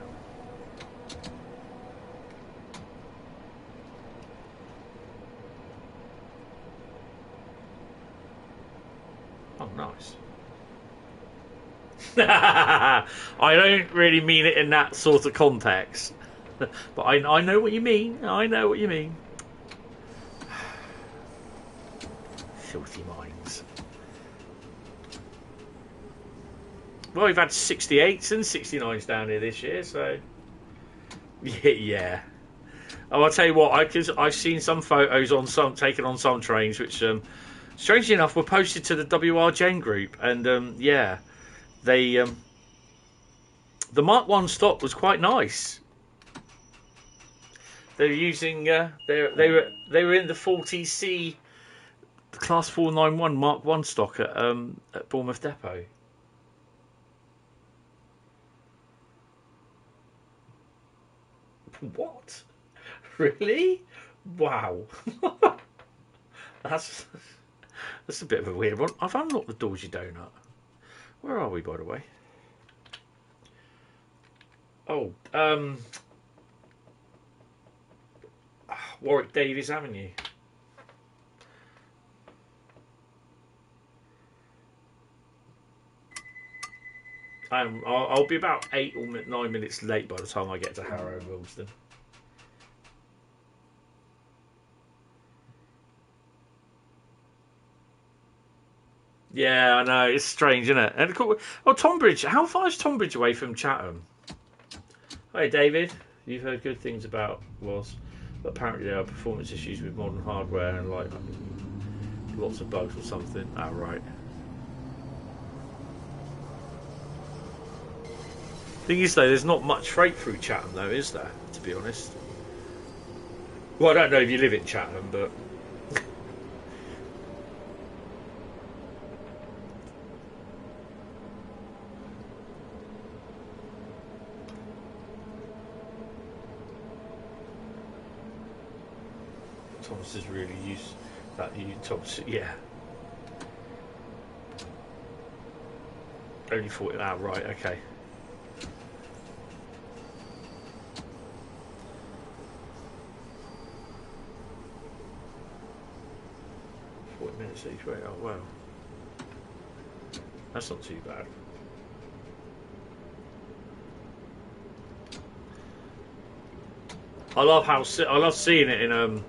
Oh, nice. I don't really mean it in that sort of context, but I know what you mean. I know what you mean. Filthy minds. Well, we've had 68s and 69s down here this year, so yeah. Oh, I'll tell you what, I've seen some photos taken on some trains, which strangely enough were posted to the WR Gen group, and yeah, they the Mark 1 stock was quite nice. They were using they were in the 40C Class 491 Mark 1 stock at Bournemouth Depot. What? Really? Wow. That's a bit of a weird one. I've unlocked the doors, you donut. Where are we, by the way? Oh, Warwick Davies Avenue. I'll be about 8 or 9 minutes late by the time I get to Harrow and Wilsden. Yeah, I know. It's strange, isn't it? And of course, oh, Tonbridge. How far is Tonbridge away from Chatham? Hey, David. You've heard good things about Was, but apparently there are performance issues with modern hardware and like lots of bugs or something. Oh, right. Thing is, though, there's not much freight through Chatham, though, is there? To be honest. Well, I don't know if you live in Chatham, but. Thomas is really used that you Thomas, yeah. Only 40. Ah, right, okay. Minutes each way. Oh wow, that's not too bad. I love seeing it in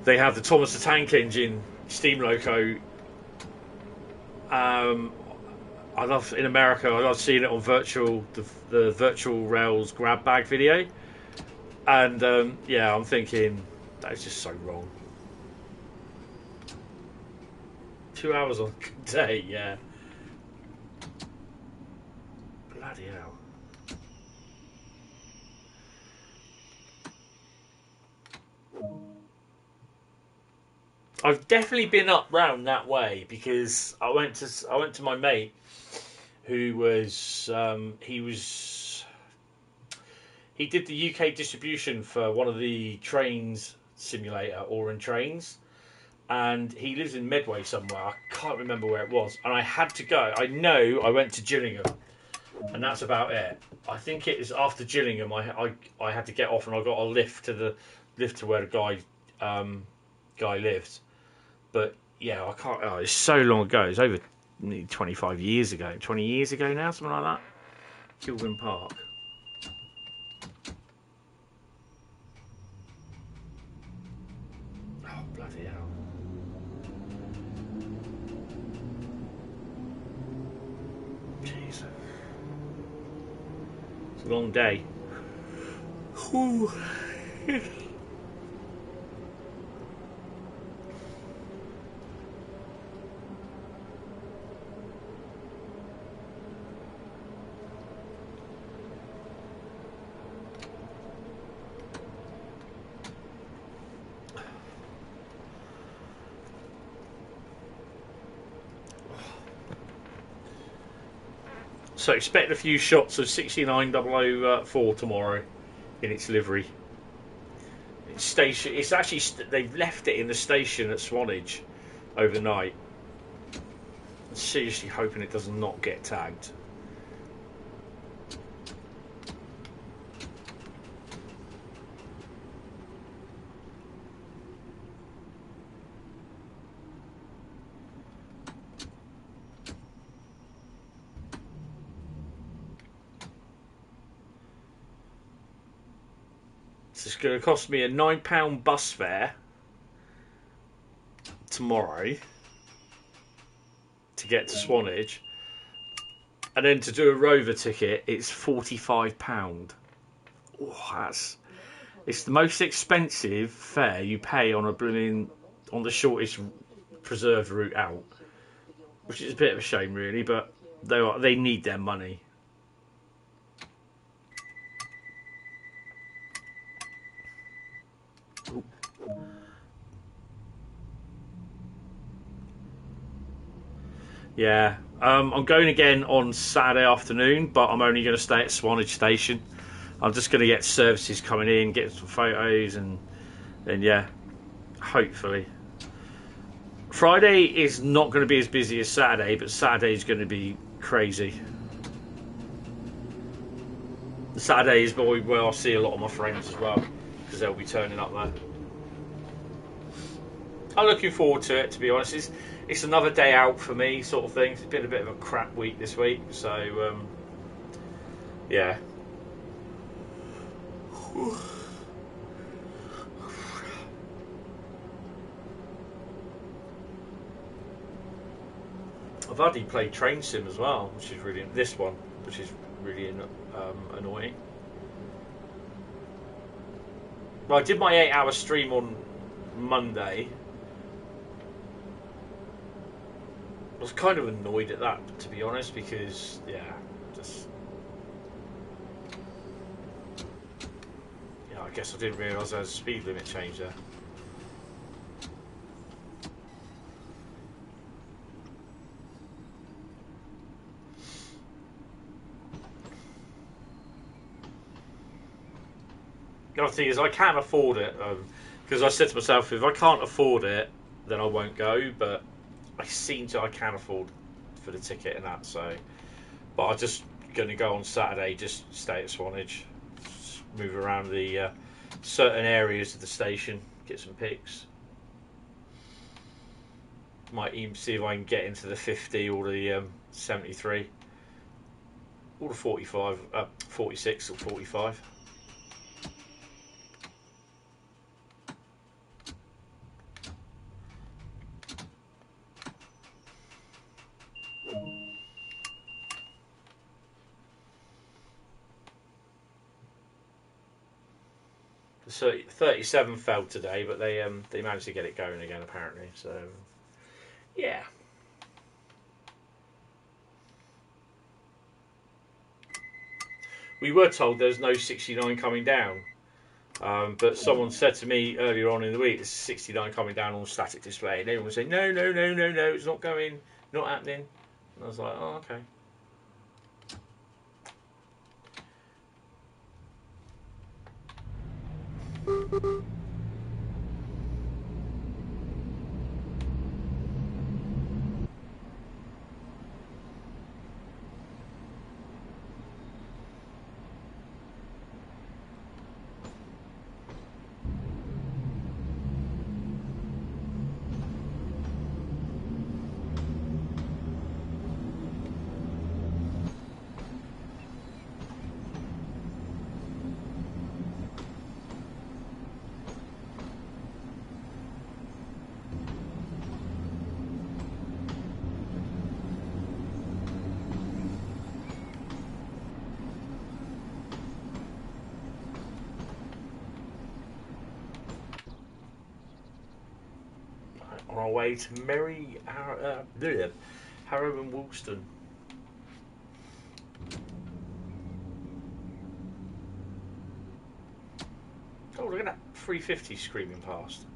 they have the Thomas the Tank Engine steam loco. I love in America. I love seeing it on the virtual rails grab bag video, and yeah, I'm thinking that is just so wrong. 2 hours on a good day, yeah. Bloody hell. I've definitely been up round that way because I went to my mate who was he did the UK distribution for one of the trains simulator, Oran Trains. And he lives in Medway somewhere. I can't remember where it was. And I had to go. I know I went to Gillingham. And that's about it. I think it is after Gillingham I had to get off and I got a lift to where the guy lived. But yeah, I can't. Oh, it's so long ago. It's over 25 years ago. 20 years ago now, something like that. Kilburn Park. Oh, bloody hell. Jeez. It's a long day. Whew. So expect a few shots of 69004 tomorrow in its livery. It's actually they've left it in the station at Swanage overnight. I'm seriously hoping it does not get tagged. It's going to cost me a £9 bus fare tomorrow to get to Swanage, and then to do a Rover ticket, it's £45. Oh, it's the most expensive fare you pay on on the shortest preserved route out, which is a bit of a shame, really. But they need their money. Yeah, I'm going again on Saturday afternoon, but I'm only going to stay at Swanage Station. I'm just going to get services coming in, get some photos, and then yeah, hopefully. Friday is not going to be as busy as Saturday, but Saturday is going to be crazy. Saturday is where I'll see a lot of my friends as well, because they'll be turning up there. I'm looking forward to it, to be honest. It's another day out for me, sort of thing. It's been a bit of a crap week this week, so yeah. I've hardly played Train Sim as well, which is really this one, which is really annoying. Well, I did my 8-hour stream on Monday. I was kind of annoyed at that, to be honest, because I guess I didn't realise there was a speed limit change there. The other thing is I can't afford it, because I said to myself, if I can't afford it, then I won't go, but I can afford for the ticket and that, so. But I'm just going to go on Saturday, just stay at Swanage, just move around the certain areas of the station, get some pics. Might even see if I can get into the 50 or the 73, or the 45, 46 or 45. So 37 failed today, but they managed to get it going again apparently. So yeah. We were told there's no 69 coming down, but someone said to me earlier on in the week, there's 69 coming down on static display, and everyone was saying no, it's not going, not happening. And I was like, oh, okay. On our way to Harrow and Woolston. Oh, look at that 350 screaming past.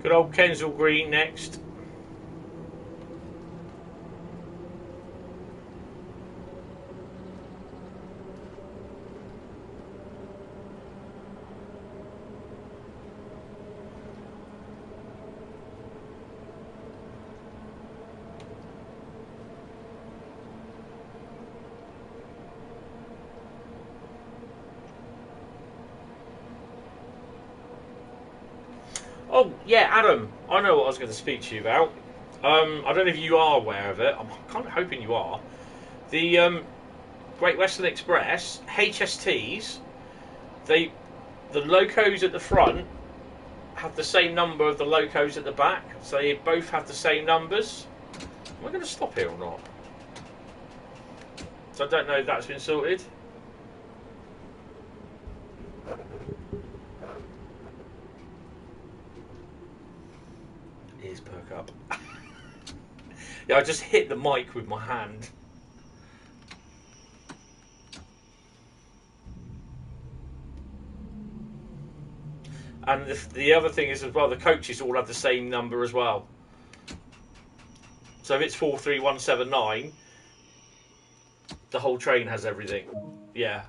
Good old Kensal Green next. Oh, yeah, Adam, I know what I was going to speak to you about. I don't know if you are aware of it. I'm kind of hoping you are. The Great Western Express, HSTs, the locos at the front have the same number of the locos at the back. So they both have the same numbers. Am I going to stop here or not? So I don't know if that's been sorted. Ears perk up. Yeah, I just hit the mic with my hand. And the other thing is as well, the coaches all have the same number as well. So if it's 43179, the whole train has everything. Yeah.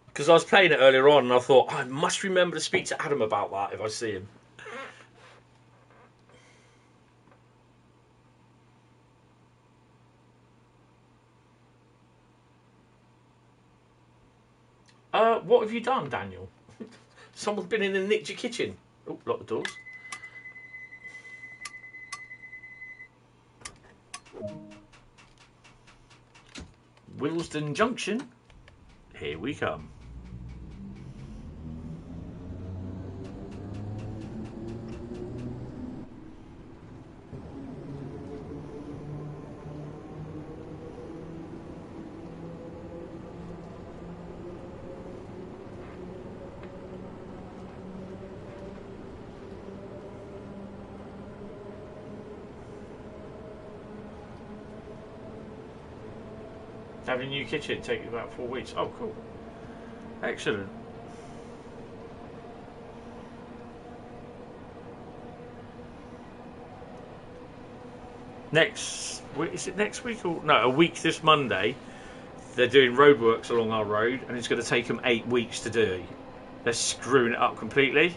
Because I was playing it earlier on and I thought, I must remember to speak to Adam about that if I see him. What have you done, Daniel? Someone's been in and nicked your kitchen. Oh, lock the doors. Willesden Junction. Here we come. Having a new kitchen take you about 4 weeks. Oh, cool. Excellent. Next week, is it next week or no? A week this Monday. They're doing roadworks along our road, and it's going to take them 8 weeks to do. They're screwing it up completely.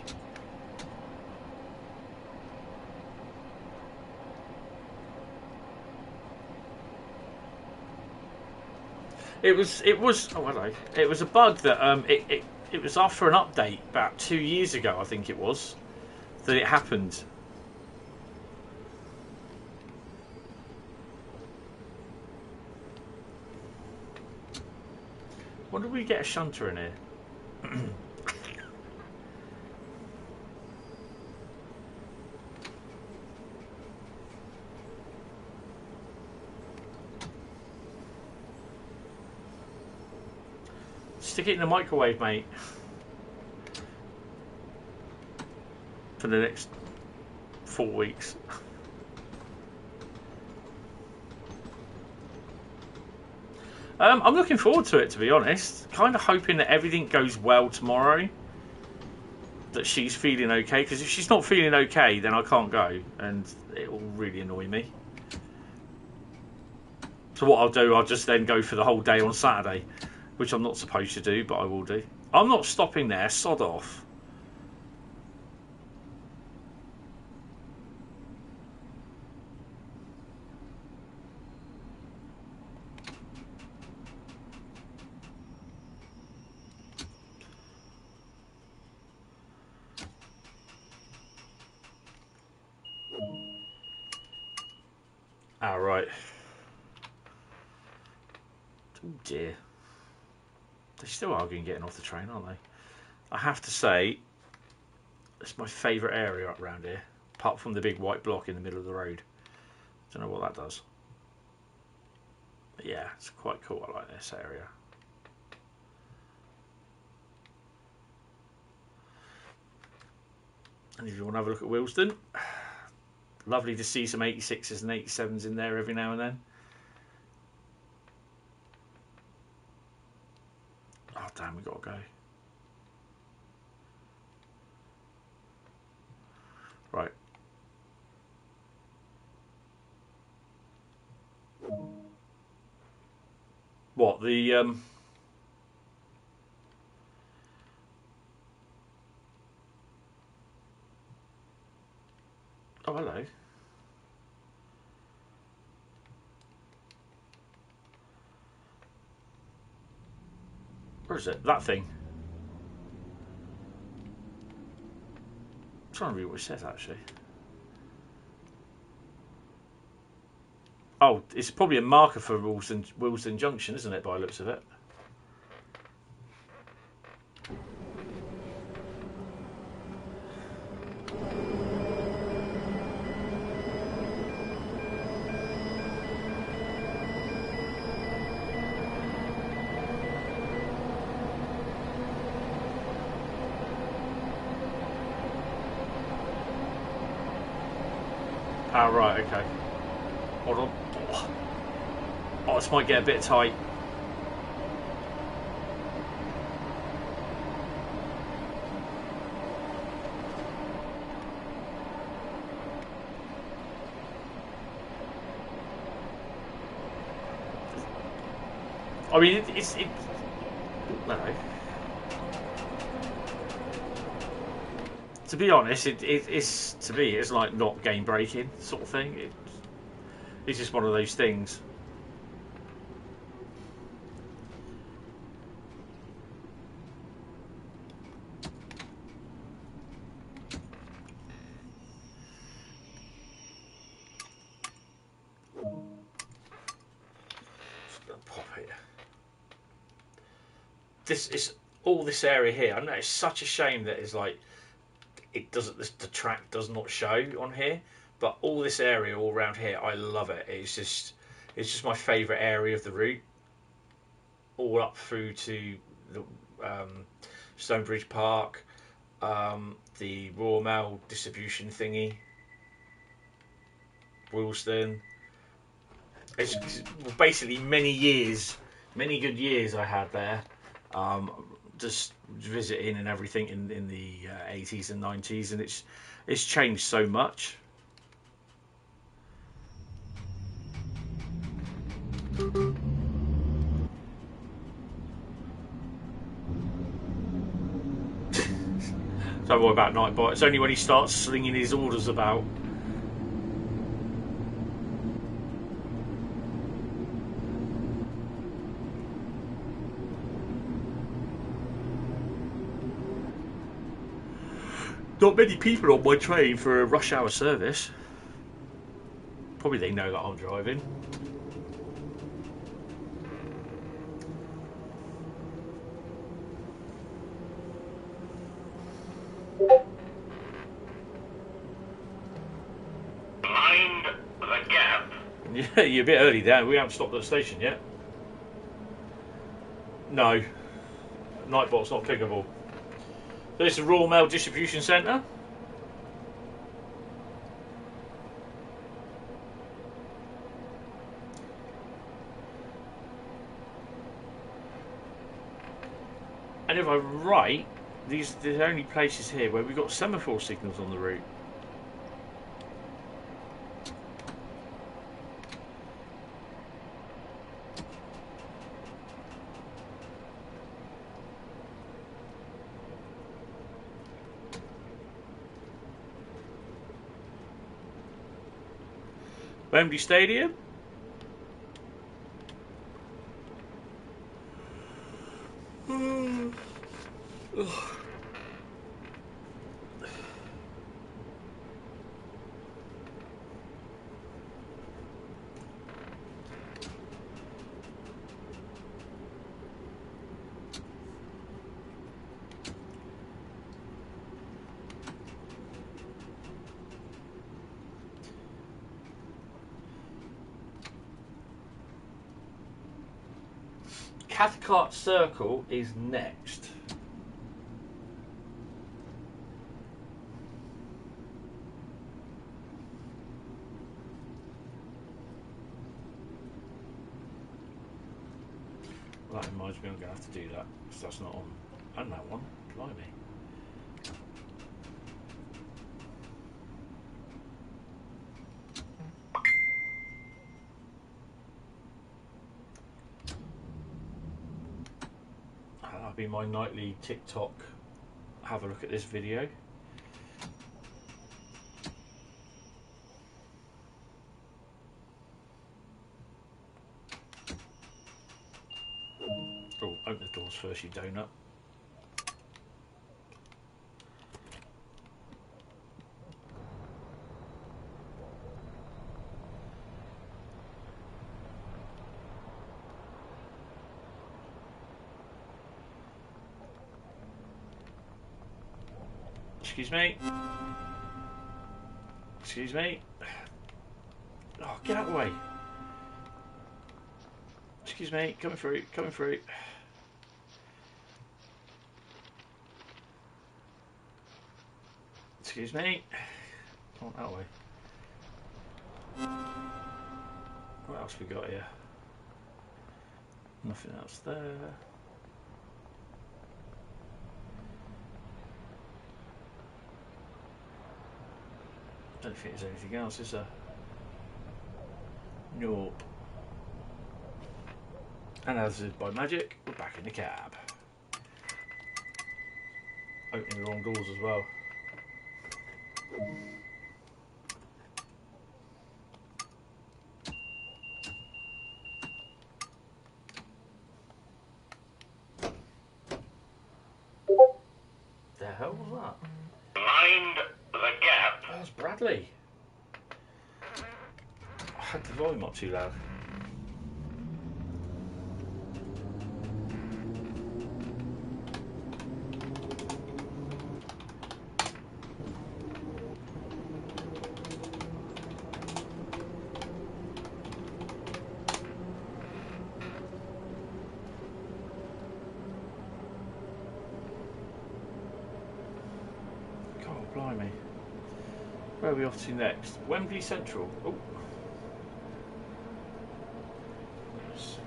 It was. Oh, hello. It was a bug that it was after an update about 2 years ago, I think it was, that it happened. When did we get a shunter in here? Stick it in the microwave, mate. For the next 4 weeks. I'm looking forward to it, to be honest. Kind of hoping that everything goes well tomorrow. That she's feeling okay. Because if she's not feeling okay, then I can't go. And it will really annoy me. So what I'll do, I'll just then go for the whole day on Saturday. Which I'm not supposed to do, but I will do. I'm not stopping there. Sod off. All right. Oh dear. They're still arguing getting off the train, aren't they? I have to say, it's my favourite area up around here, apart from the big white block in the middle of the road. Don't know what that does. But yeah, it's quite cool. I like this area. And if you want to have a look at Willesden, lovely to see some 86s and 87s in there every now and then. Oh damn, we gotta go. Right. What, the oh hello. Where is it? That thing. I'm trying to read what it says actually. Oh, it's probably a marker for Willesden Junction, isn't it, by the looks of it? Oh, right, okay. Hold on. Oh, this might get a bit tight. I mean, it's no. To be honest, it's to me, it's like not game breaking sort of thing. It's just one of those things. This is all this area here. I know it's such a shame that it's like it doesn't. The track does not show on here, but all this area all around here, I love it. It's just my favourite area of the route. All up through to the Stonebridge Park, the Royal Mail distribution thingy, Wilston. It's basically many good years I had there. Just visiting and everything in the 80s and 90s, and it's changed so much. Don't worry about Nightbot. It's only when he starts slinging his orders about. Not many people on my train for a rush hour service. Probably they know that I'm driving. Mind the gap. Yeah, you're a bit early there. We haven't stopped at the station yet. No. Nightbot's not clickable. There's the Royal Mail Distribution Centre. And if I'm right, these are the only places here where we've got semaphore signals on the route. Wembley Stadium. Cathcart Circle is next. Well, that reminds me I'm going to have to do that because that's not on. And that one, blimey. That'll be my nightly TikTok. Have a look at this video. Oh, open the doors first, you donut. Excuse me. Excuse me. Oh, get out of the way. Excuse me. Coming through. Coming through. Excuse me. Come on, out of the way. What else we got here? Nothing else there. Don't think there's anything else, is there? Nope. And as is by magic, we're back in the cab. Opening the wrong doors as well. The hell was that? Mind the gap. That was Bradley. I had the volume up too loud. Blimey. Where are we off to next? Wembley Central. Oh. Yes.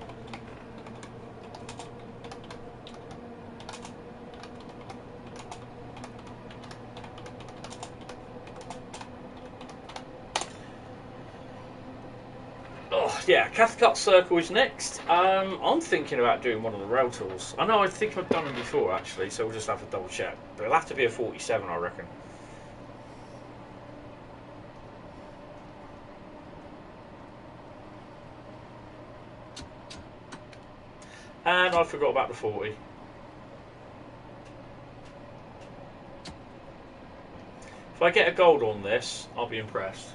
Oh, yeah, Cathcart Circle is next. I'm thinking about doing one of the rail tours. I know I think I've done them before actually, so we'll just have to double check. But it'll have to be a 47, I reckon. And I forgot about the 40. If I get a gold on this, I'll be impressed.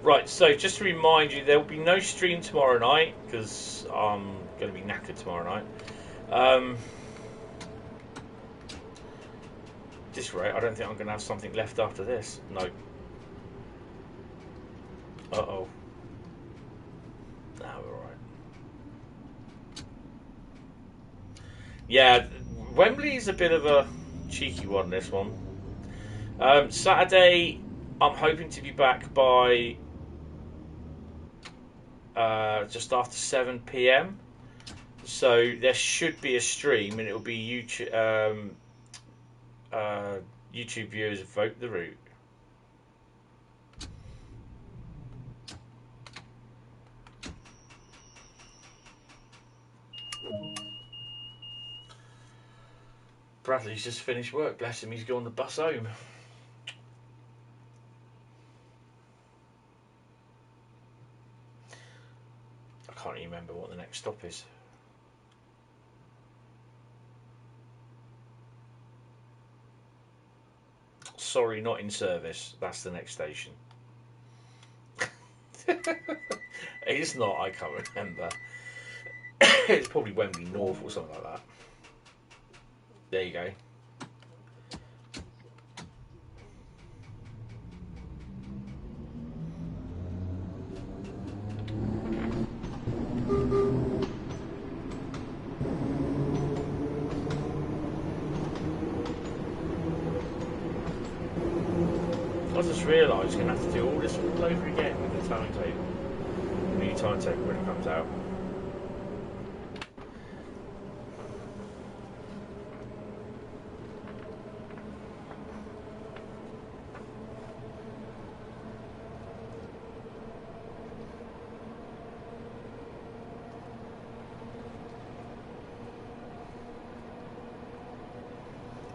Right, so just to remind you, there will be no stream tomorrow night because I'm going to be knackered tomorrow night. This rate, I don't think I'm going to have something left after this. No. Uh-oh. Nah, we're alright. Yeah, Wembley's a bit of a cheeky one, this one. Saturday, I'm hoping to be back by just after 7 PM. So there should be a stream, and it will be YouTube. YouTube viewers vote the route. Bradley's just finished work. Bless him. He's going on the bus home. I can't even remember what the next stop is. Sorry, not in service. That's the next station. It's not, I can't remember. It's probably Wembley North or something like that. There you go. I just realised you're going to have to do all this all over again with the timetable. The new timetable when it comes out.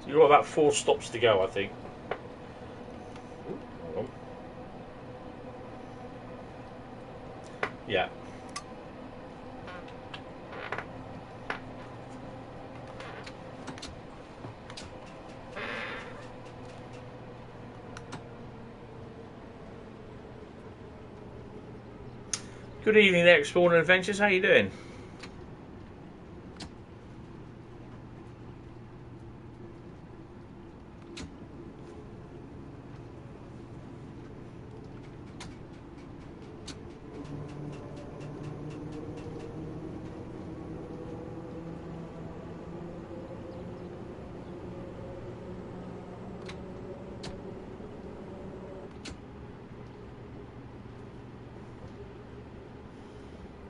You've got about 4 stops to go, I think. Hold on. Yeah. Good evening there, Exploring Adventures. How you doing?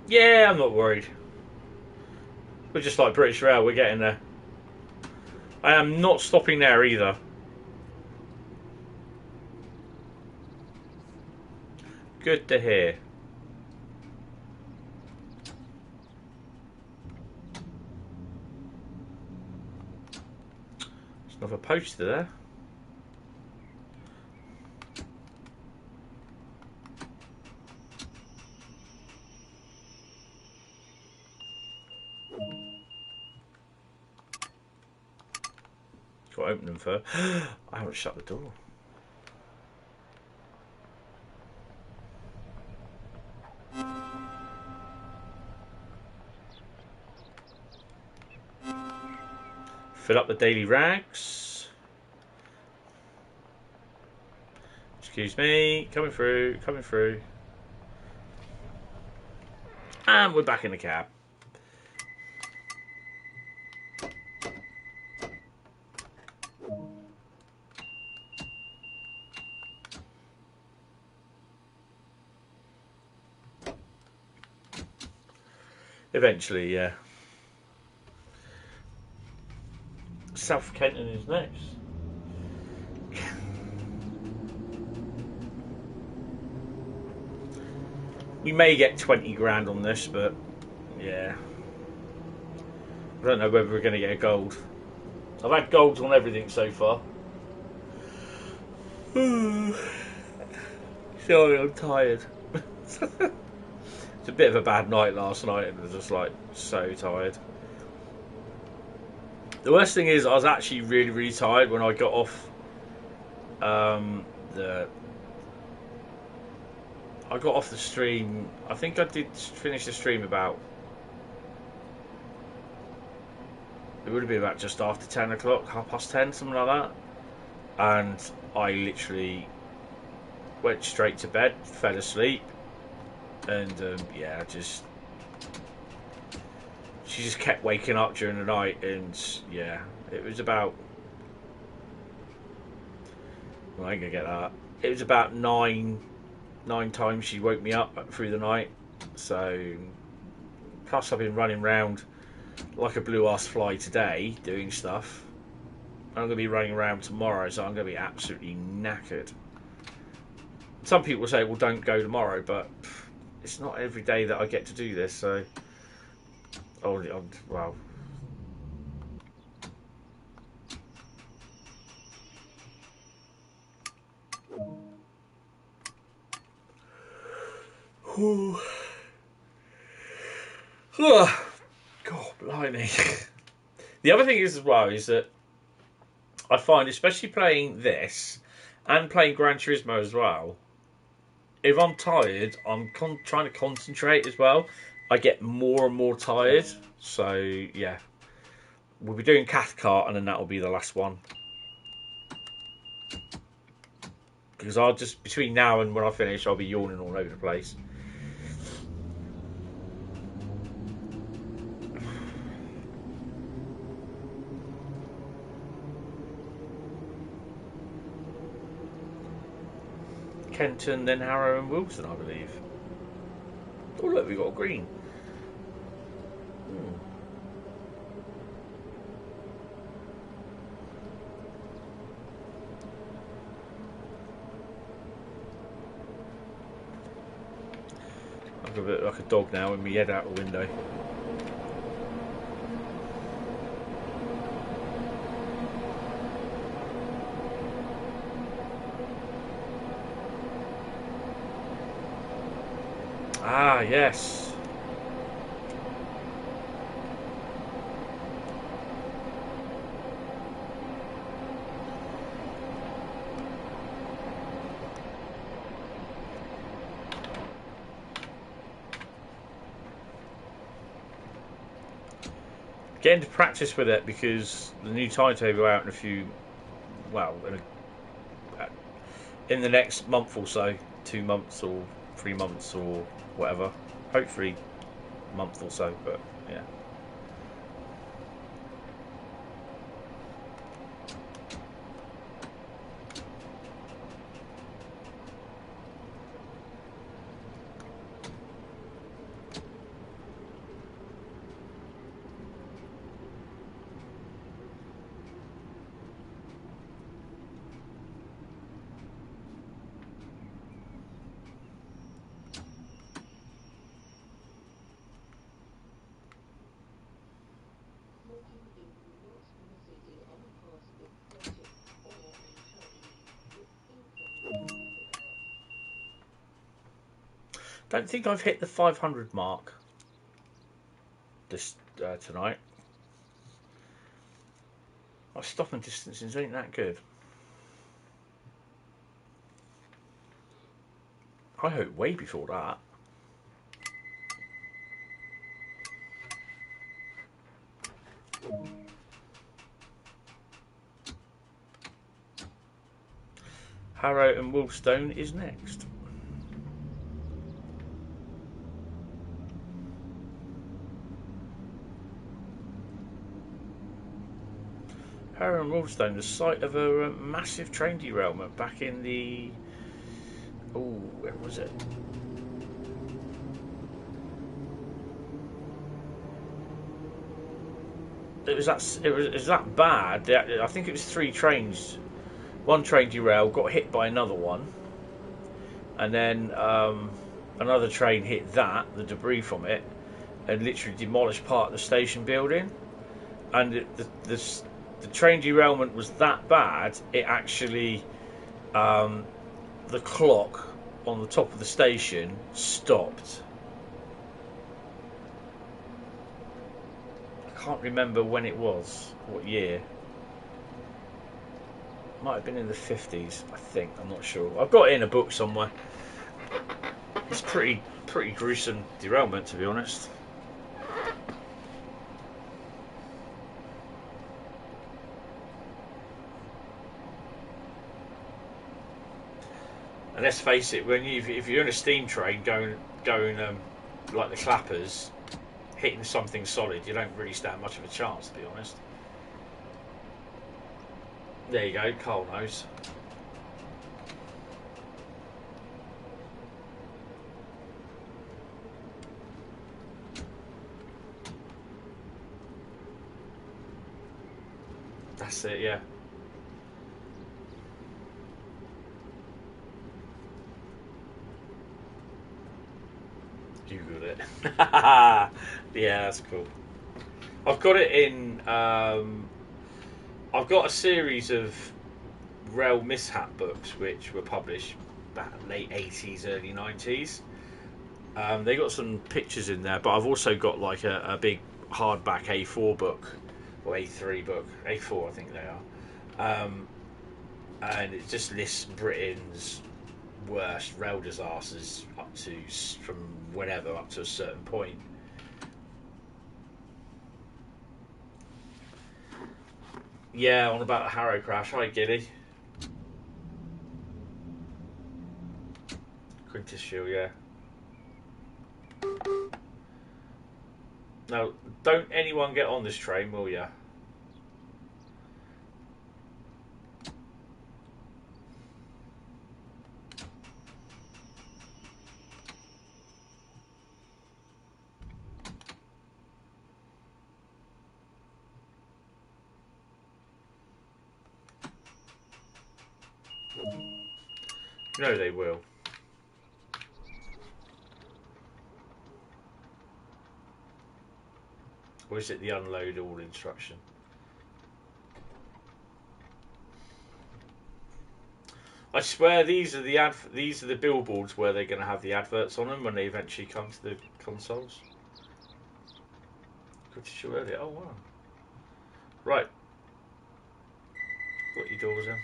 Yeah, I'm not worried. We're just like British Rail, we're getting there. I am not stopping there either. Good to hear. There's another poster there. Got to open them first. I haven't shut the door. Fill up the daily rags. Excuse me. Coming through. Coming through. And we're back in the cab. Eventually, yeah. South Kenton is next. We may get 20 grand on this, but yeah. I don't know whether we're going to get a gold. I've had golds on everything so far. Sorry, I'm tired. It's a bit of a bad night last night, and I was just like so tired. The worst thing is, I was actually really, really tired when I got off the stream. I think I did finish the stream about. It would have been about just after 10 o'clock, 10:30, something like that. And I literally went straight to bed, fell asleep, and yeah, she just kept waking up during the night, and yeah, it was about. Well, I ain't gonna get that. It was about nine times she woke me up through the night. So, plus I've been running around like a blue-ass fly today doing stuff. I'm going to be running around tomorrow, so I'm going to be absolutely knackered. Some people say, well, don't go tomorrow, but it's not every day that I get to do this, so. Oh, well. God, blimey. The other thing is as well is that I find, especially playing this and playing Gran Turismo as well, if I'm tired, I'm trying to concentrate as well. I get more and more tired. So, yeah. We'll be doing Cathcart, and then that'll be the last one. Because I'll just, between now and when I finish, I'll be yawning all over the place. Kenton, then Harrow and Wilson, I believe. Oh look, we got a green. I'm a bit like a dog now when we head out the window. Ah, yes. getting to practice with it because the new timetable out in a few, well, in the next month or so, 2 months or 3 months or whatever. Hopefully, a month or so, but yeah. Don't think I've hit the 500 mark this tonight. My stopping distances ain't that good. I hope way before that. Harrow and Wolfstone is next. Harrow and Wolfstone, the site of a massive train derailment back in the... Oh, where was it? It was that bad. I think it was 3 trains. One train derailed, got hit by another one, and then another train hit the debris from it, and literally demolished part of the station building. And the train derailment was that bad, it actually, the clock on the top of the station stopped. I can't remember when it was, what year. Might have been in the 50s, I think. I'm not sure. I've got it in a book somewhere. It's pretty gruesome derailment, to be honest. And let's face it, if you're in a steam train going like the clappers, hitting something solid, you don't really stand much of a chance, to be honest. There you go, Carl knows. That's it, yeah. Google it. Yeah, that's cool. I've got it in. I've got a series of rail mishap books which were published back late 80s, early 90s. They got some pictures in there, but I've also got like a big hardback A4 book, or A3 book, A4 I think they are, and it just lists Britain's worst rail disasters up to from whenever up to a certain point. Yeah, on about the Harrow crash. Hi, Gilly. Quintus Shield, yeah. No, don't anyone get on this train, will ya? No, they will. Or is it the unload all instruction? I swear these are the billboards where they're going to have the adverts on them when they eventually come to the consoles. Good to show earlier. Oh wow. Right. Got your doors in.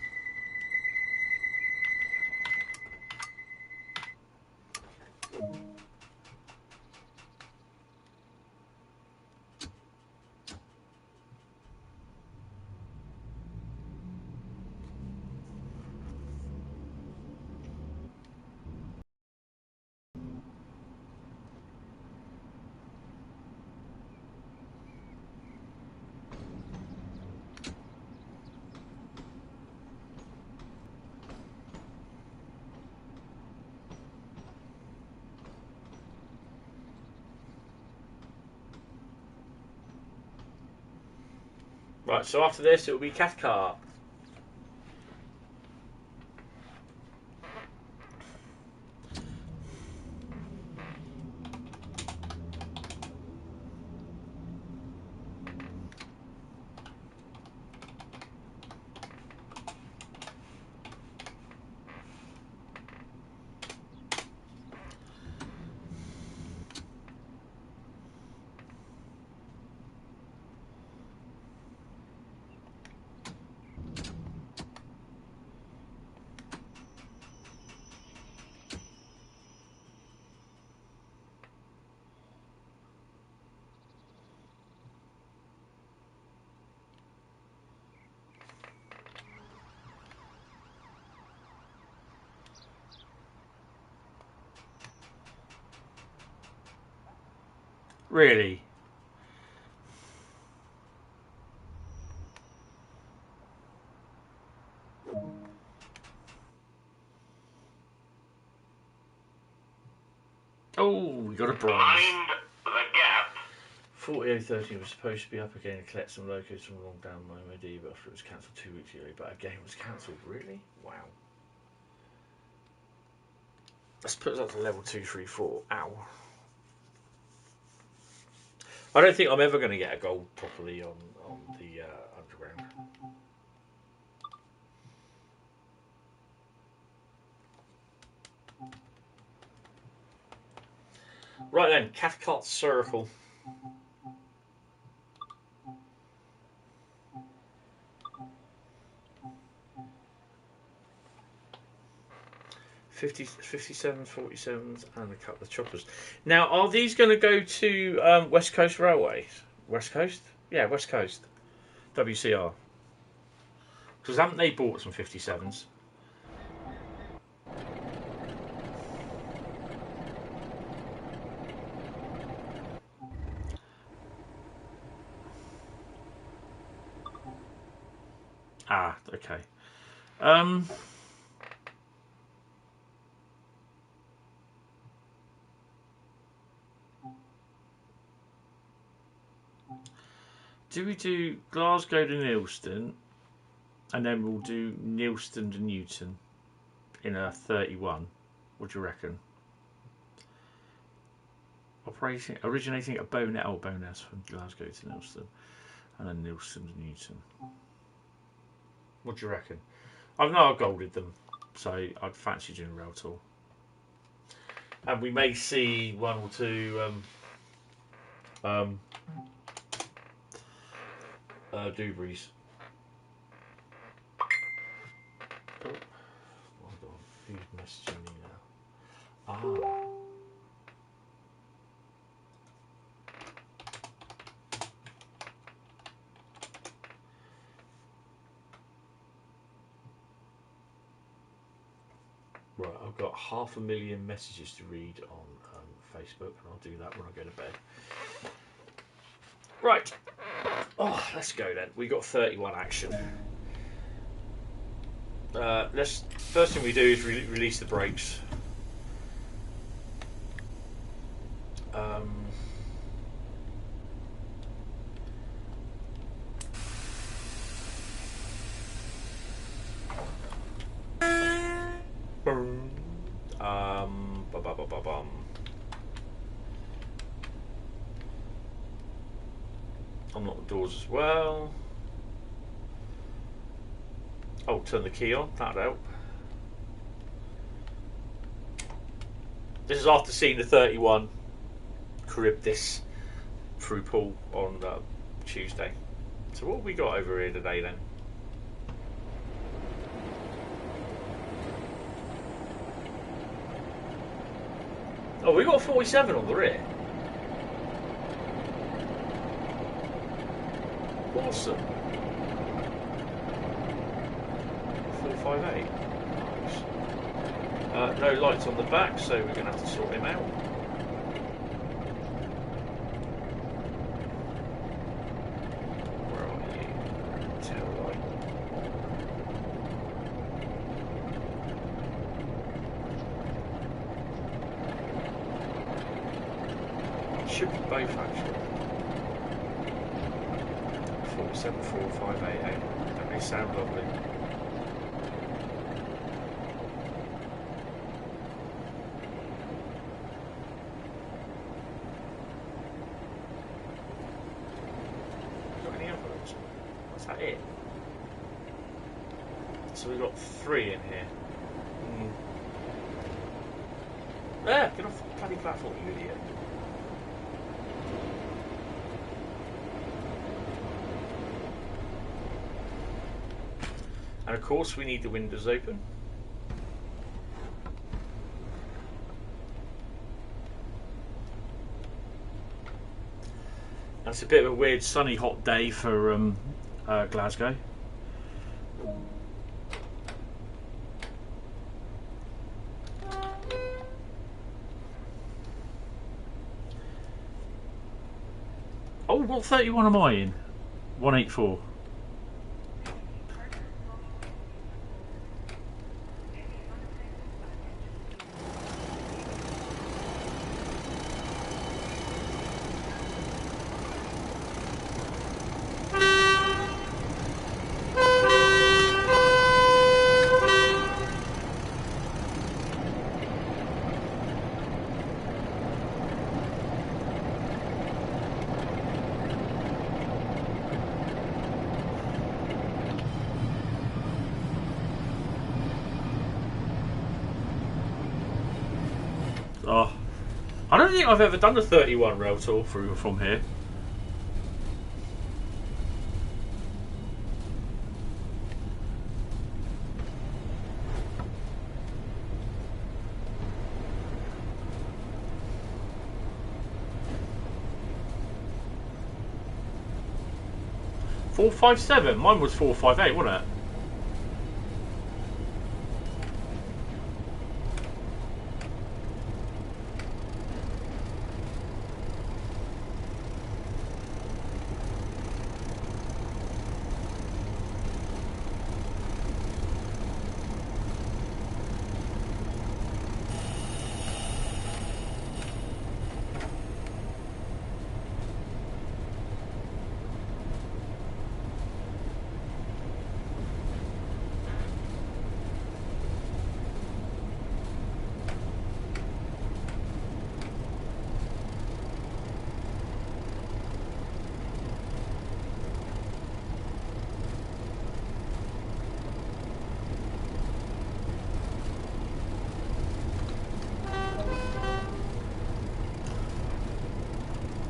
Right, so after this, it will be Cathcart. Really? Oh, we got a bronze. Mind the gap. 4813 was supposed to be up again and collect some locos from a long down MOD, but after it was cancelled 2 weeks ago. But again, it was cancelled. Really? Wow. Let's put that to level 234. Ow. I don't think I'm ever going to get a gold properly on the underground. Right then, Cathcart Circle. $57, 47s, and a couple of choppers. Now, are these going to go to West Coast Railway? West Coast? Yeah, West Coast. WCR. Because haven't they bought some 57s? Ah, okay. Do we do Glasgow to Neilston, and then we'll do Neilston to Newton in a 31? What do you reckon? Originating at Bowness, Bowness from Glasgow to Neilston, and then Neilston to Newton. What do you reckon? I've not golded them, so I'd fancy doing a rail tour. And we may see one or two Dewberries. Oh, hold on. Who's messaging me now? Ah. Right, I've got 500,000 messages to read on Facebook, and I'll do that when I go to bed. Right. Oh, let's go then. We got 31 action. First thing we do is release the brakes. Unlock the doors as well. Oh, turn the key on. That'd help. This is after seeing the 31 Charybdis through pool on Tuesday. So what have we got over here today then? Oh, we got 47 on the rear. Awesome. 458. Nice. No lights on the back, so we're going to have to sort him out. Where are you? Tail light. Should be both actually. 74588. That may sound lovely. Got any others? Is that it? So we've got 3 in here. There, get off the bloody platform, you idiot. And of course we need the windows open. That's a bit of a weird sunny hot day for Glasgow. Oh, what 31 am I in? 184. Oh, I don't think I've ever done a 31 rail tour through from here. $457. Mine was $458, wasn't it?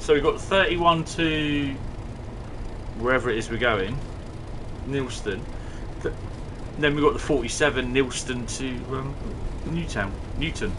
So we've got 31 to wherever it is we're going, Nilston. Then we've got the 47 Nilston to Newton.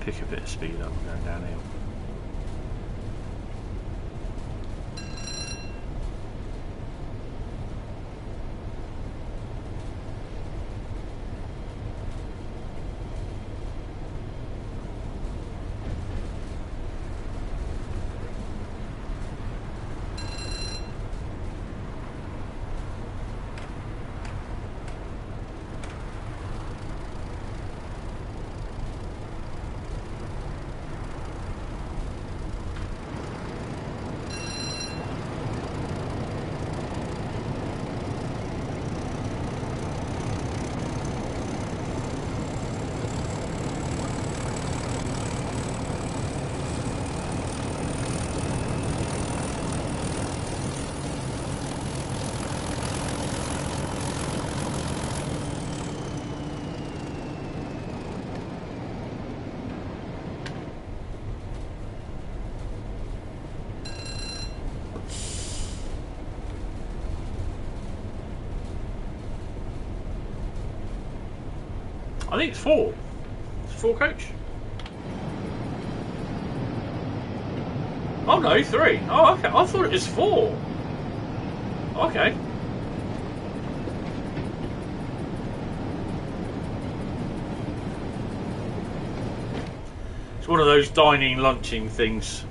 Pick a bit of speed up, we're going downhill. I think it's 4. It's 4 coach. Oh no, 3. Oh, okay. I thought it was 4. Okay. It's one of those dining, lunching things.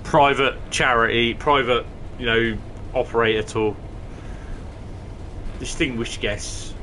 Private charity, private, you know, operator tour. Distinguished guests.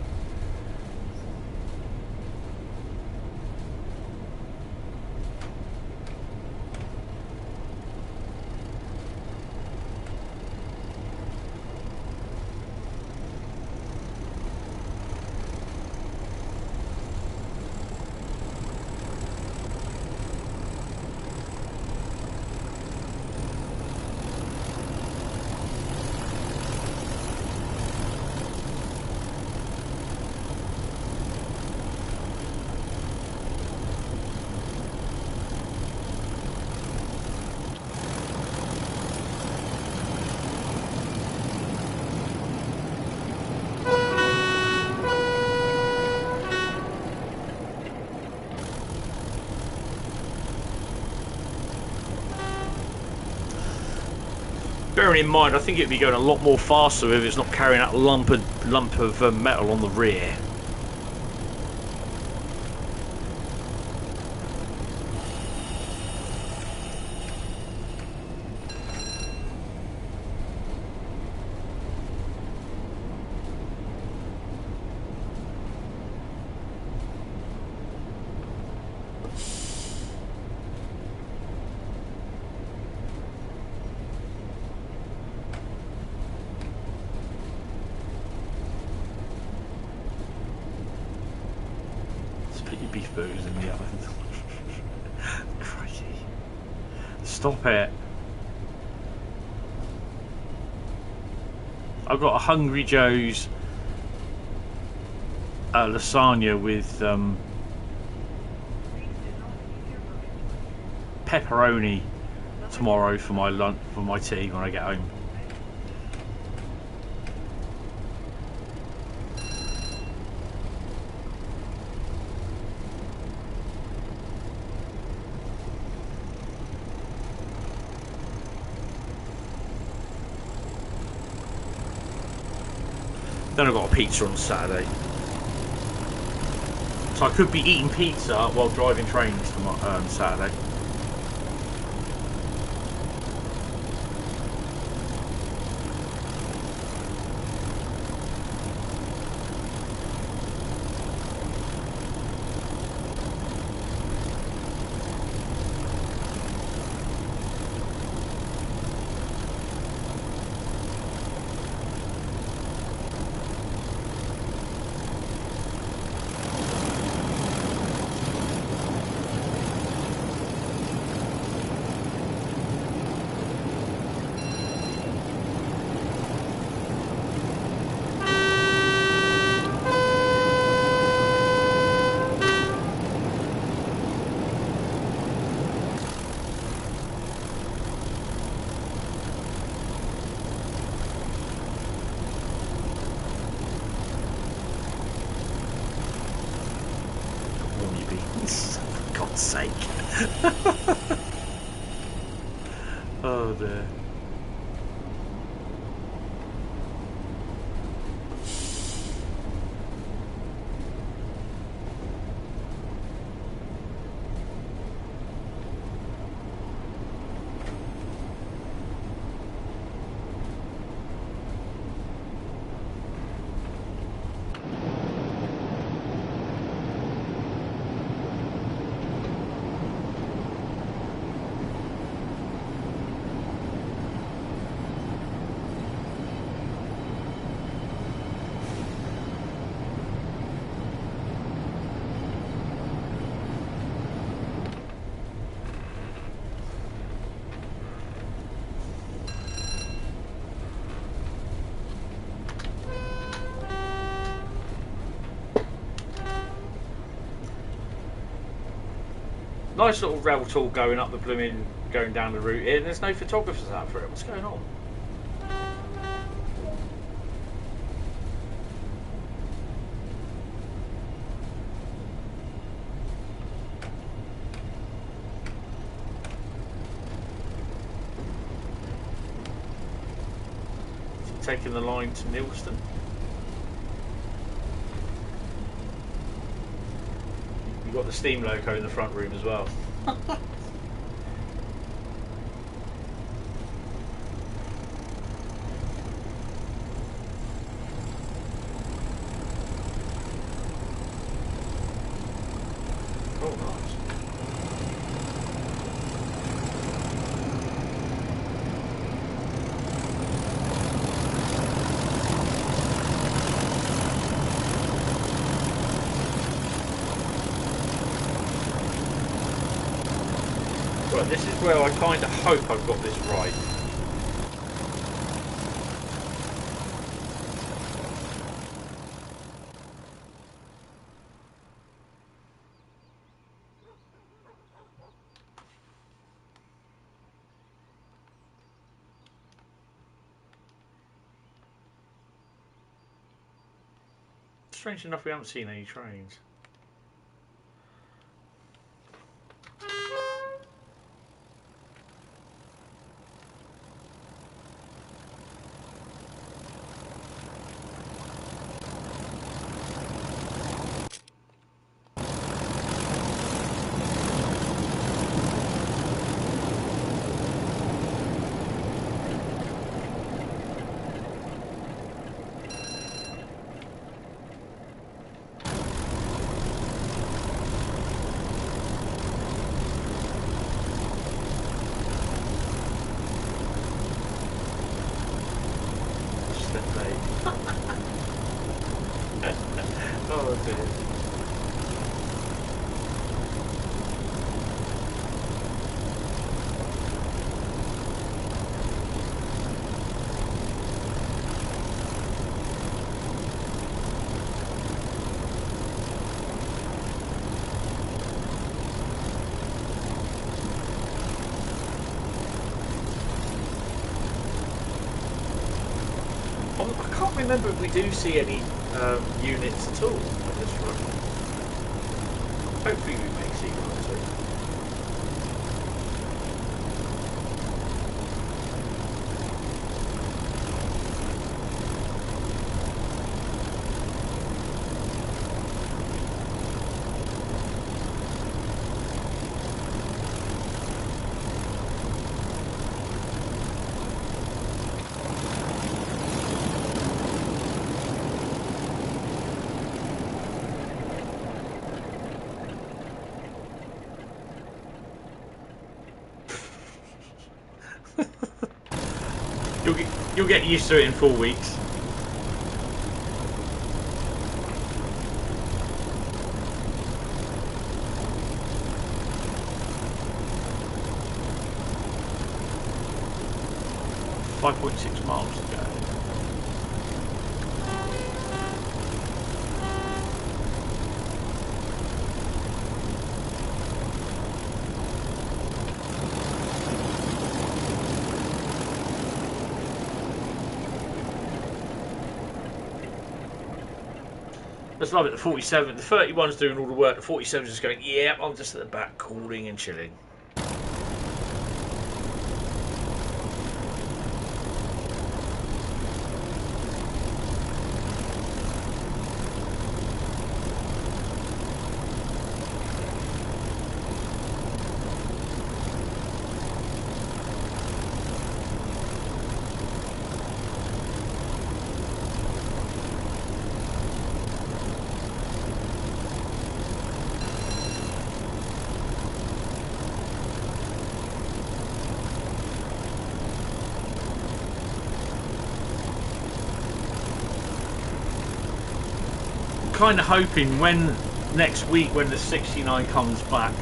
Bearing in mind, I think it'd be going a lot more faster if it's not carrying that lump of metal on the rear. Beef burgers in the oven. Crazy. Stop it. I've got a Hungry Joe's lasagna with pepperoni tomorrow for my lunch, for my tea when I get home. Then I've got a pizza on Saturday. So I could be eating pizza while driving trains tomorrow, Saturday. Oh dear. Nice little rail tour going up the blooming, going down the route here, and there's no photographers out for it. What's going on? Taking the line to Nilston. You've got the steam loco in the front room as well. Oh, nice. Right, this is where I kind of hope I've got this right. Strange enough, we haven't seen any trains. Oh dear. I can't remember if we do see any units at all on this run. Hopefully we may see one or two. You'll get used to it in 4 weeks. .6 miles to go. That's love it, the 47, the 31's doing all the work, the 47's just going, yeah, I'm just at the back cooling and chilling. Kind of hoping when next week when the 69 comes back,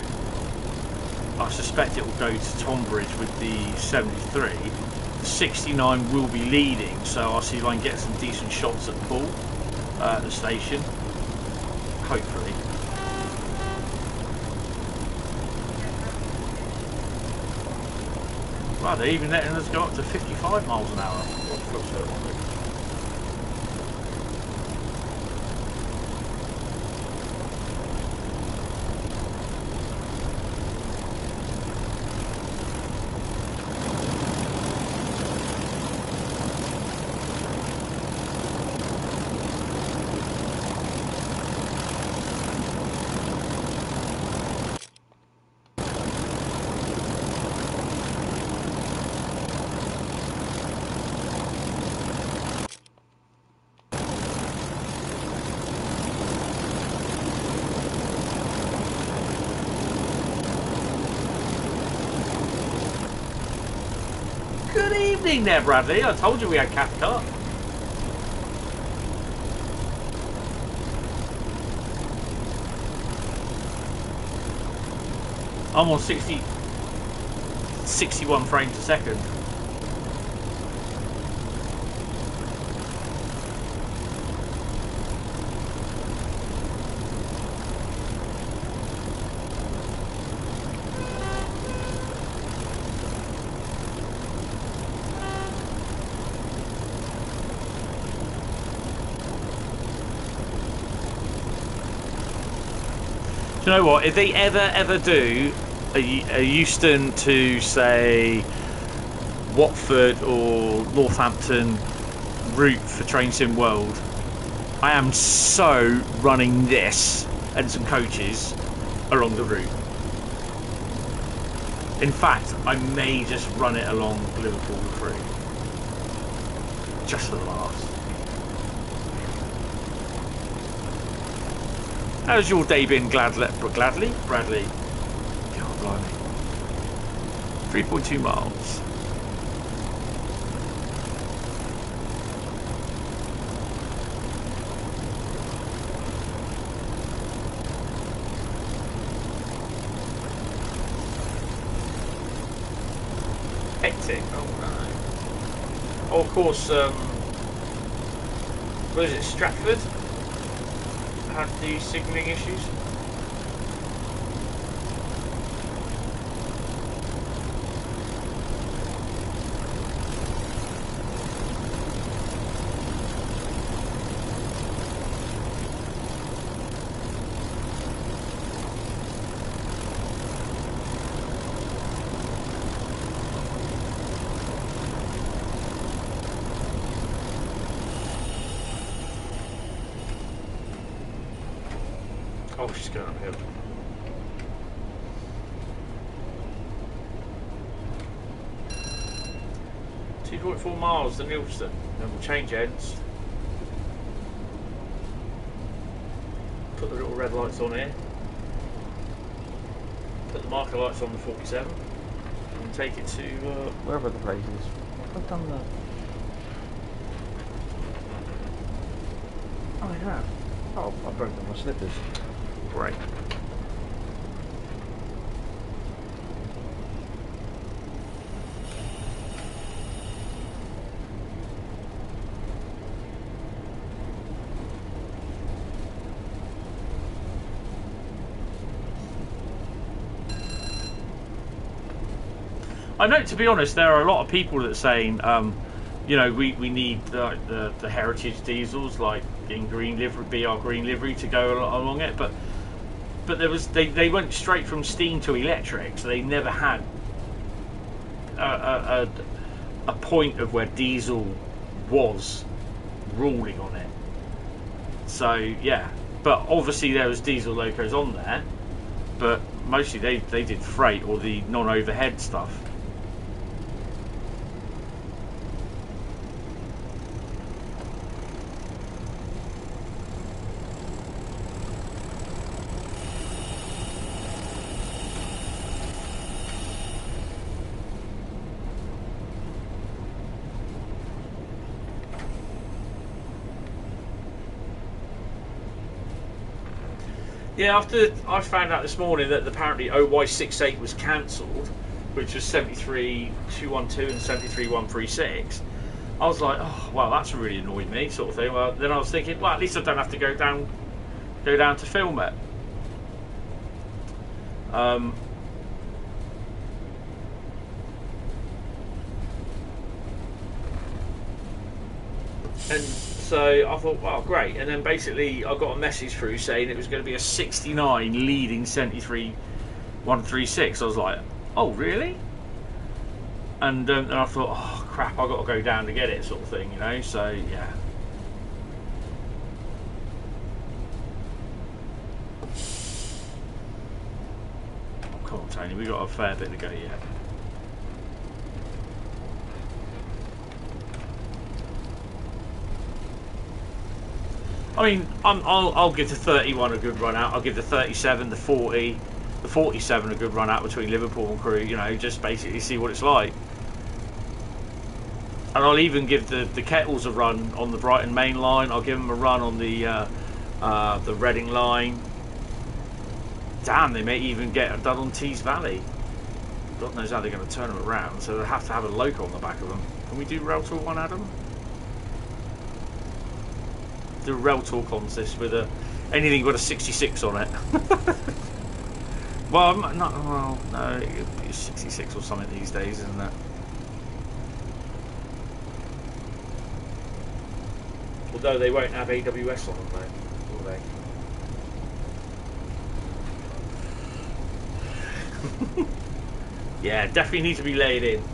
I suspect it will go to Tonbridge with the 73. The 69 will be leading, so I'll see if I can get some decent shots at the ball at the station, hopefully. Well, they're even letting us go up to 55 miles an hour. There, Bradley. I told you we had Cathcart. I'm on 61 frames a second. Do you know what? If they ever do a Euston to say Watford or Northampton route for Train Sim World, I am so running this and some coaches along the route. In fact, I may just run it along Liverpool through, just for the laughs. How's your day been, Bradley? God, blimey. 3.2 miles. Hectic. Oh no. Oh, of course. Where is it? Stratford had the signalling issues. Oh, she's going uphill. .4 miles to Nilston, then we'll change ends. Put the little red lights on here. Put the marker lights on the 47. And take it to wherever the place is. I've done that. Oh, I have. Oh, I broke my slippers. Great. I know, to be honest, there are a lot of people that are saying, you know, we need the heritage diesels like in green livery, BR green livery to go along it, but there was they went straight from steam to electric, so they never had a point of where diesel was ruling on it. So yeah, but obviously there was diesel locos on there, but mostly they did freight or the non-overhead stuff. Yeah, after I found out this morning that apparently OY68 was cancelled, which was 73.212 and 73.136, I was like, oh, well, that's really annoyed me, sort of thing. Well, then I was thinking, well, at least I don't have to go down to film it. So I thought, well, great. And then basically I got a message through saying it was going to be a 69 leading 73 136. I was like, oh, really? And I thought, oh, crap, I've got to go down to get it, sort of thing, you know? So, yeah. Come on, Tony, we've got a fair bit to go yet. I mean, I'll give the 31 a good run out. I'll give the 37, the 40, the 47 a good run out between Liverpool and Crewe. You know, just basically see what it's like. And I'll even give the Kettles a run on the Brighton main line. I'll give them a run on the Reading line. Damn, they may even get it done on Tees Valley. God knows how they're going to turn them around. So they'll have to have a loco on the back of them. Can we do Rail Tour 1, Adam? The Rail Tour consist with anything but a 66 on it. Well, no, it's 66 or something these days, isn't it? Although they won't have AWS on them, though, will they? Yeah, definitely need to be laid in.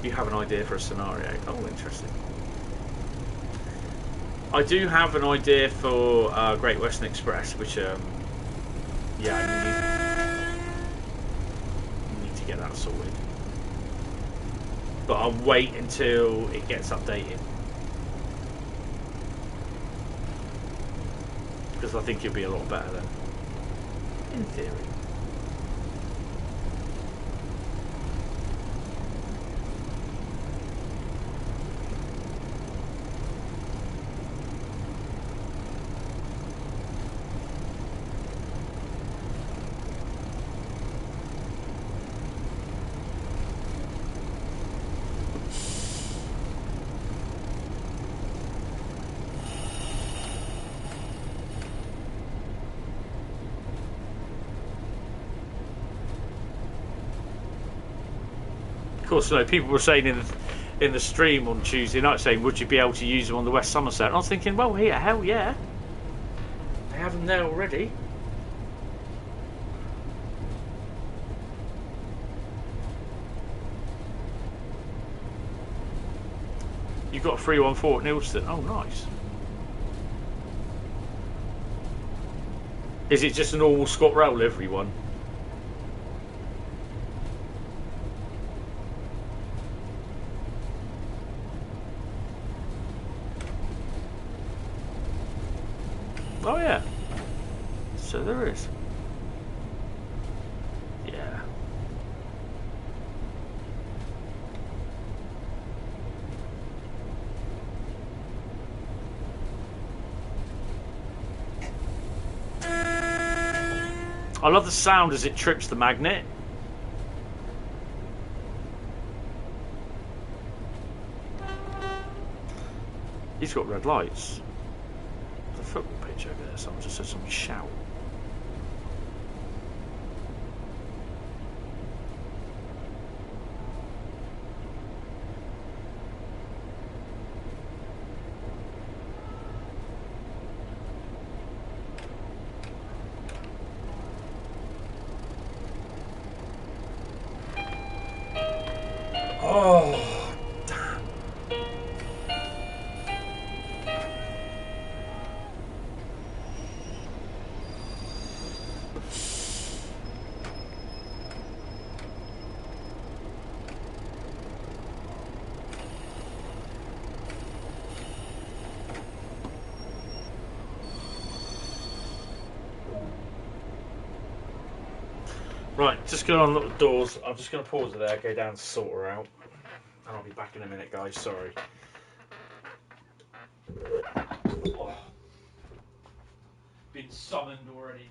You have an idea for a scenario? Oh, interesting. I do have an idea for Great Western Express, which, yeah, I need to get that sorted. But I'll wait until it gets updated. Because I think it'll be a lot better then, in theory. Of course, no, people were saying in the stream on Tuesday night, saying, would you be able to use them on the West Somerset? And I was thinking, well, here, hell yeah. They have them there already. You've got a 314 at Ilston. Oh, nice. Is it just a normal ScotRail livery one? Oh yeah, so there is. Yeah. I love the sound as it trips the magnet. He's got red lights. There's a football pitch over there. Someone just said something shout. Oh, damn. Right, just going to unlock the doors. I'm just going to pause it there, go down and sort her out. And I'll be back in a minute, guys. Sorry. Oh. Been summoned already.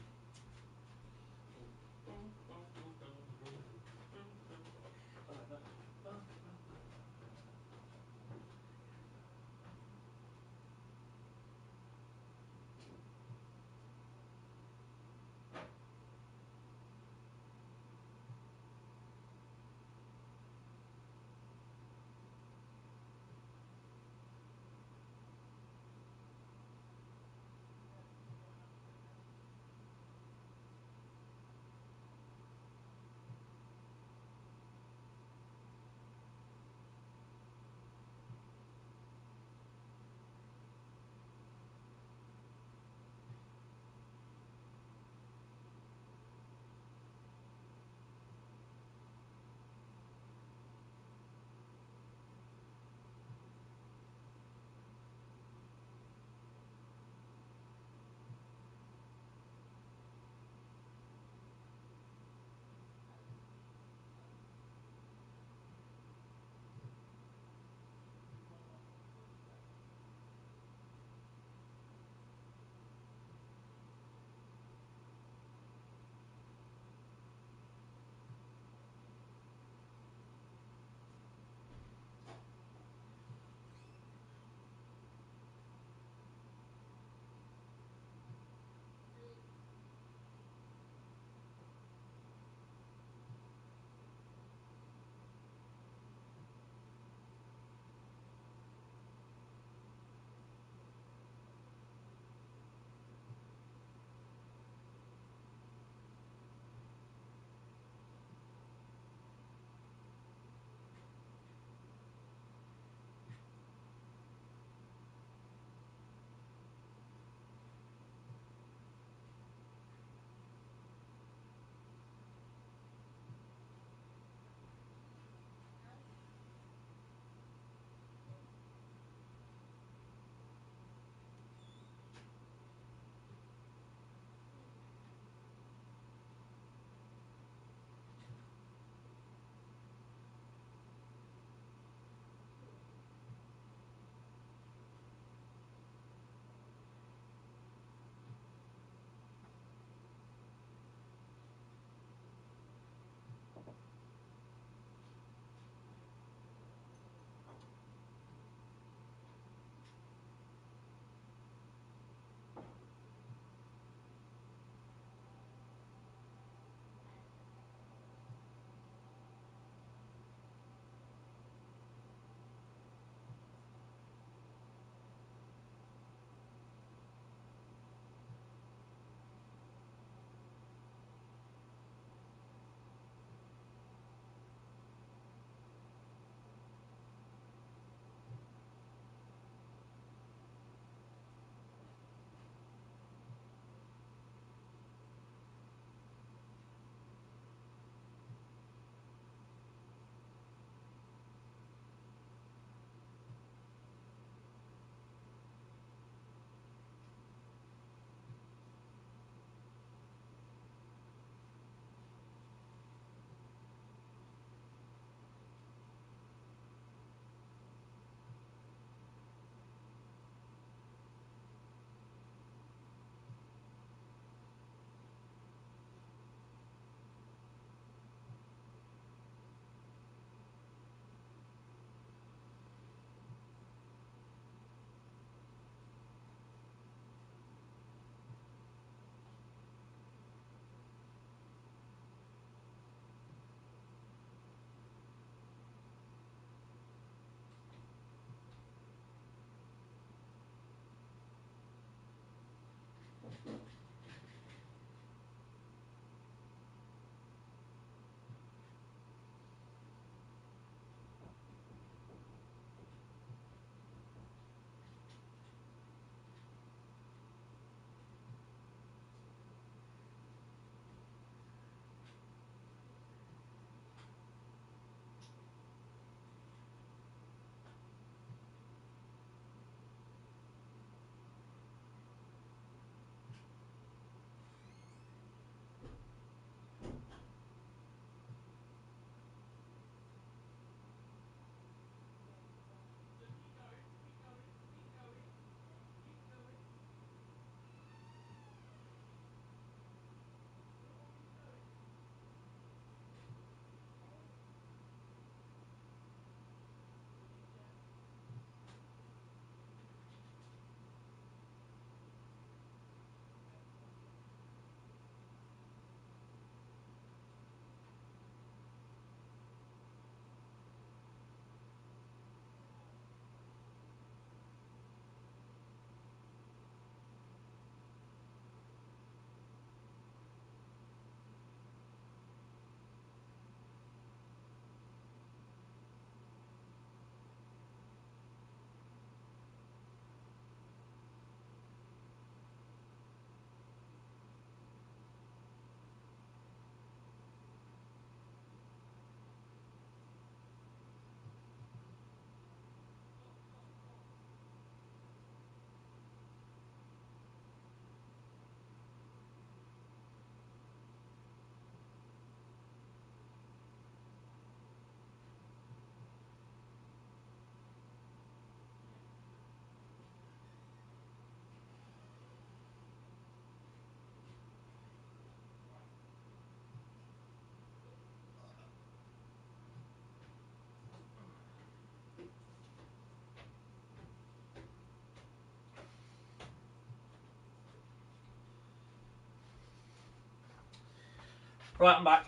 Right, I'm back.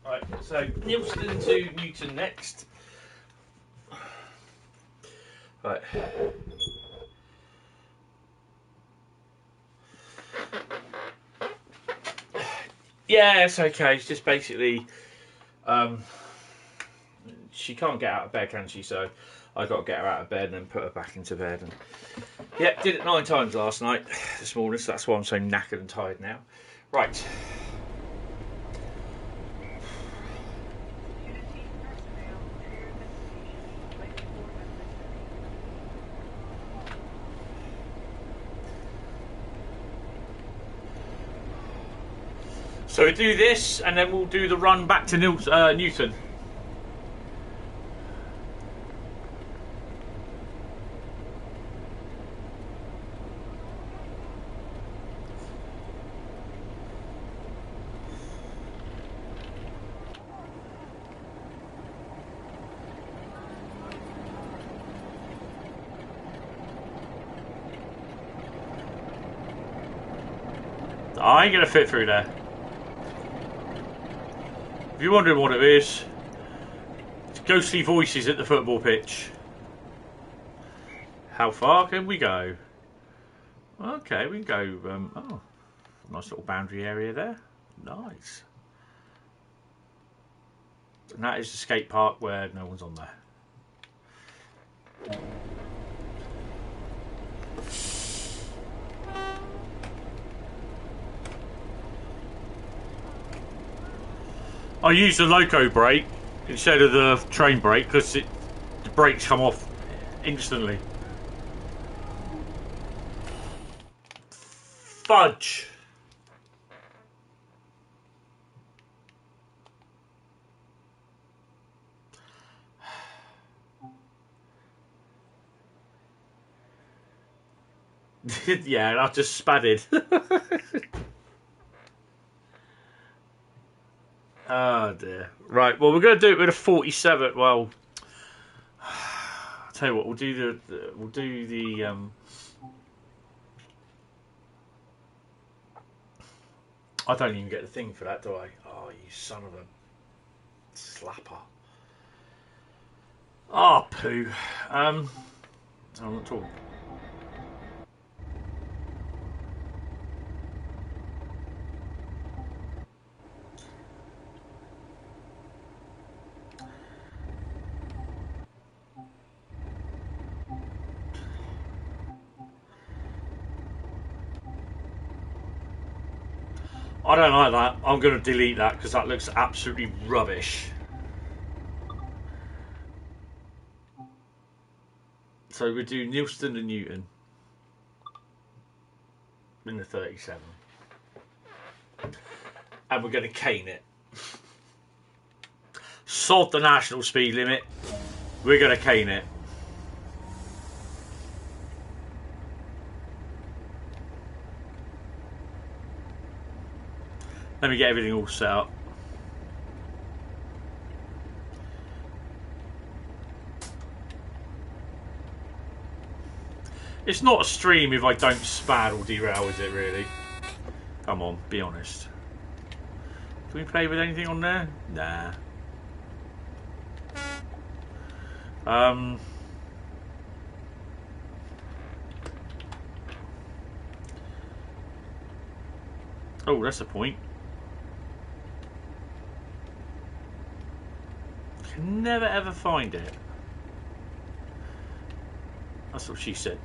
Right, so Nielsen to Newton next. Right. Yeah, it's okay. It's just basically, she can't get out of bed, can she? So I got to get her out of bed and then put her back into bed. And yeah, did it 9 times last night, this morning. So that's why I'm so knackered and tired now. Right. So we do this, and then we'll do the run back to Newton. I ain't gonna fit through there. If you're wondering what it is, it's ghostly voices at the football pitch. How far can we go? Okay, we can go. Oh, nice little boundary area there. Nice. And that is the skate park where no one's on there. I use the loco brake instead of the train brake because the brakes come off instantly. Fudge. Yeah, I just spadded. Oh dear. Right, well we're going to do it with a 47. Well, I'll tell you what, we'll do the I don't even get the thing for that, do I? Oh, you son of a slapper. Oh, poo. I'm not talking. I don't like that. I'm going to delete that because that looks absolutely rubbish. So we do Nielsen and Newton in the 37. And we're going to cane it. Sod the national speed limit. We're going to cane it. Let me get everything all set up. It's not a stream if I don't spad or derail, is it really? Come on, be honest. Can we play with anything on there? Nah. Oh, that's a point. Can never ever find it. That's what she said.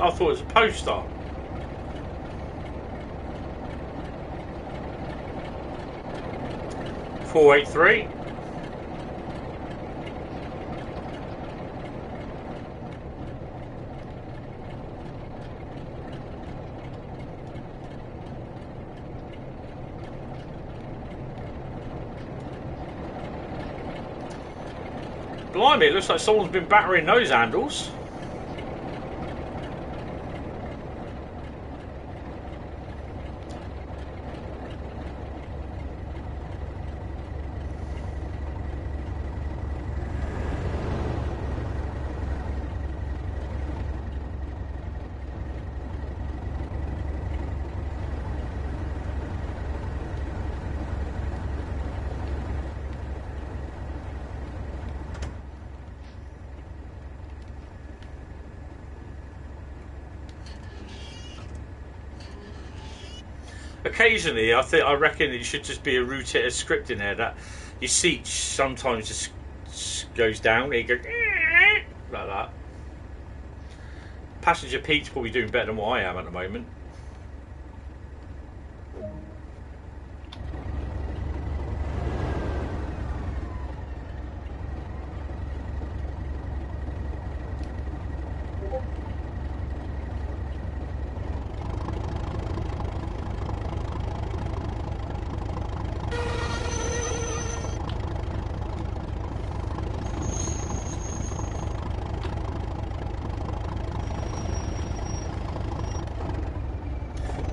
I thought it was a poster. .483. Blimey, it looks like someone's been battering those handles. Occasionally, I reckon it should just be a rotator script in there that your seat sometimes just goes down. It goes like that. Passenger Pete's probably doing better than what I am at the moment.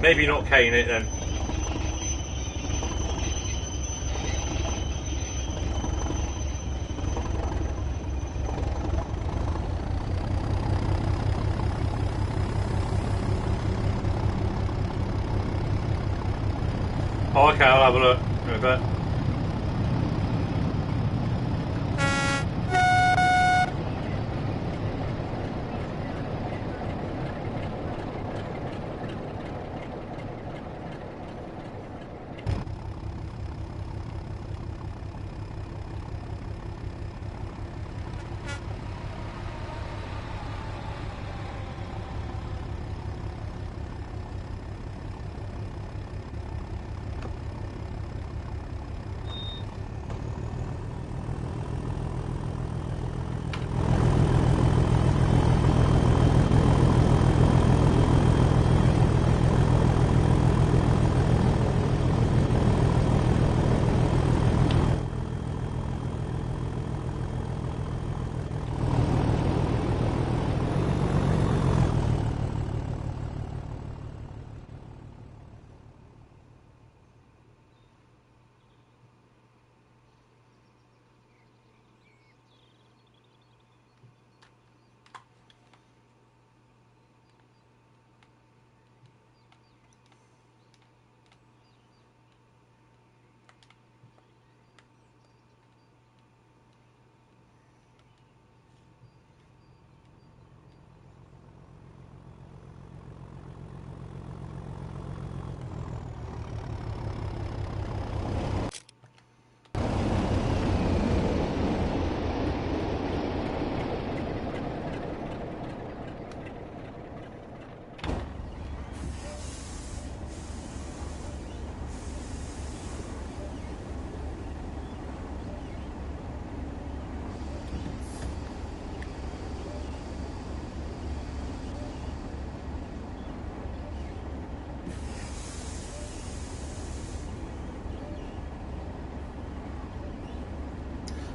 Maybe not cane it then. Oh, okay, I'll have a look in a bit.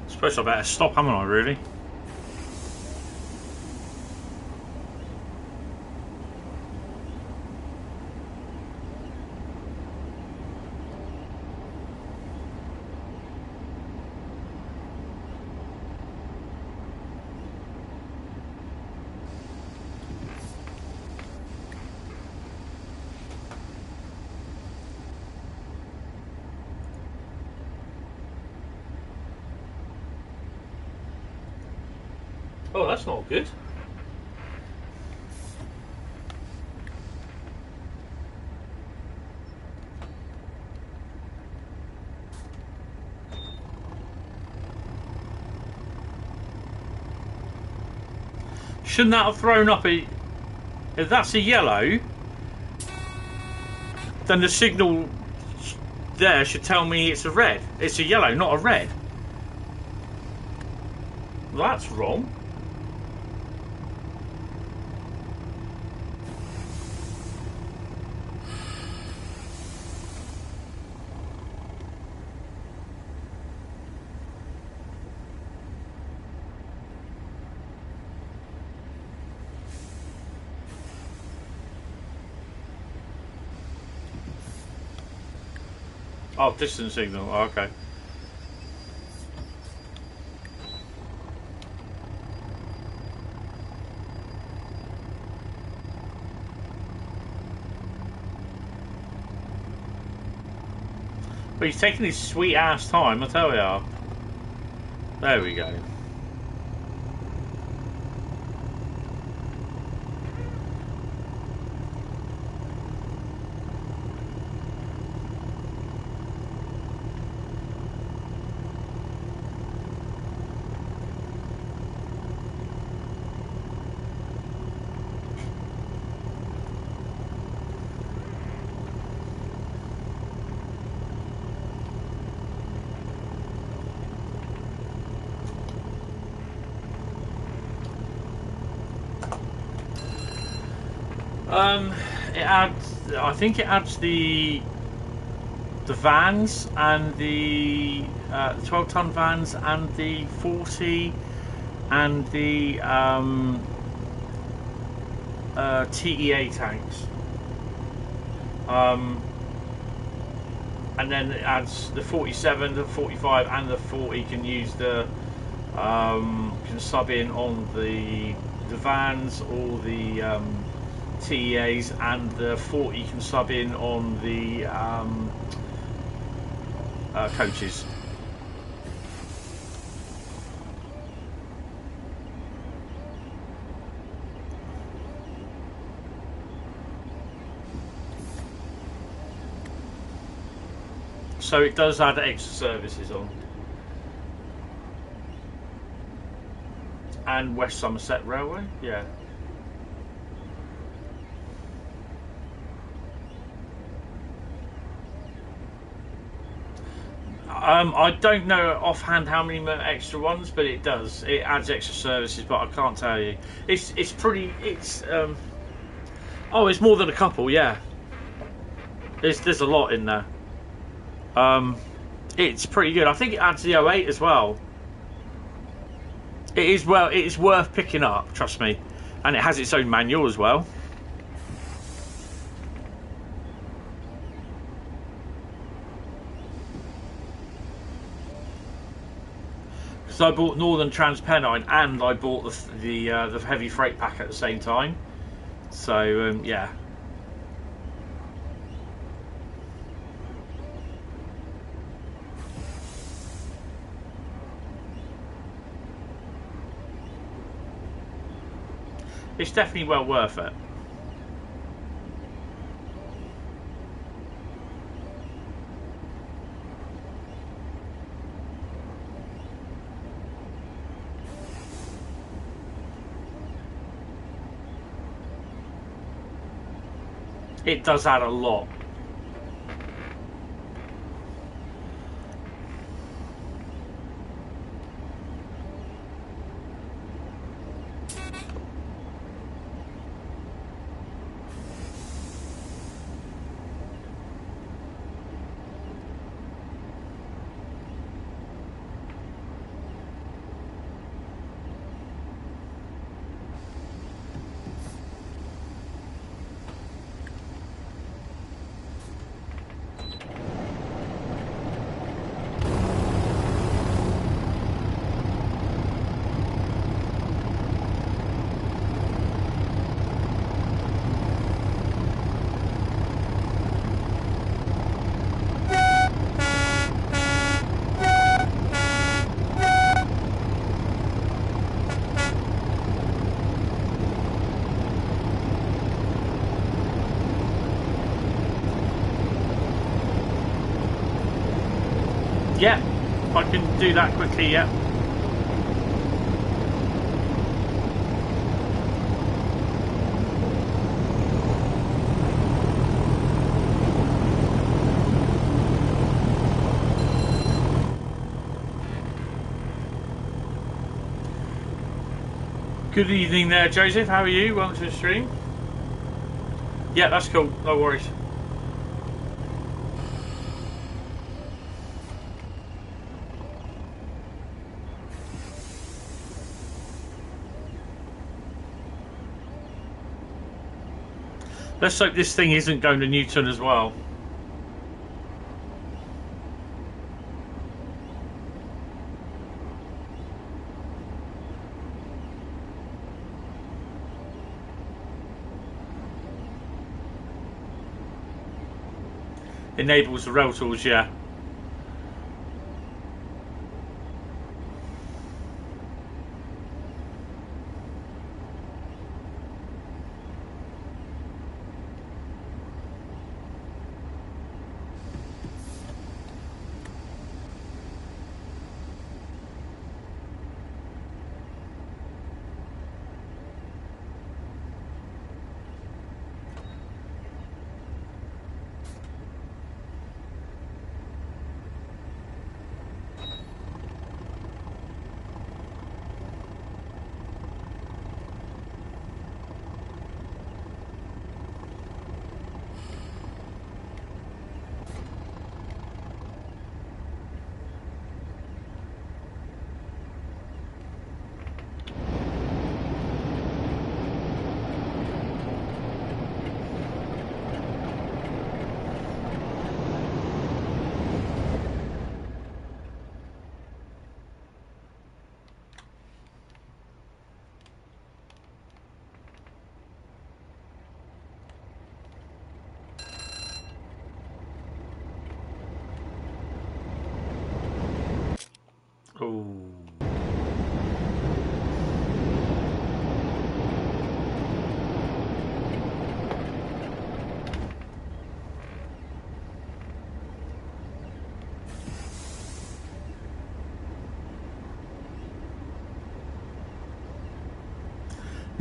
Suppose I better stop, haven't I, really? Oh, that's not good. Shouldn't that have thrown up a... If that's a yellow, then the signal there should tell me it's a red. It's a yellow, not a red. Well, that's wrong. Oh, distance signal. Oh, okay. But he's taking his sweet ass time, I tell ya. There we go. It adds. I think it adds the vans and the 12-ton vans and the 40 and the TEA tanks. And then it adds the 47, the 45, and the 40 can use the can sub in on the vans or the TEAs, and the 40 can sub in on the coaches. So it does add extra services on. And West Somerset Railway, yeah. I don't know offhand how many extra ones, but it does. It adds extra services, but I can't tell you. It's pretty. Oh, it's more than a couple, yeah. There's a lot in there. It's pretty good. I think it adds the 08 as well. It is worth picking up, trust me, and it has its own manual as well. So I bought Northern Trans Pennine and I bought the heavy freight pack at the same time. So yeah. It's definitely well worth it. It does add a lot. Yeah, I can do that quickly, yeah. Good evening there, Joseph. How are you? Welcome to the stream. Yeah, that's cool. No worries. Let's hope this thing isn't going to Newton as well. Enables the rail tools, yeah.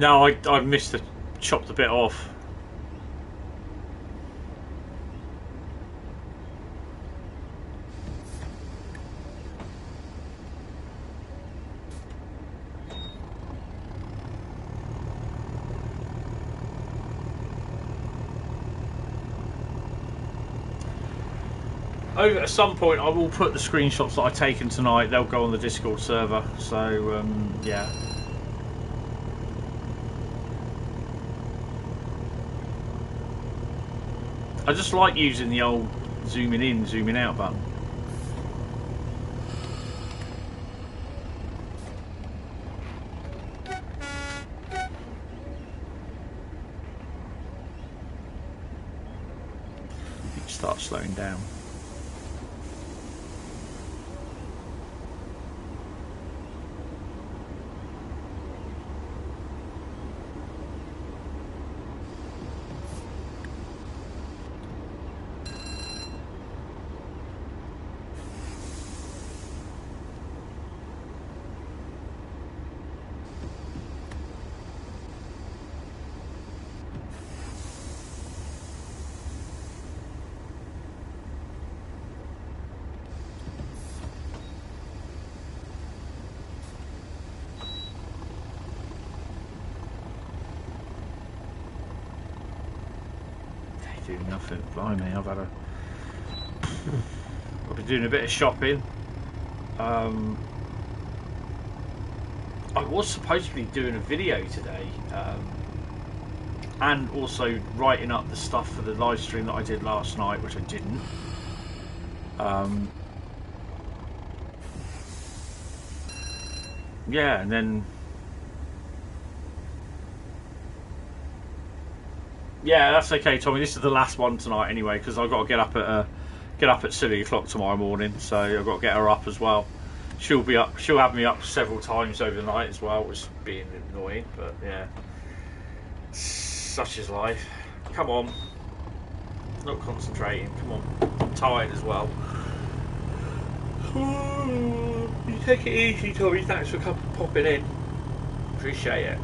No, I missed the chopped the bit off. At some point, I will put the screenshots that I've taken tonight. They'll go on the Discord server. So yeah. I just like using the old zooming in, zooming out button. You start slowing down. Doing nothing. Blimey, I've been doing a bit of shopping. I was supposed to be doing a video today, and also writing up the stuff for the live stream that I did last night, which I didn't. Yeah, and then. Yeah, that's okay, Tommy. This is the last one tonight anyway, because I've got to get up at silly o'clock tomorrow morning. So I've got to get her up as well. She'll be up. She'll have me up several times over the night as well, which is being annoying. But yeah, such is life. Come on, not concentrating. Come on, I'm tired as well. You take it easy, Tommy. Thanks for popping in. Appreciate it.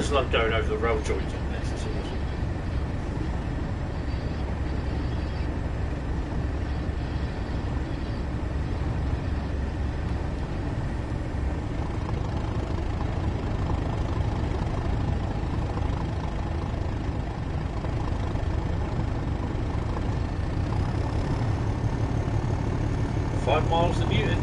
I love going over the rail joint on this. It's awesome. Five miles a Newton.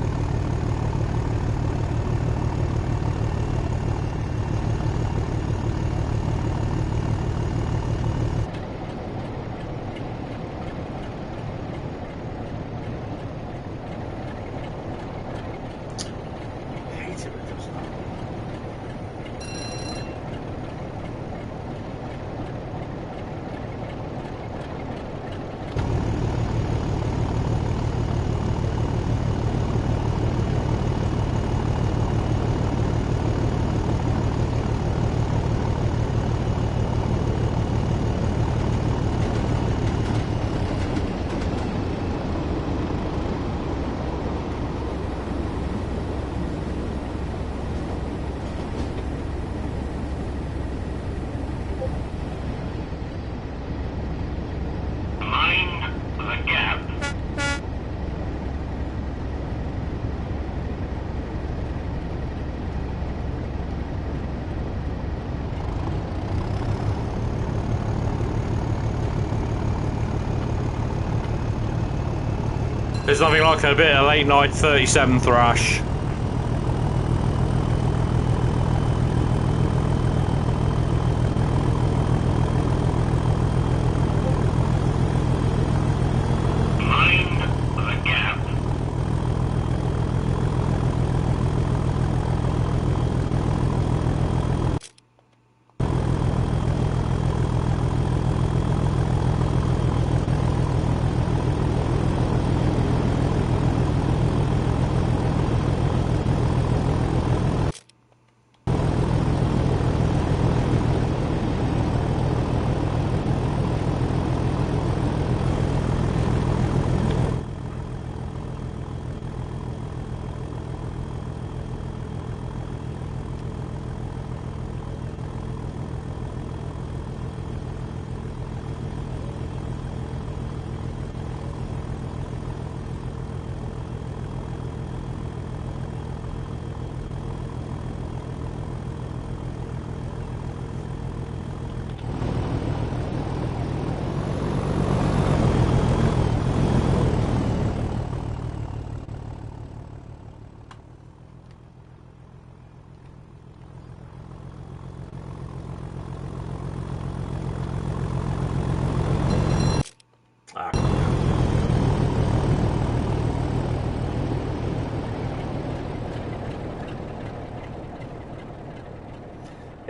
There's nothing like a bit of late night 37 thrash.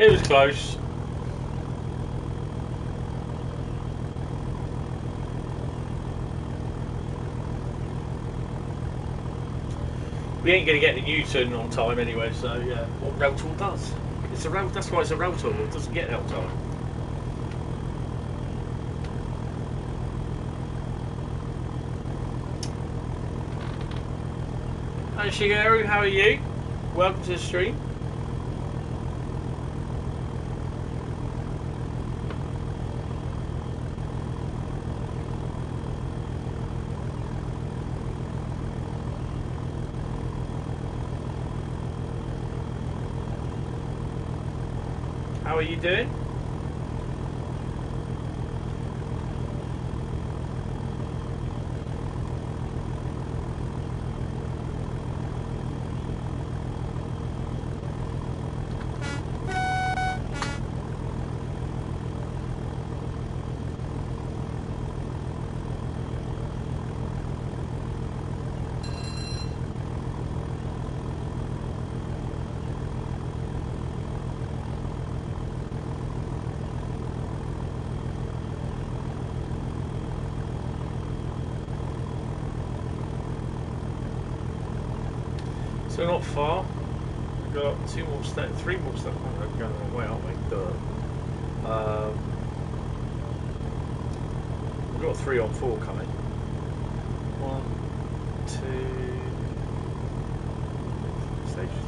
It was close. We ain't going to get the U-turn on time anyway, so yeah. What rail tour does. It's a rail. That's why it's a rail tour. It doesn't get it on time. Hi Shigeru, how are you? Welcome to the stream. How are you doing? So not far. We've got three more steps. We're going the wrong way, aren't we? We've got 3 on 4 coming. 1, 2 stations.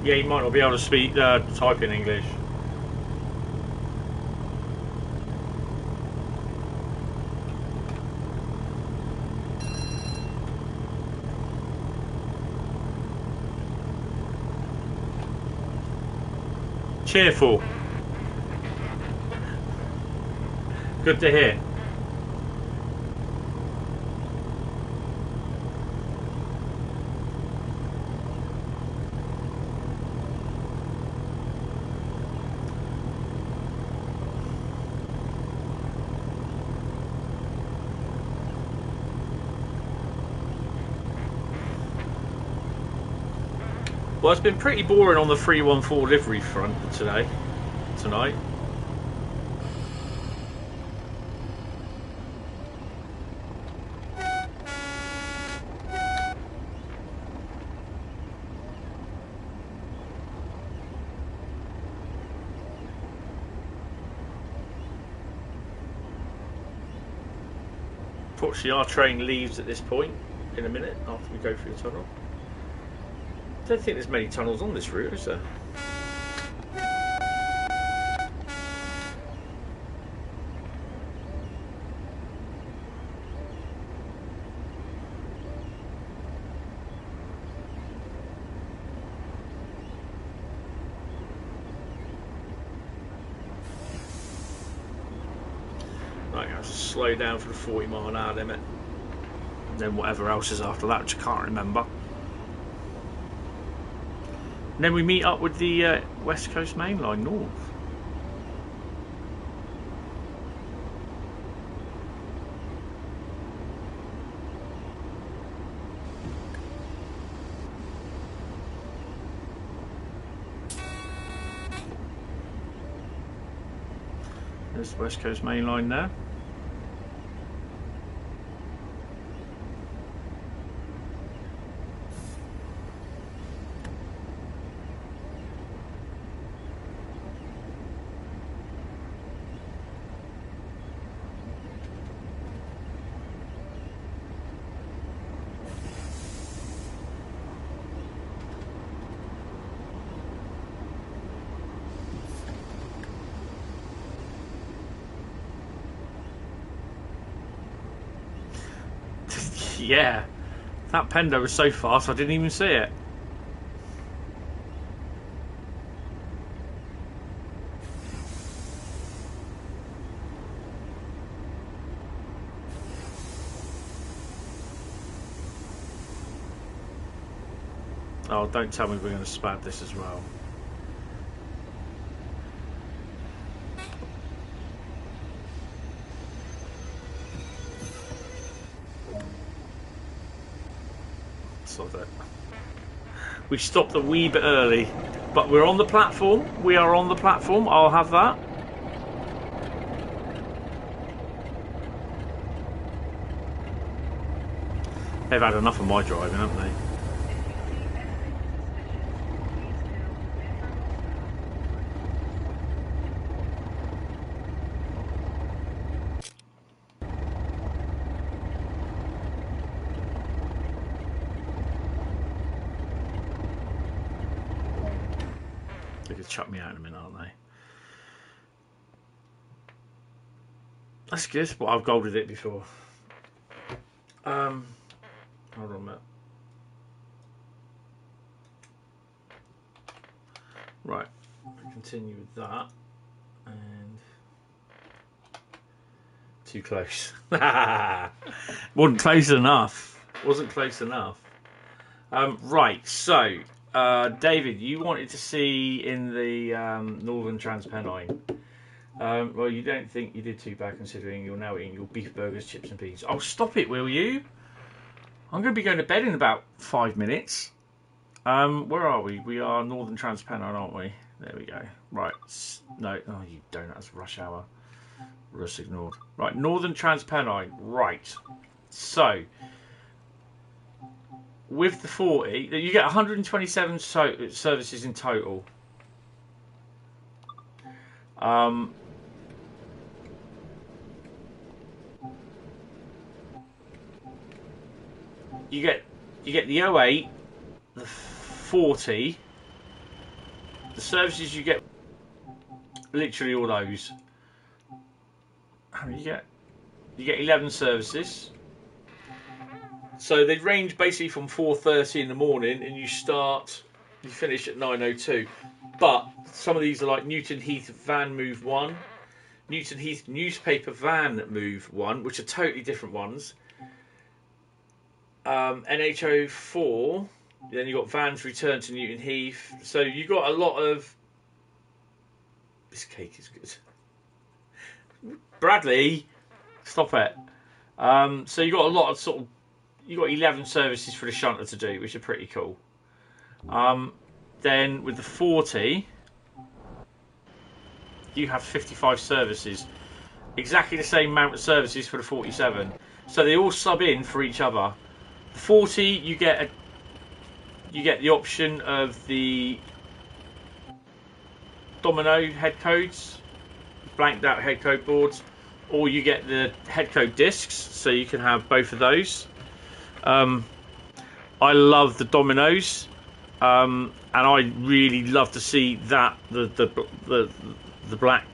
Yeah, you might not be able to speak, type in English. Cheerful. Good to hear. Well, it's been pretty boring on the 314 livery front tonight. Fortunately, our train leaves at this point in a minute after we go through the tunnel. I don't think there's many tunnels on this route, is there? Right, I have to slow down for the 40-mile-an-hour limit. And then whatever else is after that, which I can't remember. And then we meet up with the West Coast Main Line north. There's the West Coast Main Line there. Yeah, that Pendo was so fast I didn't even see it. Oh, don't tell me we're going to spad this as well. Sod it. We stopped a wee bit early, but we're on the platform. We are on the platform. I'll have that. They've had enough of my driving, haven't they? They could chuck me out in a minute, aren't they? That's good, but I've golded it before. Hold on a minute. Right, continue with that. And too close. Wasn't close enough. Wasn't close enough. Right, so David, you wanted to see in the Northern Trans Pennine. Well, you don't think you did too bad considering you're now eating your beef burgers, chips and beans. Oh, stop it, will you? I'm going to be going to bed in about 5 minutes. Where are we? We are Northern Trans Pennine, aren't we? There we go. Right. No. Oh, you don't. That's rush hour. Rush ignored. Right. Northern Trans Pennine. Right. So, with the 40, you get 127 services in total. You get the 08, the 40, the services you get, literally all those. How many you get 11 services. So they range basically from 4:30 in the morning, and you finish at 9:02. But some of these are like Newton Heath Van Move 1, Newton Heath Newspaper Van Move 1, which are totally different ones. NHO4, then you've got Vans Return to Newton Heath. So you've got a lot of... This cake is good. Bradley, stop it. So you've got a lot of sort of... You've got 11 services for the shunter to do, which are pretty cool. Then with the 40, you have 55 services. Exactly the same amount of services for the 47. So they all sub in for each other. 40, you get the option of the domino head codes, blanked out head code boards, or you get the head code discs, so you can have both of those. I love the dominoes, and I really love to see that the black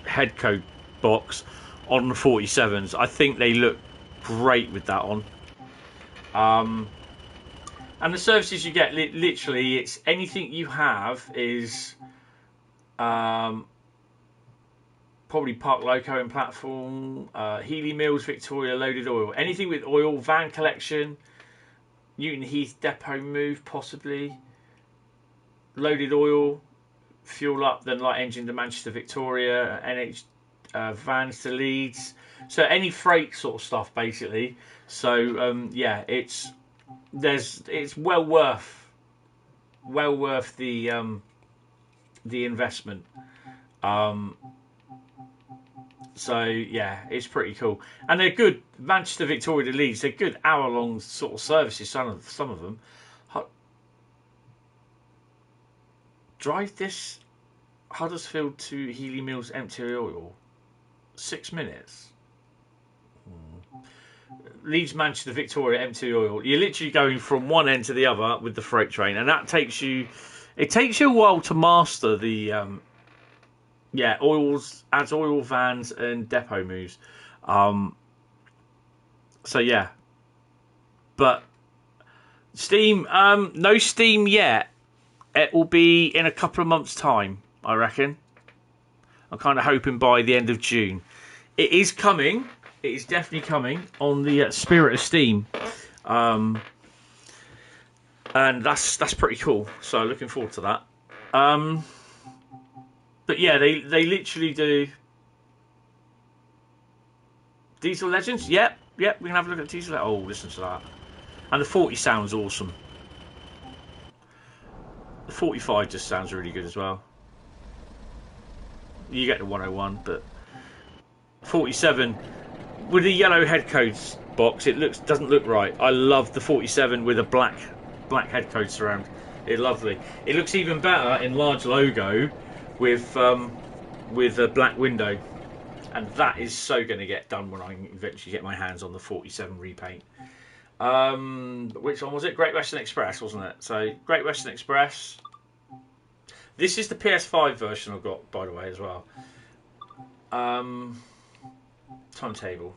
head code box on the 47s. I think they look great with that on. And the services you get, literally, it's anything you have is probably Park Loco and Platform, Healy Mills, Victoria, Loaded Oil. Anything with oil, van collection, Newton Heath Depot Move, possibly. Loaded Oil, fuel up, then light engine to Manchester, Victoria, NH vans to Leeds. So any freight sort of stuff, basically. So yeah, it's well worth the investment. So yeah, it's pretty cool, and they're good. Manchester, Victoria to Leeds, they're good hour-long sort of services. Some of them. Drive this Huddersfield to Healy Mills empty oil, 6 minutes. Leeds, Manchester, Victoria, empty oil. You're literally going from one end to the other with the freight train, and that takes you. It takes you a while to master the oils, adds oil, vans, and depot moves. So yeah, but Steam, no Steam yet. It will be in a couple of months' time, I reckon. I'm kind of hoping by the end of June. It is coming. It is definitely coming on the Spirit of Steam. and that's pretty cool. So looking forward to that. But yeah, they literally do Diesel Legends. Yep, we can have a look at Diesel. Oh, listen to that. And the 40 sounds awesome. The 45 just sounds really good as well. You get the 101, but 47 with the yellow head codes box, it doesn't look right. I love the 47 with a black head code surround. It's lovely. It looks even better in large logo with a black window, and that is so going to get done when I eventually get my hands on the 47 repaint. Which one was it? Great Western Express, wasn't it? So Great Western Express. This is the PS5 version I've got, by the way, as well. Timetable.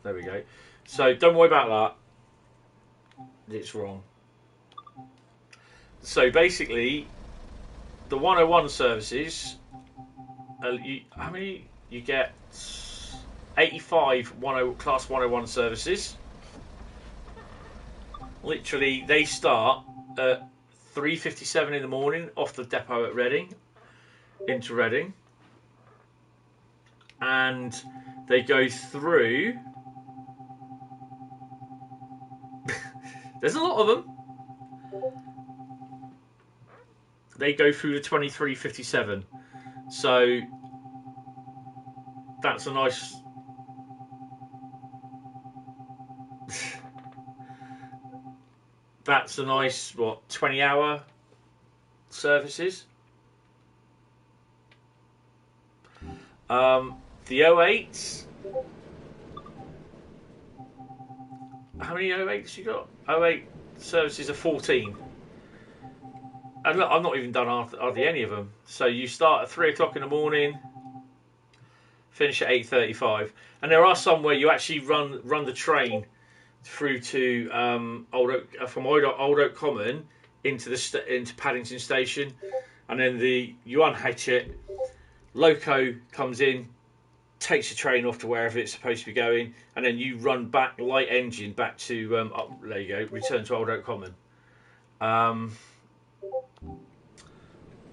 There we go. So don't worry about that. It's wrong. So basically, the 101 services. How many you get? 85 class 101 services. Literally, they start at 3:57 in the morning off the depot at Reading, into Reading, and they go through. There's a lot of them. They go through the 23:57, so that's a nice. That's a nice, 20-hour services. The 08s. How many 08s you got? 08 services are 14. And look, I've not even done hardly any of them. So you start at 3 o'clock in the morning, finish at 8:35, and there are some where you actually run the train through to from Old Oak Common into Paddington Station, and then you unhatch it. Loco comes in, takes the train off to wherever it's supposed to be going, and then you run back light engine back to there you go, return to Old Oak Common.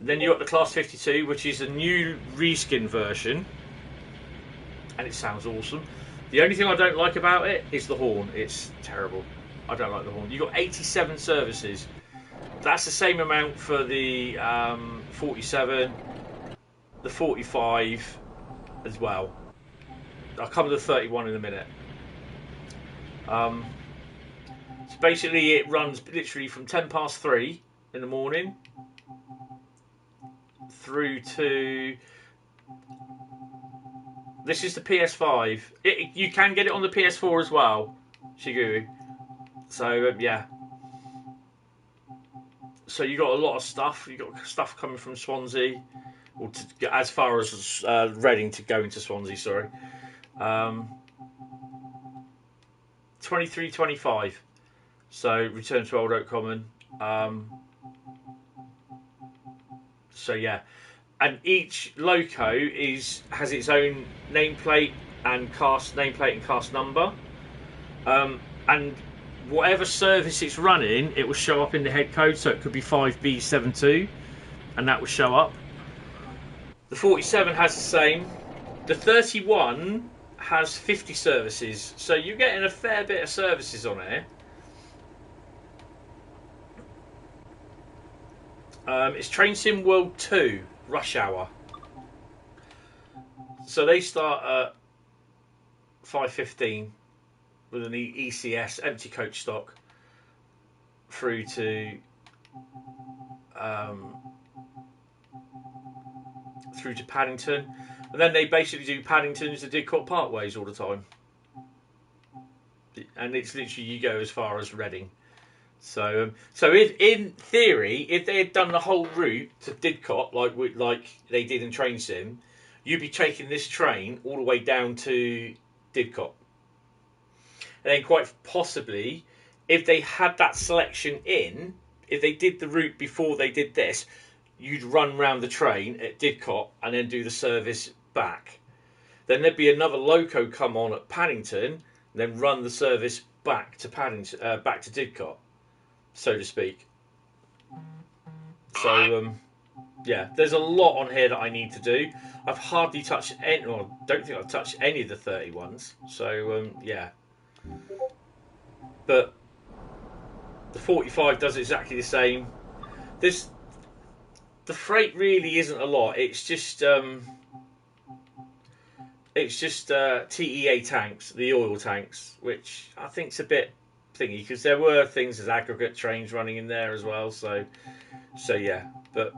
Then you got the Class 52, which is a new reskin version, and it sounds awesome. The only thing I don't like about it is the horn. It's terrible. I don't like the horn. You've got 87 services. That's the same amount for the 47, the 45 as well. I'll come to the 31 in a minute. So basically it runs literally from 3:10 in the morning through to... This is the PS5. You can get it on the PS4 as well, Shiguru. So yeah. So you got a lot of stuff. You got stuff coming from Swansea, or as far as Reading to go into Swansea. Sorry. 23:25. So return to Old Oak Common. So yeah. And each loco has its own nameplate and cast number, and whatever service it's running, it will show up in the head code. So it could be 5B72, and that will show up. The 47 has the same. The 31 has 50 services, so you're getting a fair bit of services on here. It's Train Sim World 2. Rush Hour. So they start at 5:15 with an ECS empty coach stock through to Paddington, and then they basically do Paddington to Didcot Parkways all the time, and it's literally you go as far as Reading. So if in theory, if they had done the whole route to Didcot like they did in Train Sim, you'd be taking this train all the way down to Didcot. And then quite possibly, if they had that selection if they did the route before they did this, you'd run round the train at Didcot and then do the service back. Then there'd be another loco come on at Paddington, and then run the service back to Paddington, back to Didcot, so to speak. So yeah, there's a lot on here that I need to do. I've hardly touched any, or don't think I've touched any of the 31s. So yeah, but the 45 does exactly the same. The freight really isn't a lot. It's just TEA tanks, the oil tanks, which I think's a bit thingy because there were things as aggregate trains running in there as well. So yeah, but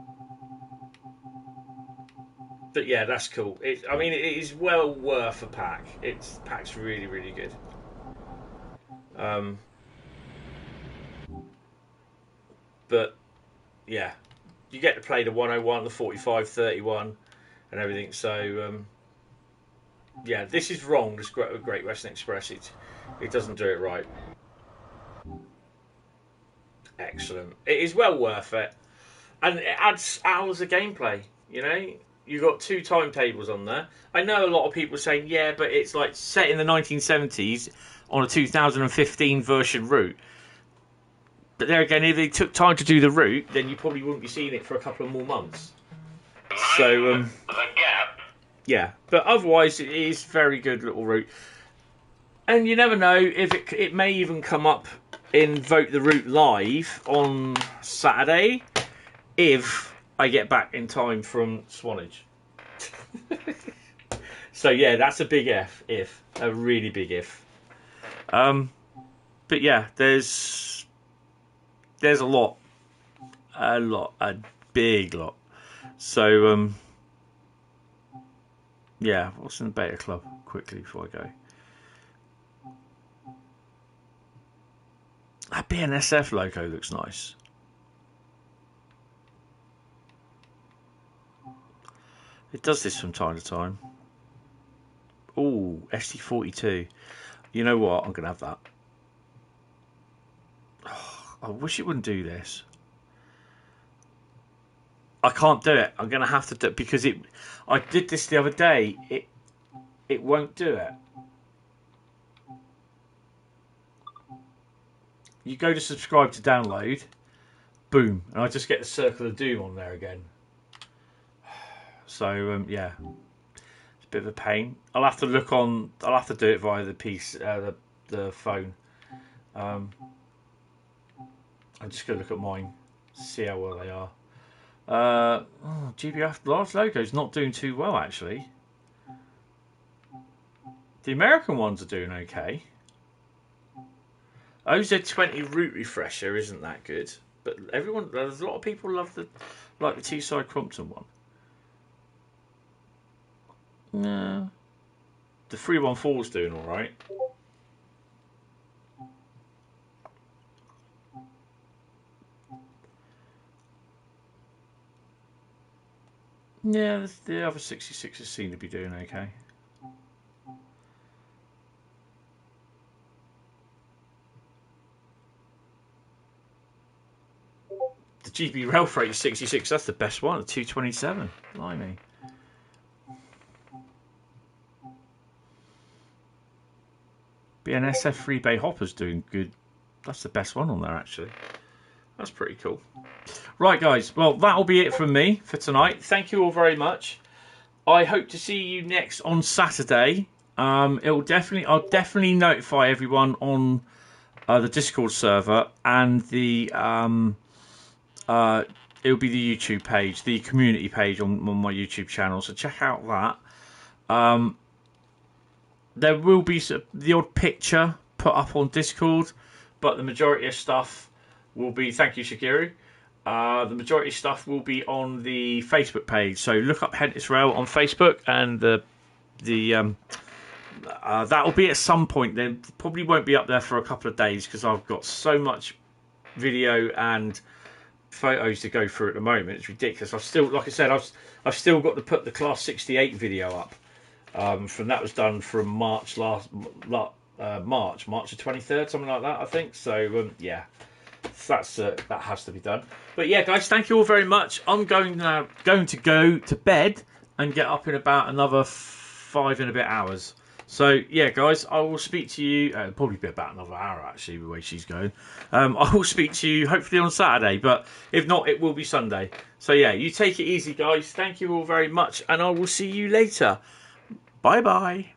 yeah, that's cool. I mean, it is well worth a pack. Pack's really, really good. But yeah, you get to play the 101, the 45, 31, and everything. So yeah, this is wrong. This Great Western Express, it doesn't do it right. Excellent. It is well worth it, and it adds hours of gameplay. You know. You've got 2 timetables on there. I know a lot of people saying, yeah, but it's like set in the 1970s on a 2015 version route. But there again, if they took time to do the route, then you probably wouldn't be seeing it for a couple of more months. So, The gap. yeah. But otherwise, it is very good little route. And you never know, if it may even come up in Vote the Route Live on Saturday, if I get back in time from Swanage. So yeah, that's a big if. A really big if. But yeah, there's a big lot. So yeah, what's in the beta club quickly before I go? That BNSF logo looks nice. It does this from time to time. Oh, ST42. You know what? I'm going to have that. Oh, I wish it wouldn't do this. I can't do it. I'm going to have to do it because I did this the other day. It won't do it. You go to subscribe to download. Boom. And I just get the Circle of Doom on there again. So yeah, it's a bit of a pain. I'll have to do it via the the phone. I'm just gonna look at mine, see how well they are. GBF large logo's not doing too well actually. The American ones are doing okay. OZ20 route refresher isn't that good, but there's a lot of people like the Teesside Crompton one. No. The 314's doing alright. Yeah, the other 66s seem to be doing okay. The GB Rail Freight 66, that's the best one, the 227. Blimey. BNSF Free Bay Hopper's doing good. That's the best one on there, actually. That's pretty cool. Right, guys. Well, that'll be it from me for tonight. Thank you all very much. I hope to see you next on Saturday. I'll definitely notify everyone on the Discord server and the it'll be the YouTube page, the community page on my YouTube channel. So check out that. There will be the odd picture put up on Discord, but the majority of stuff will be. Thank you, Shigeru. The majority of stuff will be on the Facebook page. So look up Hentis Rail on Facebook, and that will be at some point. They probably won't be up there for a couple of days because I've got so much video and photos to go through at the moment. It's ridiculous. I've still, like I said, I've still got to put the Class 68 video up. From that was done from March the 23rd, something like that, I think. So yeah, that has to be done. But yeah, guys, thank you all very much. I'm going to go to bed and get up in about another 5 and a bit hours. So, yeah, guys, I will speak to you, probably be about another hour, actually, the way she's going. I will speak to you hopefully on Saturday, but if not, it will be Sunday. So, yeah, you take it easy, guys. Thank you all very much, and I will see you later. Bye-bye.